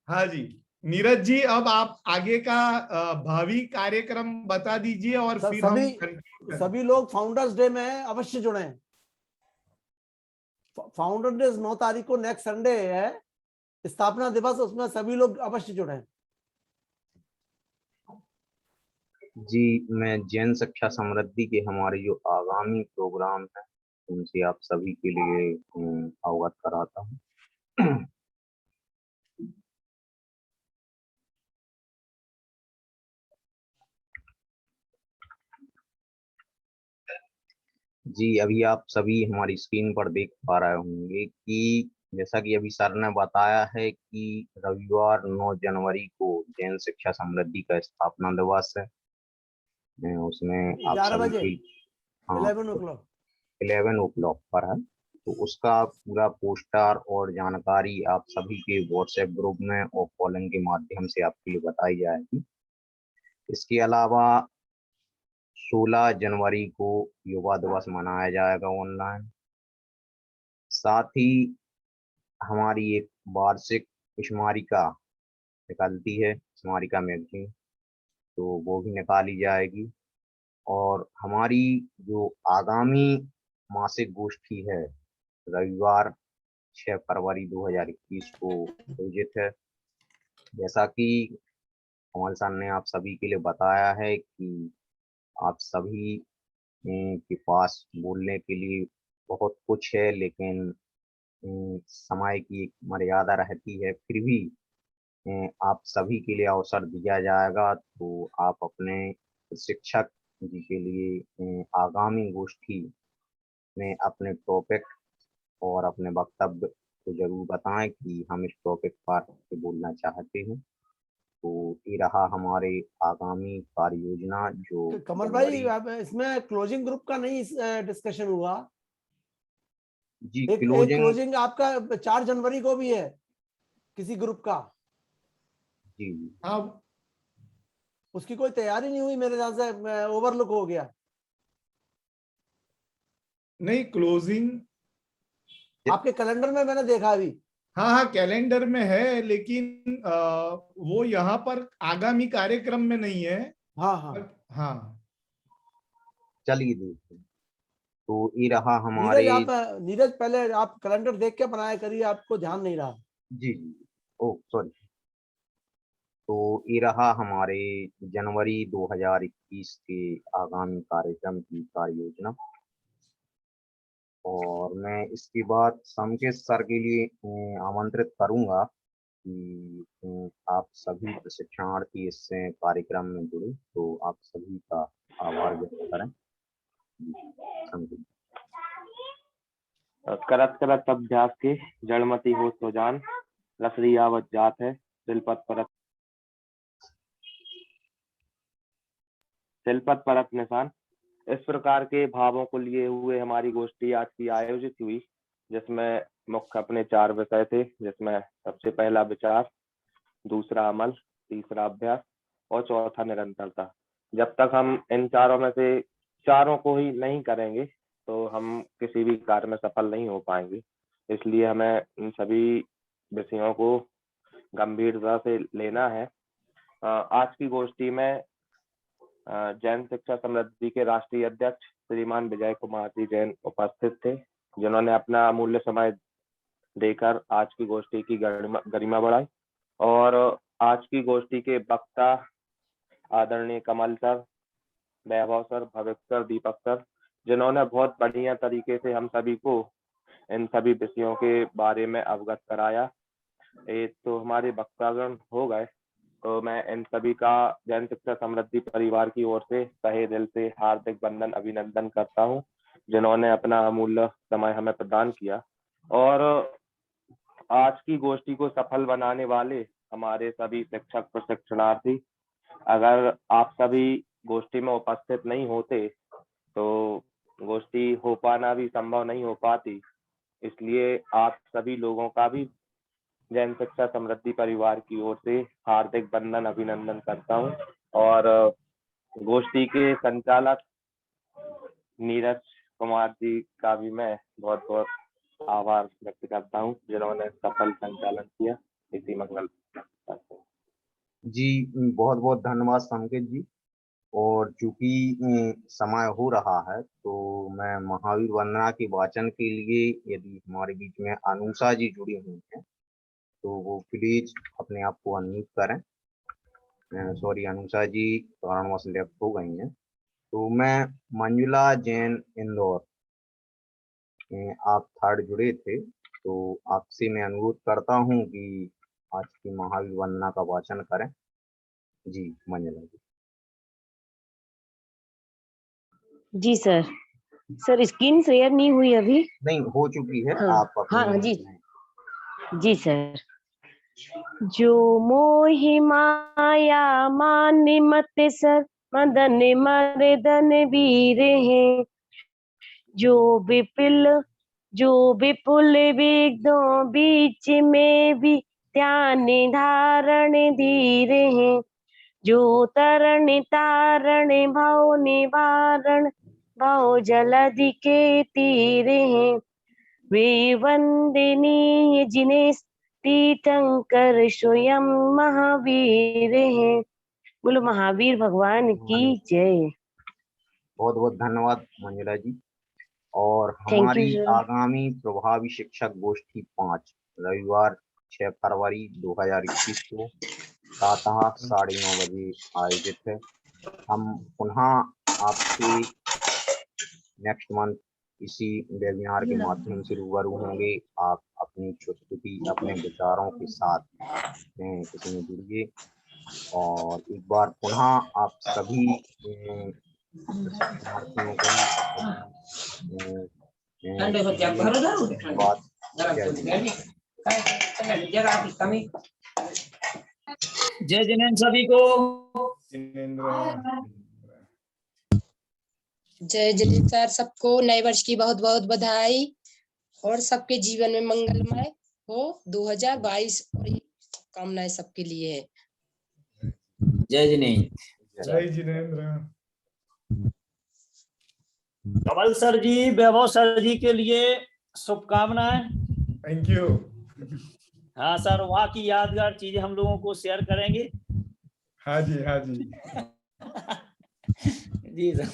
S16: हाँ जी, नीरज जी, अब आप आगे का भावी कार्यक्रम बता दीजिए और फिर
S17: सभी लोग फाउंडर्स डे में अवश्य जुड़े। फाउंडर डे 9 तारीख को नेक्स्ट संडे है, स्थापना दिवस, उसमें सभी लोग अवश्य जुड़े।
S2: जी, मैं जैन शिक्षा समृद्धि के हमारे जो आगामी प्रोग्राम है उनसे आप सभी के लिए अवगत कराता हूँ। जी, अभी आप सभी हमारी स्क्रीन पर देख पा रहे होंगे कि जैसा कि अभी सर ने बताया है कि रविवार 9 जनवरी को जैन शिक्षा समृद्धि का स्थापना दिवस है। उसमें आप
S17: 11
S2: सभी
S17: बजे
S2: की
S17: 11 o'clock
S2: 11 o'clock पर है, तो उसका पूरा पोस्टर और जानकारी आप सभी के व्हाट्सएप ग्रुप में और कॉलिंग के माध्यम से आपके लिए बताई जाएगी। इसके अलावा 16 जनवरी को युवा दिवस मनाया जाएगा ऑनलाइन। साथ ही हमारी एक वार्षिक स्मारिका निकलती है, स्मारिका मैगजीन, तो वो भी निकाली जाएगी। और हमारी जो आगामी मासिक गोष्ठी है रविवार 6 फरवरी 2021 को आयोजित है। जैसा कि कमल सर ने आप सभी के लिए बताया है कि आप सभी के पास बोलने के लिए बहुत कुछ है, लेकिन समय की एक मर्यादा रहती है, फिर भी आप सभी के लिए अवसर दिया जाएगा, तो आप अपने शिक्षक जी के लिए आगामी गोष्ठी में अपने टॉपिक और अपने वक्तव्य को जरूर बताएं कि हम इस टॉपिक पर बोलना चाहते हैं। तो ये रहा हमारे आगामी कार्य योजना जो
S17: कमल भाई, अब इसमें क्लोजिंग ग्रुप का नहीं डिस्कशन हुआ।
S2: जी
S17: एक क्लोजिंग आपका 4 जनवरी को भी है किसी ग्रुप का।
S2: जी
S17: हाँ, उसकी कोई तैयारी नहीं हुई मेरे ख्याल से, ओवरलुक हो गया।
S16: नहीं, क्लोजिंग
S17: आपके कैलेंडर में मैंने देखा अभी।
S16: हाँ हाँ, कैलेंडर में है, लेकिन वो यहाँ पर आगामी कार्यक्रम में नहीं है।
S17: हाँ हाँ
S16: हाँ,
S2: चलिए देखिए, तो ये रहा हमारे
S17: नीरज पहले आप कैलेंडर देख के बनाया करिए, आपको ध्यान नहीं रहा।
S2: जी ओ सॉरी। तो ये रहा हमारे जनवरी 2021 के आगामी कार्यक्रम की कार्य योजना। और मैं इसके बाद संकेत सर के लिए आमंत्रित करूंगा कि आप सभी प्रशिक्षणार्थी इससे कार्यक्रम में जुड़े, तो आप सभी का आभार व्यक्त करें। संकेत।
S19: करत करत अभ्यास के जड़मती हो तो जान, लसरी आवत जात है तिलपत परत निशान। इस प्रकार के भावों को लिए हुए हमारी गोष्ठी आज की आयोजित हुई, जिसमें मुख्य अपने 4 विषय थे, जिसमें सबसे पहला विचार, दूसरा अमल, तीसरा अभ्यास और चौथा निरंतरता। जब तक हम इन चारों में से चारों को ही नहीं करेंगे तो हम किसी भी कार्य में सफल नहीं हो पाएंगे। इसलिए हमें इन सभी विषयों को गंभीरता से लेना है। आज की गोष्ठी में जैन शिक्षा समृद्धि के राष्ट्रीय अध्यक्ष श्रीमान विजय कुमार जी जैन उपस्थित थे, जिन्होंने अपना अमूल्य समय देकर आज की गोष्ठी की गरिमा बढ़ाई। और आज की गोष्ठी के वक्ता आदरणीय कमल सर, वैभव सर, भविक सर, दीपक सर, जिन्होंने बहुत बढ़िया तरीके से हम सभी को इन सभी विषयों के बारे में अवगत कराया। एक तो हमारे वक्तागण हो गए, तो मैं इन सभी का जैन शिक्षा समृद्धि परिवार की ओर से तहे दिल से हार्दिक वंदन अभिनंदन करता हूं, जिन्होंने अपना अमूल्य समय हमें प्रदान किया। और आज की गोष्ठी को सफल बनाने वाले हमारे सभी शिक्षक प्रशिक्षणार्थी, अगर आप सभी गोष्ठी में उपस्थित नहीं होते तो गोष्ठी हो पाना भी संभव नहीं हो पाती। इसलिए आप सभी लोगों का भी जैन शिक्षा समृद्धि परिवार की ओर से हार्दिक वंदन अभिनंदन करता हूं। और गोष्ठी के संचालक नीरज कुमार जी का भी मैं बहुत बहुत आभार व्यक्त करता हूं, जिन्होंने सफल संचालन किया। इसी मंगल।
S2: जी बहुत बहुत धन्यवाद संकेत जी। और चूंकि समय हो रहा है, तो मैं महावीर वंदना के वाचन के लिए यदि हमारे बीच में अनुषा जी जुड़ी हुई हैं तो वो प्लीज अपने आप को अनम्यूट करें। सॉरी अनुषा जी कारणवश लेफ्ट हो गई हैं। तो मैं मंजुला जैन इंदौर, आप थर्ड जुड़े थे, तो आपसे मैं अनुरोध करता हूं कि आज की महावीर वंदना का वाचन करें। जी मंजुला जी।
S20: जी सर। सर स्क्रीन शेयर नहीं हुई अभी?
S2: नहीं हो चुकी है।
S20: हाँ,
S2: आप अपनी
S20: हाँ जी जी सर। जो मोहि माया मान मत सर मदन मर्दन वीर हैं, जो विपुल वेदों बीच में भी ध्यान धारण धीर हैं, जो तरण तारण भव निवारण भव जलधि के तीर हैं, वे वंदनीय जिन्हें तीर्थंकर स्वयं महावीर हैं। बोलो महावीर भगवान की जय।
S2: बहुत बहुत धन्यवाद मंजुला जी। और
S20: Thank you,
S2: हमारी
S20: sir.
S2: आगामी प्रभावी शिक्षक गोष्ठी 5 रविवार 6 फरवरी 2021 को प्रातः 9:30 बजे आयोजित है। हम पुनः आपसे नेक्स्ट मंथ इसी वेबिनार के माध्यम से रूबरू होंगे। आप अपनी प्रस्तुति अपने विचारों के साथ इसमें जुड़िए और एक बार पुनः आप सभी प्रशिक्षणार्थियों को धन्यवाद।
S21: जय जिनेन्द्र सभी को।
S22: जय जिनेन्द्र सर, सबको नए वर्ष की बहुत बहुत बधाई और सबके जीवन में मंगलमय हो 2022 और कामनाएं सबके लिए है।
S21: जय जिनेन्द्र।
S16: जय जिनेन्द्र।
S21: कमल सर जी, वैभव सर जी के लिए शुभकामनाएं।
S16: Thank you.
S21: हाँ सर, वहाँ की यादगार चीजें हम लोगों को शेयर करेंगे।
S16: हाँ जी हाँ जी।
S21: जी सर।